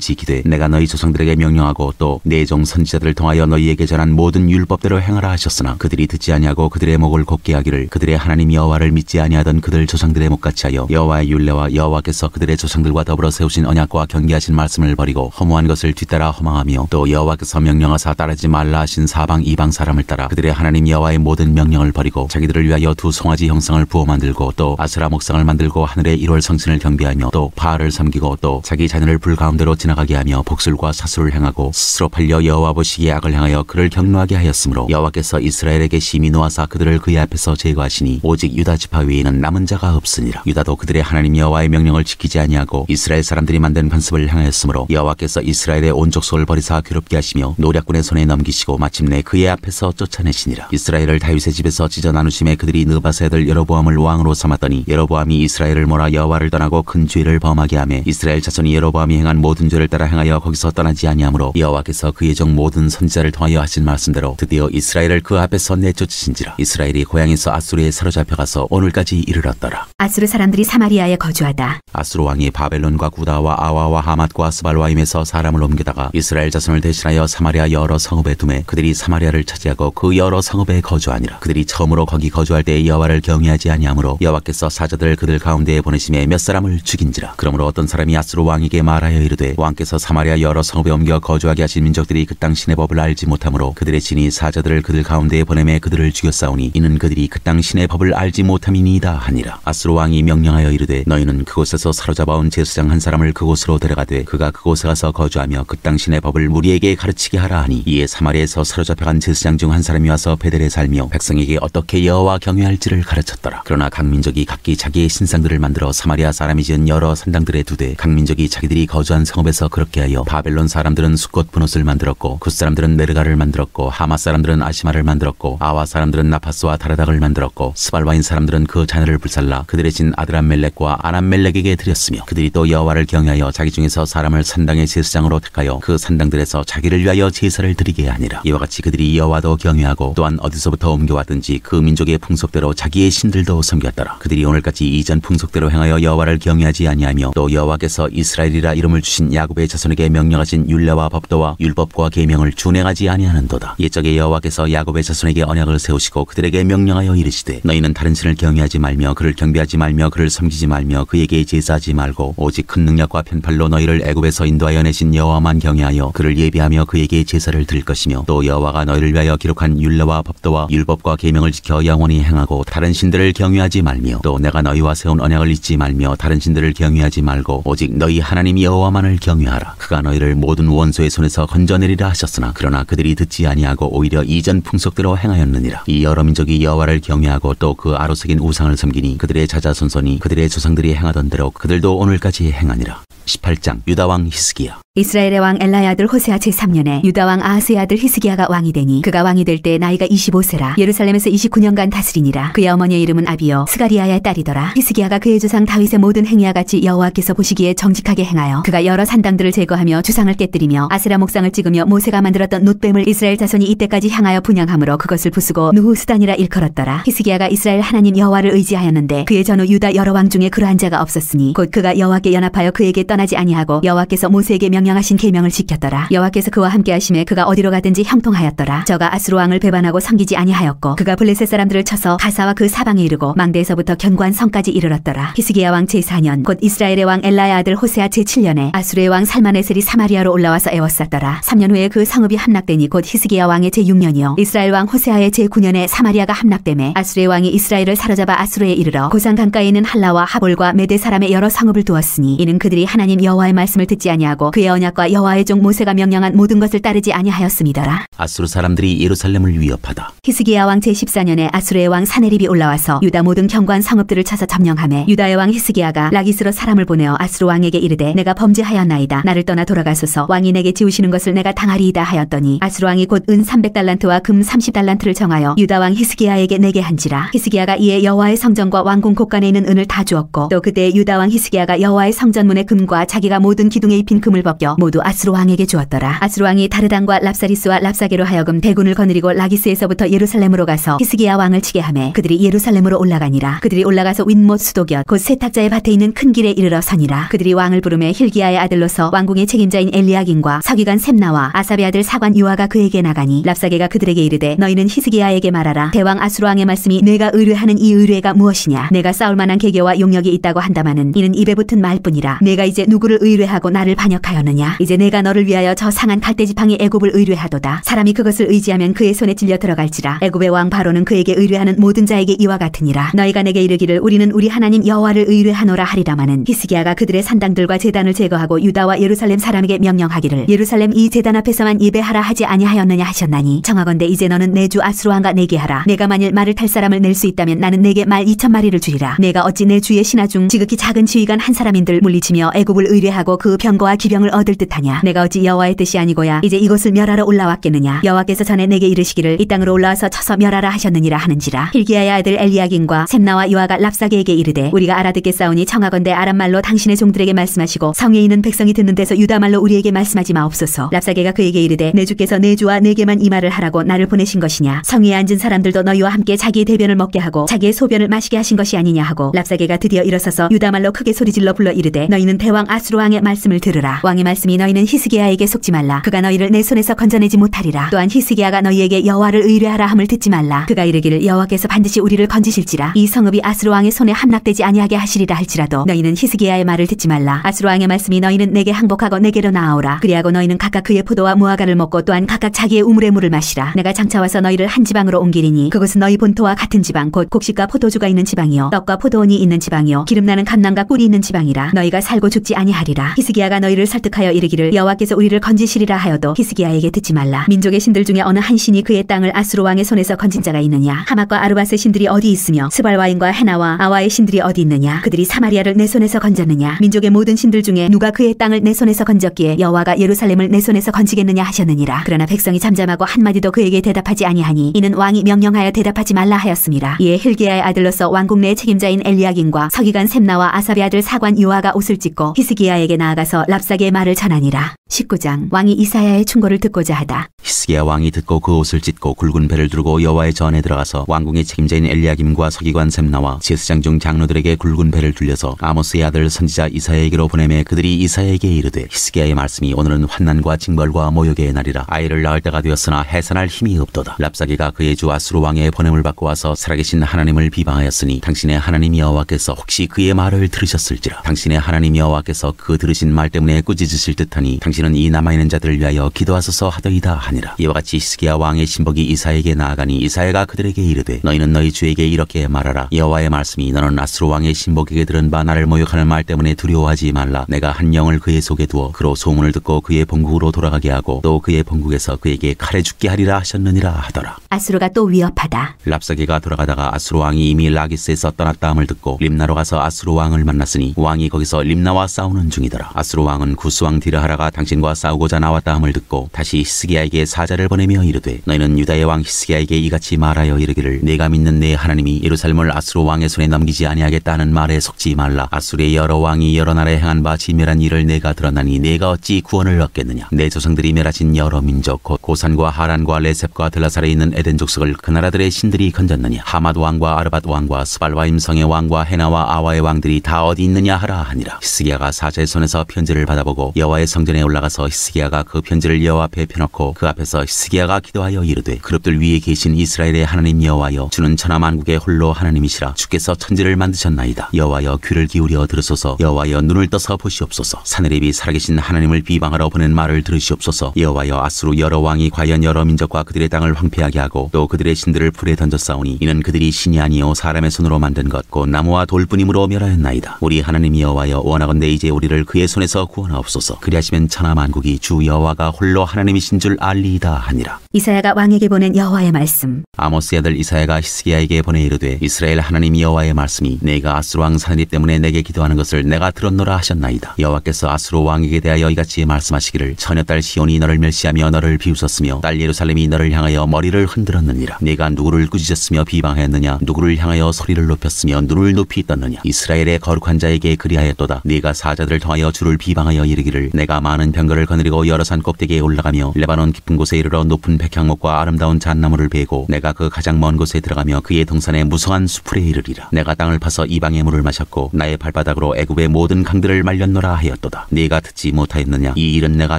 Speaker 1: 지키되 내가 너희 조상들에게 명령하고 또 내 종 선지자들을 통하여 너희에게 전한 모든 율법대로 행하라 하셨으나 그들이 듣지 아니하고 그들의 목을 곧게 하기를 그들의 하나님 여호와를 믿지 아니하던 그들 조상들의 목같이 하여 여호와의 율례와 여호와께서 그들의 조상들과 더불어 세우신 언약과 경계하신 말씀을 버리고 허무한 것을 뒤따라 허망하며 또 여호와께서 명령하사 따르지 말라 하신 사방 이방 사람을 따라 그들의 하나님 여호와의 모든 명령을 버리고 자기들을 위하여 두 송아지 형상을 부어 만들고 또 아스라 목상을 만들고 하늘의 1월 성신을 경배하며 또 바알을 섬기고 또 자기 자녀를 불 가운데로 지나가게 하며 복술과 사수를 행하고 스스로 팔려 여호와 보시기에 악을 행하여 그를 경노하게 하였으므로 여호와께서 이스라엘에게 심히 노하사 그들을 그의 앞에서 제거하시니 오직 유다 지파 외에는 남은 자가 없으니라. 유다도 그들의 하나님 여호와의 명령을 지키지 아니하고 이스라엘 사람들이 만든 반습을 행하였으므로 여호와께서 이스라엘의 온 족속을 버리사 괴롭게 하시며 노략군의 손에 넘기시고 마침내 그의 앞에서 쫓아내시니라. 이스라엘을 다윗의 집에서 찢어 나누심에 그들이 느바세 아들 여로보암을 왕으로 삼았더니 여로보암이 이스라엘을 몰아 여호와를 떠나고 큰 죄를 범하게 하며 이스라엘 자손이 여로보암이 행한 모든 죄를 따라 행하여 거기서 떠나지 아니하므로 여호와께서 그의 종 모든 선지자를 통하여 하신 말씀대로 드디어 이스라엘을 그 앞에서 내쫓으신지라. 이스라엘이 고향에서 아수르에 사로잡혀가서 오늘까지 이르렀더라.
Speaker 2: 아수르 사람들이 사마리아에 거주하다.
Speaker 1: 아수르 왕이 바벨론과 구다와 아와와 하맛과 스발와임에서 사람을 옮기다가 이스라엘 자손을 대신하여 사마리아 여러 성읍에 두매 그들이 사마리아를 차지하고 그 여러 성읍에 거주하니라. 그들이 처음으로 거기 거주할 때 여호와를 경외하지 아니하므로 여호와께서 사자들을 그들 가운데에 보내심에 몇 사람을 죽인지라. 그러므로 어떤 사람이 아수르 왕에게 말하여 이르되 왕께서 사마리아 여러 성읍에 옮겨 거주하게 하신 민족들이 그 땅 신의 법을 알지 못하므로 그들의 신이 사자들을 그들 가운데에 보내매 그들을 죽였사오니 이는 그들이 그 땅 신의 법을 알지 못함이니이다 하니라. 아수르 왕이 명령하여 이르되 너희는 그곳에서 사로잡아온 제사장 한 사람을 그곳으로 데려가되 그가 그곳에 가서 거주하며 그 땅 신의 법을 무리에게 가르치게 하라 하니 이에 사마리아에서 사로잡혀간 제사장 중 한 사람이 와서 베델에 살며 백성에게 어떻게 여호와 경외할지를 가르쳤더라. 그러나 각 민족이 각기 자기의 신상들을 만들어 사마리아 사람이 지은 여러 산당들에 두되 각 민족이 자기들이 거주한 성읍에서 그렇게 하여 바벨론 사람들은 숫꽃 분옷을 만들었고 굿 사람들은 메르가를 만들었고 하마 사람들은 아시마를 만들었고 아와 사람들은 나파스와 다르닥을 만들었고 스발와인 사람들은 그 자녀를 불살라 그들의 진 아드람멜렉과 아람멜렉에게 드렸으며 그들이 또 여호와를 경외하여 자기 중에서 사람을 산당의 제사장으로 택하여 그 산당들에서 자기를 위하여 제사를 드리게 하니라. 이와 같이 그들이 여호와도 경외하고 또한 어디서부터 옮겨왔든지 그 민족의 풍속대로 자기의 신들도 섬겼더라. 그들이 오늘까지 이전 풍속대로 행하여 여호와를 경외하지 아니하며 또 여호와께서 이스라엘이라 이름을 주신 야곱의 자손에게 명령하신 율례와 법도와 율법과 계명을 준행하지 아니하는도다. 옛적에 여호와께서 야곱의 자손에게 언약을 세우시고 그들에게 명령하여 이르시되 너희는 다른 신을 경외하지 말며 그를 경배하지 말며 그를 섬기지 말며 그에게 제사하지 말고 오직 큰 능력과 편팔로 너희를 애굽에서 인도하여 내신 여호와만 경외하여 그를 예비하며 그에게 제사를 드릴 것이며 또 여호와가 너희를 위하여 기록한 율례와 법도와 율법과 계명을 지켜 영원히 행하고 다른 신들을 경외하지 말며 또 내가 너희와 세운 언약을 잊지 말며 다른 신들을 경외하지 말고 오직 너희 하나님 여호와만을 경외하라. 그가 너희를 모든 원수의 손에서 건져내리라 하셨으나 그러나 그들이 듣지 아니하고 오히려 이전 풍속대로 행하였느니라. 이 여러 민족이 여호와를 경외하고 또 그 아로새긴 우상을 섬기니 그들의 자자손손이 그들의 조상들이 행하던 대로 그들도 오늘까지 행하니라. 18장 유다왕 히스기야.
Speaker 2: 이스라엘의 왕 엘라의 아들 호세아 제3년에 유다왕 아하스의 아들 히스기야가 왕이 되니 그가 왕이 될 때 나이가 25세라. 예루살렘에서 29년간 다스리니라. 그의 어머니의 이름은 아비여 스가리아의 딸이더라. 히스기야가 그의 조상 다윗의 모든 행위와 같이 여호와께서 보시기에 정직하게 행하여 그가 여러 산당들을 제거하며 주상을 깨뜨리며 아세라 목상을 찍으며 모세가 만들었던 놋뱀을 이스라엘 자손이 이때까지 향하여 분향함으로 그것을 부수고 누후스단이라 일컬었더라. 히스기야가 이스라엘 하나님 여호와를 의지하였는데 그의 전후 유다 여러 왕 중에 그러한 자가 없었으니 곧 그가 여호와께 연합하여 그에게 떠나지 아니하고 여호와께서 모세에게 명령하신 계명을 지켰더라. 여호와께서 그와 함께 하심에 그가 어디로 가든지 형통하였더라. 저가 아수르 왕을 배반하고 섬기지 아니하였고 그가 블레셋 사람들을 쳐서 가사와 그 사방에 이르고 망대에서부터 견고한 성까지 이르렀더라. 히스기야 왕 제4년 곧 이스라엘의 왕 엘라의 아들 호세아 제7년에 아수르의 왕 살마네셀이 사마리아로 올라와서 에워쌌더라. 3년 후에 그 성읍이 함락되니 곧 히스기야 왕의 제6년이요 이스라엘 왕 호세아의 제9년에 사마리아가 함락되매 아수르의 왕이 이스라엘을 사로잡아 아수르에 이르러 고산 강가에 있는 할라와 하볼과 메대 사람의 여러 성읍을 두었으니 이는 그들이 하나님 여호와의 말씀을 듣지 아니하고 그의 언약과 여호와의 종 모세가 명령한 모든 것을 따르지 아니하였음이더라.
Speaker 1: 아수르 사람들이 예루살렘을 위협하다.
Speaker 2: 히스기야 왕 제14년에 아수르의 왕 사네립이 올라와서 유다 모든 견고한 성읍들을 쳐서 점령하매 유다의 왕 히스기야가 라기스로 사람을 보내어 아수르 왕에게 이르되 내가 범죄하였나이다. 나를 떠나 돌아가소서. 왕이 내게 지우시는 것을 내가 당하리이다 하였더니 아수르 왕이 곧 은 300달란트와 금 30달란트를 정하여 유다 왕 히스기야에게 내게 한지라. 히스기야가 이에 여호와의 성전과 왕궁 곳간에 있는 은을 다 주었고 또 그때 유다 왕 히스기야가 여호와의 성전문의 금과 자기가 모든 기둥에 입힌 금을 벗겨 모두 아수르 왕에게 주었더라. 아수르 왕이 다르단과 랍사리스와 랍사게로 하여금 대군을 거느리고 라기스에서부터 예루살렘으로 가서 히스기야 왕을 치게 하매 그들이 예루살렘으로 올라가니라. 그들이 올라가서 윗못 수도곁 곧 세탁자의 밭에 있는 큰 길에 이르러 서니라. 그들이 왕을 부르매 힐기야의 아들로서 왕궁의 책임자인 엘리야긴과 서기관 셈나와 아삽의 아들 사관 요아가 그에게 나가니 랍사게가 그들에게 이르되 너희는 히스기야에게 말하라. 대왕 아수르 왕의 말씀이 내가 의뢰하는 이 의뢰가 무엇이냐. 내가 싸울 만한 계교와 용력이 있다고 한다마는 이는 입에 붙은 말뿐이라. 내가 이제 누구를 의뢰하고 나를 반역하였느냐. 이제 내가 너를 위하여 저 상한 갈대 지팡이 애굽을 의뢰하도다. 사람이 그것을 의지하면 그의 손에 찔려 들어갈지라. 애굽의 왕 바로는 그에게 의뢰하는 모든 자에게 이와 같으니라. 너희가 내게 이르기를 우리는 우리 하나님 여호와를 의뢰하노라 하리라마는 히스기야가 그들의 산당들과 제단을 제거하고 유다와 예루살렘 사람에게 명령하기를 예루살렘 이 제단 앞에서만 예배하라 하지 아니하였느냐 하셨나니 청하건대 이제 너는 내 주 아수르 왕과 내게 하라. 내가 만일 말을 탈 사람을 낼 수 있다면 나는 내게 말 2,000마리를 주리라. 내가 어찌 내 주의 신하 중 지극히 작은 지휘관 한 사람인들 물리치며 애굽을 의뢰하고 그 병거와 기병을 얻을 듯하냐. 내가 어찌 여호와의 뜻이 아니고야 이제 이곳을 멸하러 올라왔겠느냐. 여호와께서 전에 내게 이르시기를 이 땅으로 올라와서 쳐서 멸하라 하셨느니라 하는지라. 힐기야의 아들 엘리야긴과 셈나와 요아가 랍사게에게 이르되 우리가 알아듣겠사오니 청하건대 아람말로 당신의 종들에게 말씀하시고 성에 있는 백성이 듣는 데서 유다말로 우리에게 말씀하지 마옵소서. 랍사게가 그에게 이르되 내 주께서 내 주와 내게만 이 말을 하라고 나를 보내신 것이냐. 성위에 앉은 사람들도 너희와 함께 자기의 대변을 먹게 하고 자기의 소변을 마시게 하신 것이 아니냐 하고 랍사게가 드디어 일어서서 유다말로 크게 소리질러 불러 이르되 너희는 대왕 아수르 왕의 말씀을 들으라. 왕의 말씀이 너희는 히스기야에게 속지 말라. 그가 너희를 내 손에서 건져내지 못하리라. 또한 히스기야가 너희에게 여호와를 의뢰하라 함을 듣지 말라. 그가 이르기를 여호와께서 반드시 우리를 건지실지라. 이 성읍이 아수르 왕의 손에 함락되지 아니하게 하시리라 할지라도 너희는 히스기야의 말을 듣지 말라. 아수르 왕의 말씀이 너희는 내게 항복하고 내게로 나아오라. 그리하고 너희는 각각 그의 포도와 무화과를 먹고 또한 각각 자기의 우물의 물을 마시라. 내가 장차 와서 너희를 한 지방으로 옮기리니 그것은 너희 본토와 같은 지방 곧 곡식과 포도주가 있는 지방이요 떡과 포도원이 있는 지방이요 기름나는 감람과 꿀이 있는 지방이라. 너희가 살고 죽지 아니하리라. 히스기야가 너희를 설득하여 이르기를 여호와께서 우리를 건지시리라 하여도 히스기야에게 듣지 말라. 민족의 신들 중에 어느 한 신이 그의 땅을 아수르 왕의 손에서 건진 자가 있느냐. 하맛과 아르밧의 신들이 어디 있으며 스발와인과 헤나와 아와의 신들이 어디 있느냐. 그들이 사마리아를 내 손에서 건졌느냐. 민족의 모든 신들 중에 누가 그의 땅을 내 손에서 건졌기에 여호와가 예루살렘을 내 손에서 건지겠느냐 하셨느니라. 그러나 백성이 잠잠하고 한마디도 그에게 대답하지 아니하니 이는 왕이 명령하여 대답하지 말라 하였습니다. 이에 힐기야의 아들로서 왕궁 내 책임자인 엘리야긴과 서기관 셈나와 아삽의 아들 사관 요아가 옷을 찢고 히스기야에게 나아가서 랍사게의 말을 전하니라. 19장. 왕이 이사야의 충고를 듣고자 하다.
Speaker 1: 히스기야 왕이 듣고 그 옷을 찢고 굵은 배를 두르고 여호와의 전에 들어가서 왕궁의 책임자인 엘리야김과 서기관 셈나와 제사장 중 장로들에게 굵은 배를 둘려서 아모스의 아들 선지자 이사야에게로 보내매 그들이 이사야에게 이르되 히스기야의 말씀이 오늘은 환난과 징벌과 모욕의 날이라. 아이를 낳을 때가 되었으나 해산할 힘이 없도다. 랍사게가 그의 주 아수르 왕의 보냄을 받고 와서 살아계신 하나님을 비방하였으니 당신의 하나님 여호와께서 혹시 그의 말을 들으셨을지라. 당신의 하나님 여호와께서 그 들으신 말 때문에 꾸짖으실 듯하니 당신은 이 남아있는 자들을 위하여 기도하소서 하더이다 하니라. 이와 같이 히스기야 왕의 신복이 이사야에게 나아가니 이사야가 그들에게 이르되 너희는 너희 주에게 이렇게 말하라. 여호와의 말씀이 너는 아수르 왕의 신복에게 들은 바 나를 모욕하는 말 때문에 두려워하지 말라. 내가 한 영을 그의 속에 두어 그로 소문을 듣고 그의 본국으로 돌아가게 하고 또 그의 본국에서 그에게 칼에 죽게 하리라 하셨느니라 하더라.
Speaker 2: 아수르가 또 위협하다.
Speaker 1: 랍사게가 돌아가다가 아수르 왕이 이미 라기스에서 떠났다 함을 듣고 림나로 가서 아수르 왕을 만났으니 왕이 거기서 림나와 싸우는 중이더라. 아수르 왕은 구스왕 디르하라가 당신과 싸우고자 나왔다 함을 듣고 다시 히스기야에게 사자를 보내며 이르되 너희는 유다의 왕 히스기야에게 이같이 말하여 이르기를 내가 믿는 내 하나님이 예루살렘을 아수르 왕의 손에 넘기지 아니하겠다 하는 말에 속지 말라. 아수르의 여러 왕이 여러 나라에 행한 바 지멸한 일을 내가 드러나니 내가 어찌 구원을 얻겠느냐. 내 조상들이 멸하신 여러 민족 곧 고산과 하란과 레셉과 들라살에 있는 에덴 족속을 그 나라들의 신들이 건졌느냐. 하맛 왕과 아르밧 왕과 스발와임 성의 왕과 헤나와 아와의 왕들이 다 어디 있느냐 하라 하니라. 히스기야가 사자의 손에서 편지를 받아보고 받고 여호와의 성전에 올라가서 히스기야가 그 편지를 여호와 앞에 펴놓고 그 앞에서 히스기야가 기도하여 이르되 그룹들 위에 계신 이스라엘의 하나님 여호와여 주는 천하만국의 홀로 하나님이시라. 주께서 천지를 만드셨나이다. 여호와여 귀를 기울여 들으소서. 여호와여 눈을 떠서 보시옵소서. 사내립이 살아계신 하나님을 비방하러 보낸 말을 들으시옵소서. 여호와여 아수르 여러 왕이 과연 여러 민족과 그들의 땅을 황폐하게 하고 또 그들의 신들을 불에 던졌사오니 이는 그들이 신이 아니요 사람의 손으로 만든 것 곧 나무와 돌뿐임으로 멸하였나이다. 우리 하나님 여호와여 원하건대 이제 우리를 그의 손에서 구원하옵소서. 그리하시면 천하만국이 주 여호와가 홀로 하나님이신 줄 알리이다 하니라.
Speaker 2: 이사야가 왕에게 보낸 여호와의 말씀.
Speaker 1: 아모스의 아들 이사야가 히스기야에게 보내 이르되 이스라엘 하나님 여호와의 말씀이 내가 아수르 왕 사내립 때문에 내게 기도하는 것을 내가 들었노라 하셨나이다. 여호와께서 아수르 왕에게 대하여 이같이 말씀하시기를 처녀딸 시온이 너를 멸시하며 너를 비웃었으며 딸 예루살렘이 너를 향하여 머리를 흔들었느니라. 네가 누구를 꾸짖었으며 비방하였느냐? 누구를 향하여 소리를 높였으며 눈을 높이 떴느냐? 이스라엘의 거룩한 자에게 그리하였도다. 네가 사자들을 통하여 주를 비방하여 이르기를 내가 많은 병거를 거느리고 여러 산 꼭대기에 올라가며 레바논 깊은 곳에 이르러 높은 백향목과 아름다운 잣나무를 베고 내가 그 가장 먼 곳에 들어가며 그의 동산에 무성한 수풀에 이르리라. 내가 땅을 파서 이방의 물을 마셨고 나의 발바닥으로 애굽의 모든 강들을 말렸노라 하였도다. 네가 듣지 못하였느냐? 이 일은 내가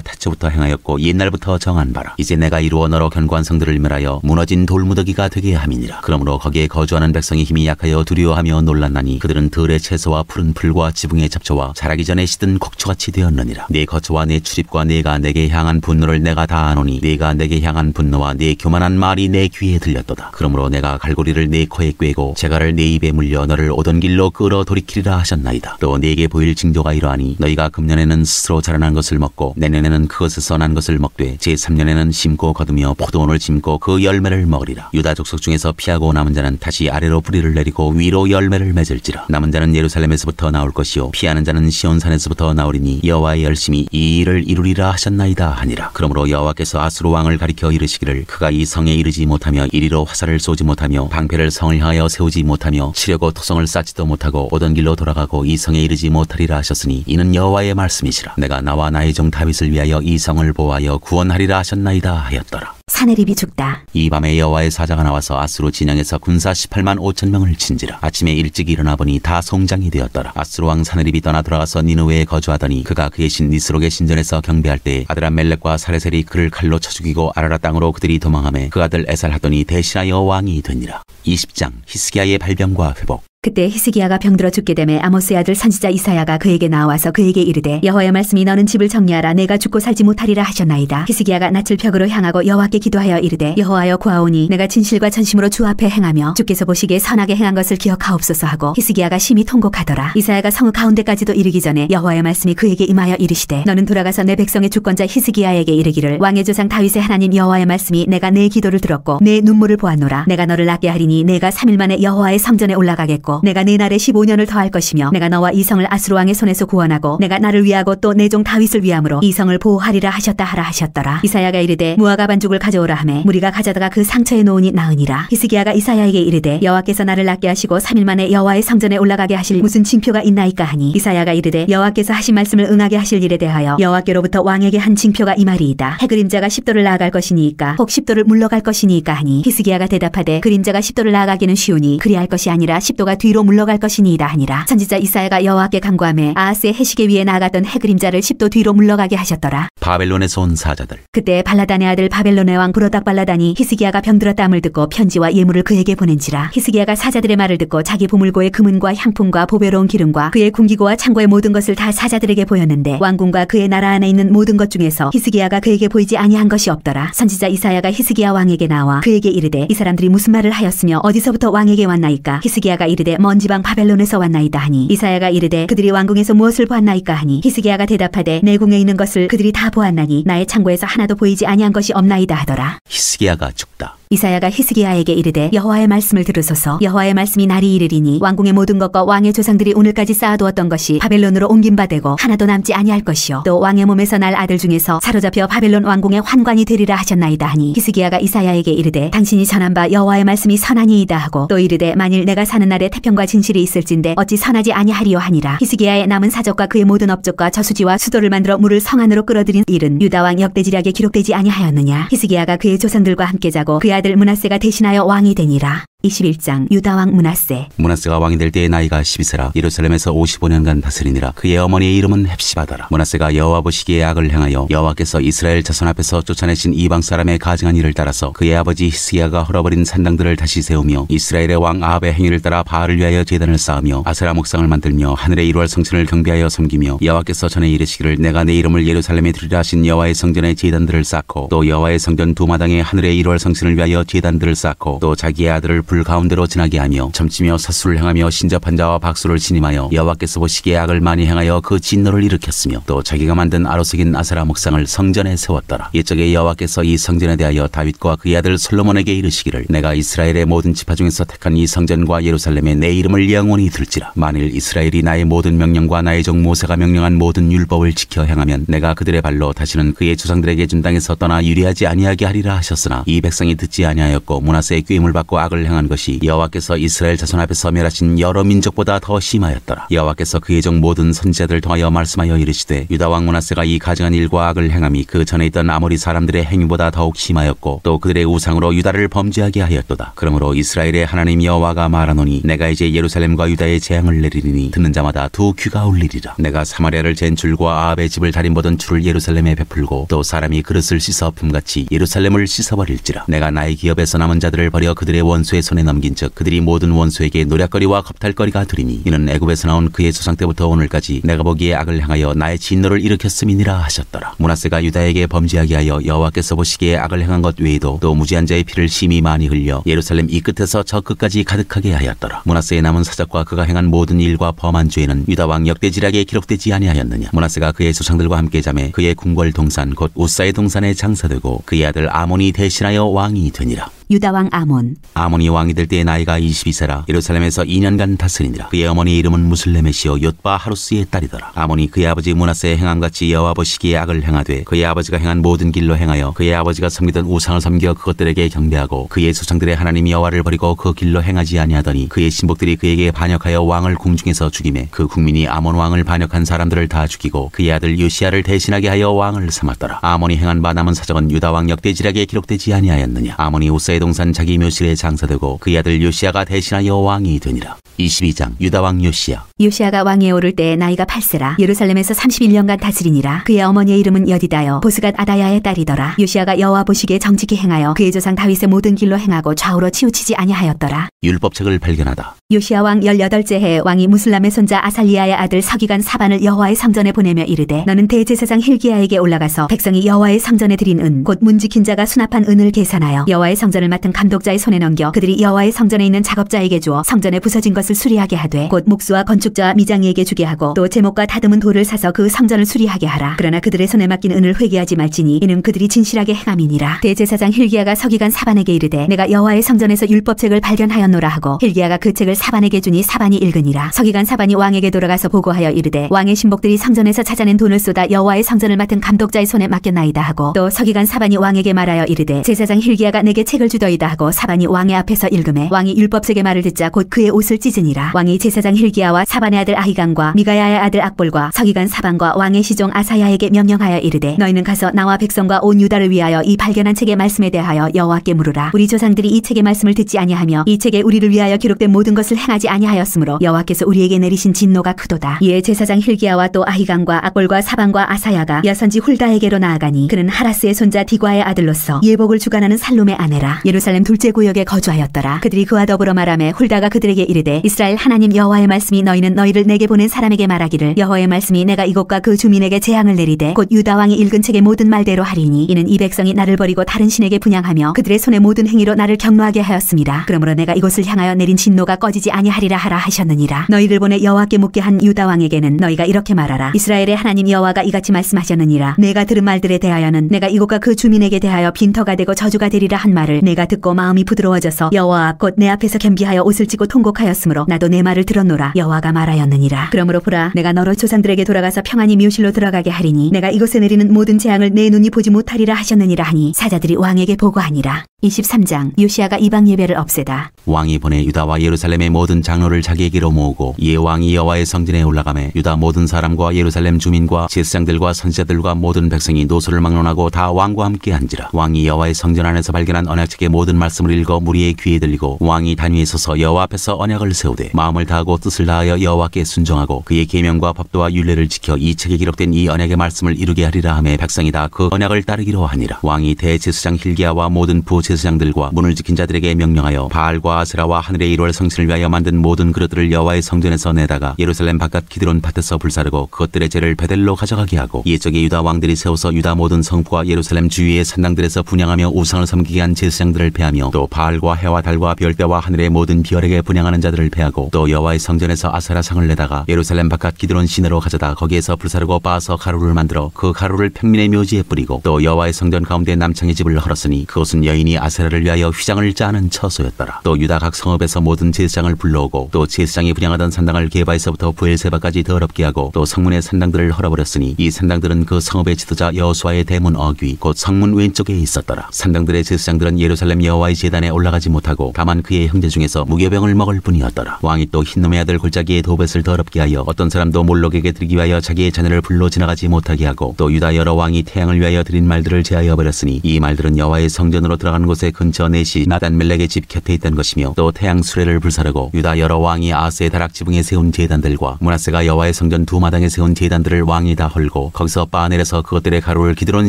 Speaker 1: 태초부터 행하였고 옛날부터 정한 바라. 이제 내가 이루어 너로 견고한 성들을 멸하여 무너진 돌무더기가 되게 함이니라. 그러므로 거기에 거주하는 백성이 힘이 약하여 두려워하며 놀랐나니 그들은 들의 채소와 푸른 풀과 지붕의 잡초와 자라기 전에 시든 곡초같이 되었느니라. 네 거처와 네 출입과 네가 내게 향한 분노를 내가 다 아노니 네가 내게 향한 분노와 네 교만한 말이 내 귀에 들렸도다. 그러므로 내가 갈고리를 네 코에 꿰고 재갈을 네 입에 물려 너를 오던 길로 끌어 돌이키리라 하셨나이다. 또 네게 보일 징조가 이러하니 너희가 금년에는 스스로 자라난 것을 먹고 내년에는 그것에서 난 것을 먹되 제3년에는 심고 거두며 포도원을 심고 그 열매를 먹으리라. 유다 족속 중에서 피하고 남은 자는 다시 아래로 뿌리를 내리고 위로 열매를 맺을지라. 남은 자는 예루살렘에서부터 나올 것이요 피하는 자는 시온산에서부터 나오리니 여호와의 열심히 이 일을 이루리라 하셨나이다 하니라. 그러므로 여호와께서 아수르 왕을 가리켜 이르시기를 그가 이 성에 이르지 못하며 이리로 화살을 쏘지 못하며 방패를 성을 향하여 세우지 못하며 치려고 토성을 쌓지도 못하고 오던 길로 돌아가고 이 성에 이르지 못하리라 하셨으니 이는 여호와의 말씀이시라. 내가 나와 나의 종 다윗을 위하여 이 성을 보호하여 구원하리라 하셨나이다 하였더라.
Speaker 2: 사내립이 죽다.
Speaker 1: 이 밤에 여호와의 사자가 나와서 아수르 진영에서 군사 18만 5천 명을 친지라. 아침에 일찍 일어나 보니 다 송장이 되었더라. 아수르 왕 사내립이 떠나 돌아가서 니느웨에 거주하더니 그가 그의 신 니스록의 신전에서 경배할 때에 아드람멜렉과 사레셀이 그를 칼로 쳐 죽이고 아라라 땅으로 그들이 도망하매 그 아들 에살하더니 대신하여 왕이 되니라. 20장 히스기야의 발병과 회복.
Speaker 2: 그때 히스기야가 병들어 죽게 되매 아모스의 아들 선지자 이사야가 그에게 나와서 그에게 이르되 여호와의 말씀이 너는 집을 정리하라. 내가 죽고 살지 못하리라 하셨나이다. 히스기야가 낯을 벽으로 향하고 여호와께 기도하여 이르되 여호와여 구하오니 내가 진실과 전심으로 주 앞에 행하며 주께서 보시기에 선하게 행한 것을 기억하옵소서 하고 히스기야가 심히 통곡하더라. 이사야가 성읍 가운데까지도 이르기 전에 여호와의 말씀이 그에게 임하여 이르시되 너는 돌아가서 내 백성의 주권자 히스기야에게 이르기를 왕의 조상 다윗의 하나님 여호와의 말씀이 내가 내 기도를 들었고 내 눈물을 보았노라. 내가 너를 낫게 하리니 내가 3일 만에 여호와의 성전에 올라가겠고 내가 네 날에 15년을 더할 것이며 내가 너와 이 성을 아수르 왕의 손에서 구원하고 내가 나를 위하고 또 내 종 다윗을 위함으로 이 성을 보호하리라 하셨다 하라 하셨더라. 이사야가 이르되 무화과 반죽을 가져오라 하매 무리가 가져다가 그 상처에 놓으니 나으니라. 히스기야가 이사야에게 이르되 여호와께서 나를 낫게 하시고 3일 만에 여호와의 성전에 올라가게 하실 무슨 징표가 있나이까 하니 이사야가 이르되 여호와께서 하신 말씀을 응하게 하실 일에 대하여 여호와께로부터 왕에게 한 징표가 이 말이이다. 해 그림자가 10도를 나아갈 것이니이까 혹 10도를 물러갈 것이니이까 하니 히스기야가 대답하되 그림자가 10도를 나아가기는 쉬우니 그리할 것이 아니라 10도가 뒤로 물러갈 것이니이다 하니라. 선지자 이사야가 여호와께 간구하매 아하스의 해시계 위에 나아갔던 해 그림자를 10도 뒤로 물러가게 하셨더라.
Speaker 1: 바벨론에서 온 사자들.
Speaker 2: 그때 발라단의 아들 바벨론의 왕 부로닥 발라단이 히스기야가 병들었다함을 듣고 편지와 예물을 그에게 보낸지라. 히스기야가 사자들의 말을 듣고 자기 보물고의 금은과 향품과 보배로운 기름과 그의 궁기고와 창고의 모든 것을 다 사자들에게 보였는데 왕궁과 그의 나라 안에 있는 모든 것 중에서 히스기야가 그에게 보이지 아니한 것이 없더라. 선지자 이사야가 히스기야 왕에게 나와 그에게 이르되 이 사람들이 무슨 말을 하였으며 어디서부터 왕에게 왔나이까? 히스기야가 이르되 먼 지방 바벨론에서 왔나이다 하니 이사야가 이르되 그들이 왕궁에서 무엇을 보았나이까 하니 히스기야가 대답하되 내 궁에 있는 것을 그들이 다 보았나니 나의 창고에서 하나도 보이지 아니한 것이 없나이다 하더라.
Speaker 1: 히스기야가 죽다.
Speaker 2: 이사야가 히스기야에게 이르되 여호와의 말씀을 들으소서. 여호와의 말씀이 날이 이르리니 왕궁의 모든 것과 왕의 조상들이 오늘까지 쌓아두었던 것이 바벨론으로 옮긴 바 되고 하나도 남지 아니할 것이요 또 왕의 몸에서 날 아들 중에서 사로잡혀 바벨론 왕궁의 환관이 되리라 하셨나이다 하니 히스기야가 이사야에게 이르되 당신이 전한 바 여호와의 말씀이 선하니이다 하고 또 이르되 만일 내가 사는 날에 태평과 진실이 있을진데 어찌 선하지 아니하리요 하니라. 히스기야의 남은 사적과 그의 모든 업적과 저수지와 수도를 만들어 물을 성 안으로 끌어들인 일은 유다 왕 역대지략에 기록되지 아니하였느냐. 히스기야가 그의 조상들과 함께 자고 그의 아들 므낫세가 대신하여 왕이 되니라. 21장 유다왕 므낫세.
Speaker 1: 므낫세가 왕이 될 때의 나이가 12세라 예루살렘에서 55년간 다스리니라. 그의 어머니의 이름은 헵시바더라. 므낫세가 여호와 보시기에 악을 행하여 여호와께서 이스라엘 자손 앞에서 쫓아내신 이방 사람의 가증한 일을 따라서 그의 아버지 히스기야가 헐어버린 산당들을 다시 세우며 이스라엘의 왕 아합의 행위를 따라 바알을 위하여 제단을 쌓으며 아세라 목상을 만들며 하늘의 이루할 성천을 경배하여 섬기며 여호와께서 전에 이르시기를 내가 내 이름을 예루살렘에 두리라 하신 여호와의 성전에 제단들을 쌓고 또 여호와의 성전 두 마당에 하늘의 이루할 성천을 위하여 제단들을 쌓고 또 자기의 아들을 불 가운데로 지나게 하며 점치며 사수를 행하며 신접한 자와 박수를 신임하여 여호와께서 보시기에 악을 많이 행하여 그 진노를 일으켰으며 또 자기가 만든 아로색인 아세라 목상을 성전에 세웠더라. 이적에 여호와께서 이 성전에 대하여 다윗과 그의 아들 솔로몬에게 이르시기를 내가 이스라엘의 모든 지파 중에서 택한 이 성전과 예루살렘에 내 이름을 영원히 둘지라. 만일 이스라엘이 나의 모든 명령과 나의 종 모세가 명령한 모든 율법을 지켜 행하면 내가 그들의 발로 다시는 그의 조상들에게 준 땅에서 떠나 유리하지 아니하게 하리라 하셨으나 이 백성이 듣지 아니하였고 므낫세의 꾀임을 받고 악을 행한 것이 여호와께서 이스라엘 자손 앞에서 멸하신 여러 민족보다 더 심하였더라. 여호와께서 그의 종 모든 선지자들 통하여 말씀하여 이르시되 유다 왕 므낫세가 이 가증한 일과 악을 행함이 그 전에 있던 아모리 사람들의 행위보다 더욱 심하였고 또 그들의 우상으로 유다를 범죄하게 하였도다. 그러므로 이스라엘의 하나님 여호와가 말하노니 내가 이제 예루살렘과 유다에 재앙을 내리리니 듣는 자마다 두 귀가 울리리라. 내가 사마리아를 잰 줄과 아합의 집을 다림보던 줄을 예루살렘에 베풀고 또 사람이 그릇을 씻어 품같이 예루살렘을 씻어버릴지라. 내가 나의 기업에서 남은 자들을 버려 그들의 원수의 손에 넘긴즉 그들이 모든 원수에게 노략거리와 겁탈거리가 되리니 이는 애굽에서 나온 그의 조상 때부터 오늘까지 내가 보기에 악을 행하여 나의 진노를 일으켰음이니라 하셨더라. 므낫세가 유다에게 범죄하게 하여 여호와께서 보시기에 악을 행한 것 외에도 또 무지한 자의 피를 심히 많이 흘려 예루살렘 이 끝에서 저 끝까지 가득하게 하였더라. 므낫세의 남은 사적과 그가 행한 모든 일과 범한 죄는 유다 왕 역대지략에 기록되지 아니하였느냐. 므낫세가 그의 조상들과 함께 잠에 그의 궁궐 동산 곧 우사의 동산에 장사되고 그의 아들 아몬이 대신하여 왕이 되니라.
Speaker 2: 유다왕 아몬.
Speaker 1: 아몬이 왕이 될 때의 나이가 22세라 예루살렘에서 2년간 다스리니라. 그의 어머니의 이름은 무슬레메시오 옅바 하루스의 딸이더라. 아몬이 그의 아버지 므낫세의 행함같이 여호와 보시기에 악을 행하되 그의 아버지가 행한 모든 길로 행하여 그의 아버지가 섬기던 우상을 섬겨 그것들에게 경배하고 그의 조상들의 하나님 여호와를 버리고 그 길로 행하지 아니하더니 그의 신복들이 그에게 반역하여 왕을 궁중에서 죽이매 그 국민이 아몬 왕을 반역한 사람들을 다 죽이고 그의 아들 요시야를 대신하게 하여 왕을 삼았더라. 아몬이 행한 바 남은 사적은 유다 왕 역대지략에 기록되지 아니하였느냐. 아몬이 우사의 동산 자기 묘실에 장사되고 그의 아들 요시야가 대신하여 왕이 되니라. 22장 유다 왕 요시야.
Speaker 2: 요시야가 왕위에 오를 때 나이가 8세라 예루살렘에서 31년간 다스리니라. 그의 어머니의 이름은 여디다여 보스갓 아다야의 딸이더라. 요시야가 여호와 보시기에 정직히 행하여 그의 조상 다윗의 모든 길로 행하고 좌우로 치우치지 아니하였더라.
Speaker 1: 율법책을 발견하다.
Speaker 2: 요시야 왕 18째 해에 왕이 무슬람의 손자 아살리야의 아들 서기관 사반을 여호와의 성전에 보내며 이르되 너는 대제사장 힐기야에게 올라가서 백성이 여호와의 성전에 드린 은 곧 문지킨 자가 수납한 은을 계산하여 여호와의 성전을 맡은 감독자의 손에 넘겨 그들이 여호와의 성전에 있는 작업자에게 주어 성전에 부서진 것을 수리하게 하되 곧 목수와 건축자와 미장이에게 주게 하고 또 제목과 다듬은 돌을 사서 그 성전을 수리하게 하라. 그러나 그들의 손에 맡긴 은을 회개하지 말지니 이는 그들이 진실하게 행함이니라. 대제사장 힐기야가 서기관 사반에게 이르되 내가 여호와의 성전에서 율법책을 발견하였노라 하고 힐기야가 그 책을 사반에게 주니 사반이 읽으니라. 서기관 사반이 왕에게 돌아가서 보고하여 이르되 왕의 신복들이 성전에서 찾아낸 돈을 쏟아 여호와의 성전을 맡은 감독자의 손에 맡겼나이다 하고 또 서기관 사반이 왕에게 말하여 이르되 제사장 힐기야가 내게 책을 주더이다 하고 사반이 왕의 앞에서 읽음에 왕이 율법책의 말을 듣자 곧 그의 옷을 찢으니라. 왕이 제사장 힐기야와 사반의 아들 아히간과 미가야의 아들 악볼과 서기관 사반과 왕의 시종 아사야에게 명령하여 이르되 너희는 가서 나와 백성과 온 유다를 위하여 이 발견한 책의 말씀에 대하여 여호와께 물으라. 우리 조상들이 이 책의 말씀을 듣지 아니하며 이 책에 우리를 위하여 기록된 모든 것을 행하지 아니하였으므로 여호와께서 우리에게 내리신 진노가 크도다. 이에 제사장 힐기야와 또 아히간과 악볼과 사반과 아사야가 여선지 훌다에게로 나아가니 그는 하라스의 손자 디과의 아들로서 예복을 주관하는 살룸의 아내라. 예루살렘 둘째 구역에 거주하였더라. 그들이 그와 더불어 말하매 훌다가 그들에게 이르되 이스라엘 하나님 여호와의 말씀이 너희는 너희를 내게 보낸 사람에게 말하기를 여호와의 말씀이 내가 이곳과 그 주민에게 재앙을 내리되 곧 유다 왕이 읽은 책의 모든 말대로 하리니 이는 이 백성이 나를 버리고 다른 신에게 분향하며 그들의 손의 모든 행위로 나를 경노하게 하였습니다. 그러므로 내가 이곳을 향하여 내린 진노가 꺼지지 아니하리라 하라 하셨느니라. 너희를 보내 여호와께 묻게 한 유다 왕에게는 너희가 이렇게 말하라. 이스라엘의 하나님 여호와가 이같이 말씀하셨느니라. 내가 들은 말들에 대하여는 내가 이곳과 그 주민에게 대하여 빈터가 되고 저주가 되리라 한 말을 내가 듣고 마음이 부드러워져서 여호와 앞 곧 내 앞에서 겸비하여 옷을 찢고 통곡하였으므로 하므로 나도 내 말을 들었노라. 여호와가 말하였느니라. 그러므로 보라, 내가 너로 조상들에게 돌아가서 평안히 묘실로 들어가게 하리니 내가 이곳에 내리는 모든 재앙을 내 눈이 보지 못하리라 하셨느니라 하니 사자들이 왕에게 보고하니라. 23장. 요시야가 이방 예배를 없애다.
Speaker 1: 왕이 보내 유다와 예루살렘의 모든 장로를 자기에게로 모으고 이에 왕이 여호와의 성전에 올라가매 유다 모든 사람과 예루살렘 주민과 제사장들과 선지자들과 모든 백성이 노소를 막론하고 다 왕과 함께 한지라. 왕이 여호와의 성전 안에서 발견한 언약책의 모든 말씀을 읽어 무리의 귀에 들리고 왕이 단위에 서서 여호와 앞에서 언약을 세우되 마음을 다하고 뜻을 다하여 여호와께 순종하고 그의 계명과 법도와 율례를 지켜 이 책에 기록된 이 언약의 말씀을 이루게 하리라 하며 백성이 다 그 언약을 따르기로 하니라. 왕이 대제사장 힐기야와 모든 부제사장들과 문을 지킨 자들에게 명령하여 바알과 아세라와 하늘의 1월 성신을 위하여 만든 모든 그릇들을 여호와의 성전에서 내다가 예루살렘 바깥 기드론 밭에서 불사르고 그것들의 죄를 베델로 가져가게 하고 이에 적에 유다 왕들이 세워서 유다 모든 성부와 예루살렘 주위의 산당들에서 분향하며 우상을 섬기게 한 제사장들을 패하며 또 바알과 해와 달과 별대와 하늘의 모든 비열에게 분향하는 자들을 패하고 또 여호와의 성전에서 아세라상을 내다가 예루살렘 바깥 기드론 시내로 가져다 거기에서 불사르고 빻아서 가루를 만들어 그 가루를 평민의 묘지에 뿌리고 또 여호와의 성전 가운데 남창의 집을 헐었으니 그것은 여인이 아세라를 위하여 휘장을 짜는 처소였더라. 또 유다 각 성읍에서 모든 제사장을 불러오고 또 제사장이 분향하던 산당을 게바에서부터 부엘세바까지 더럽게 하고 또 성문의 산당들을 헐어버렸으니 이 산당들은 그 성읍의 지도자 여호수아의 대문 어귀 곧 성문 왼쪽에 있었더라. 산당들의 제사장들은 예루살렘 여호와의 제단에 올라가지 못하고 다만 그의 형제 중에서 무교병을 먹을 뿐이었더라. 왕이 또 흰놈의 아들 골짜기의 도벳을 더럽게 하여 어떤 사람도 몰록에게 드리기 위하여 자기의 자녀를 불로 지나가지 못하게 하고 또 유다 여러 왕이 태양을 위하여 드린 말들을 제하여 버렸으니 이 말들은 여호와의 성전으로 들어가는 곳에 근처 넷이 나단 멜렉의 집 곁에 있던 것이며 또 태양 수레를 불사르고 유다 여러 왕이 아스의 다락 지붕에 세운 제단들과 므낫세가 여호와의 성전 두 마당에 세운 제단들을 왕이 다 헐고 거기서 빻아내려서 그것들의 가루를 기드론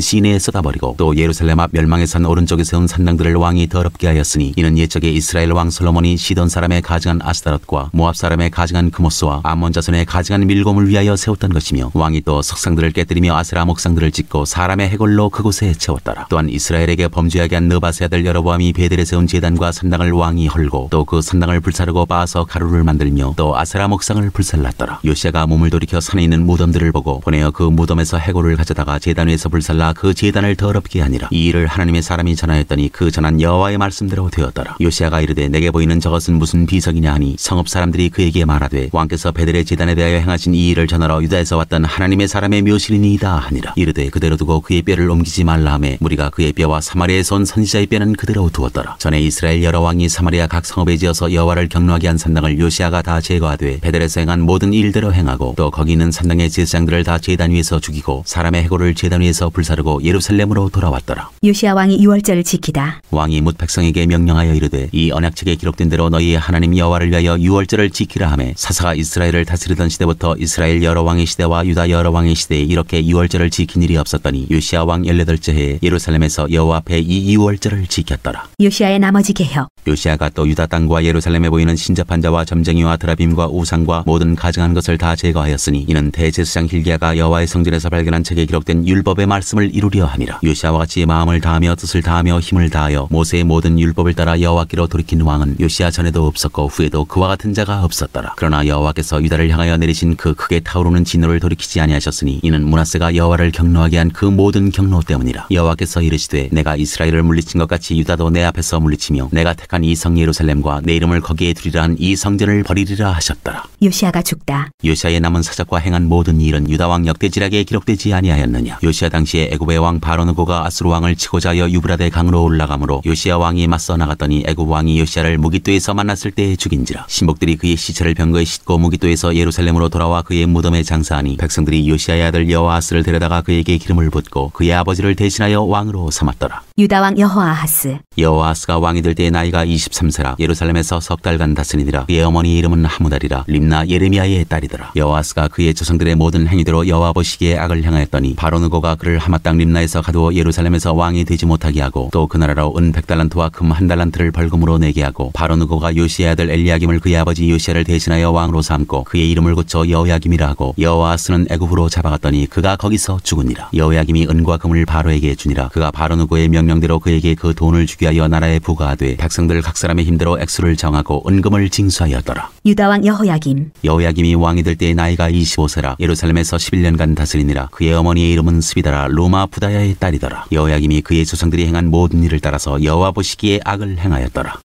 Speaker 1: 시내에 쏟아버리고 또 예루살렘 앞 멸망의 산 오른쪽에 세운 산당들을 왕이 더럽게 하였으니 이는 옛적에 이스라엘 왕 솔로몬이 시돈 사람의 가증한 아스타롯과 모압 사람의 가증한 크모스와 암몬 자손의 가증한 밀곰을 위하여 세웠던 것이며 왕이 또 석상들을 깨뜨리며 아세라 목상들을 짓고 사람의 해골로 그곳에 채웠더라. 또한 이스라엘에게 범죄하게 한 느바세 아들 여로보암이 베델에 세운 제단과 산당을 왕이 헐고 또 그 산당을 불사르고 빻아서 가루를 만들며 또 아세라 목상을 불살랐더라. 요시야가 몸을 돌이켜 산에 있는 무덤들을 보고 보내어 그 무덤에서 해골을 가져다가 제단 위에서 불살라 그 제단을 더럽게 하니라. 이 일을 하나님의 사람이 전하였더니 그 전한 여호와의 말씀대로 되었더라. 요시야가 이르되 내게 보이는 저것은 무슨 비석이냐 하니 성읍 사람들이 그에게 말하되 왕께서 베델의 제단에 대하여 행하신 이 일을 전하러 유다에서 왔던 하나님의 사람의 묘실이니이다 하니라. 이르되 그대로 두고 그의 뼈를 옮기지 말라 하매 무리가 그의 뼈와 사마리아에서 온 선지자의 뼈는 그대로 두었더라. 전에 이스라엘 여러 왕이 사마리아 각 성읍에 지어서 여호와를 경노하게 한 산당을 요시야가 다 제거하되 베델에서 행한 모든 일대로 행하고 또 거기 있는 산당의 제사장들을 다 제단 위에서 죽이고 사람의 해골을 제단 위에서 불사르고 예루살렘으로 돌아왔더라.
Speaker 2: 요시야 왕이 유월절을 지키다.
Speaker 1: 왕이 뭇 백성에게 명령하여 이르되 이 언약책에 기록된 대로 너희의 하나님 여호와를 위하여 유월절을 지키라 하매 사사가 이스라엘을 다스리던 시대부터 이스라엘 여러 왕의 시대와 유다 여러 왕의 시대에 이렇게 유월절을 지킨 일이 없었더니 요시야 왕 18째 해에 예루살렘에서 여호와 앞에 이 유월절을 지켰더라.
Speaker 2: 요시야의 나머지 개혁.
Speaker 1: 요시야가 또 유다 땅과 예루살렘에 보이는 신접한 자와 점쟁이와 드라빔과 우상과 모든 가증한 것을 다 제거하였으니 이는 대제사장 힐기야가 여호와의 성전에서 발견한 책에 기록된 율법의 말씀을 이루려 함이라. 요시야와 같이 마음을 다하며 뜻을 다하며 힘을 다하여 모세의 모든 율법을 따라 여호와께로 돌이킨 왕은 요시야 전에도 없었고 후에도 그와 같은 자가 없었더라. 그러나 여호와께서 유다를 향하여 내리신 그 크게 타오르는 진노를 돌이키지 아니하셨으니 이는 므낫세가 여호와를 경노하게 한 그 모든 경노 때문이라. 여호와께서 이르시되 내가 이스라엘을 물리친 것 같이 유다도 내 앞에서 물리치며 내가 택한 이 성 예루살렘과 내 이름을 거기에 두리라 한 이 성전을 버리리라 하셨더라.
Speaker 2: 요시야가 죽다.
Speaker 1: 요시야의 남은 사적과 행한 모든 일은 유다 왕 역대지략에 기록되지 아니하였느냐. 요시야 당시에 애굽의 왕 바로느고가 아수르 왕을 치고자 하여 유브라데 강으로 올라가므로 요시야 왕이 맞서 나갔더니 애굽 왕이 요시야를 무깃도에서 만났을 때에 죽인지라. 신복들이 그의 시체를 병거에 싣고 무깃도에서 예루살렘으로 돌아와 그의 무덤에 장사하니 백성들이 요시야의 아들 여호아스를 데려다가 그에게 기름을 붓고 그의 아버지를 대신하여 왕으로 삼았더라.
Speaker 2: 유다 왕 여호아하스.
Speaker 1: 여호아스가 왕이 될 때 나이가 23세라. 예루살렘에서 석 달간 다스리니라. 그의 어머니 이름은 하무달이라. 림나 예레미야의 딸이더라. 여호아스가 그의 조상들의 모든 행위대로 여호와 보시기에 악을 행하였더니 바로느고가 그를 하마 땅 림나에서 가두어 예루살렘에서 왕이 되지 못하게 하고 또 그 나라로 은 100달란트와 금 1달란트를 벌금으로 내게 하고 바로느고가 요시야의 아들 엘리야김을 그의 아버지 요시야를 대신하여 왕으로 삼고 그의 이름을 고쳐 여호야김이라 하고 여호아스는 애굽으로 잡아갔더니 그가 거기서 죽으니라. 여호야김이 은과 금을 바로에게 주니라. 그가 바로느고의 명령대로 그에게 그 돈을 주게 하여 나라에 부과하되 백성들 각 사람의 힘대로 액수를 정하고 은금을 징수하였더라.
Speaker 2: 유다 왕 여호야김.
Speaker 1: 여호야김이 왕이 될 때 나이가 25세라. 예루살렘에서 11년간 다스리니라. 그의 어머니의 이름은 스비다라. 루마 부다야의 딸이더라. 여호야김이 그의 조상들이 행한 모든 일을 따라서 여호와 보시기에 악을 행하였더라.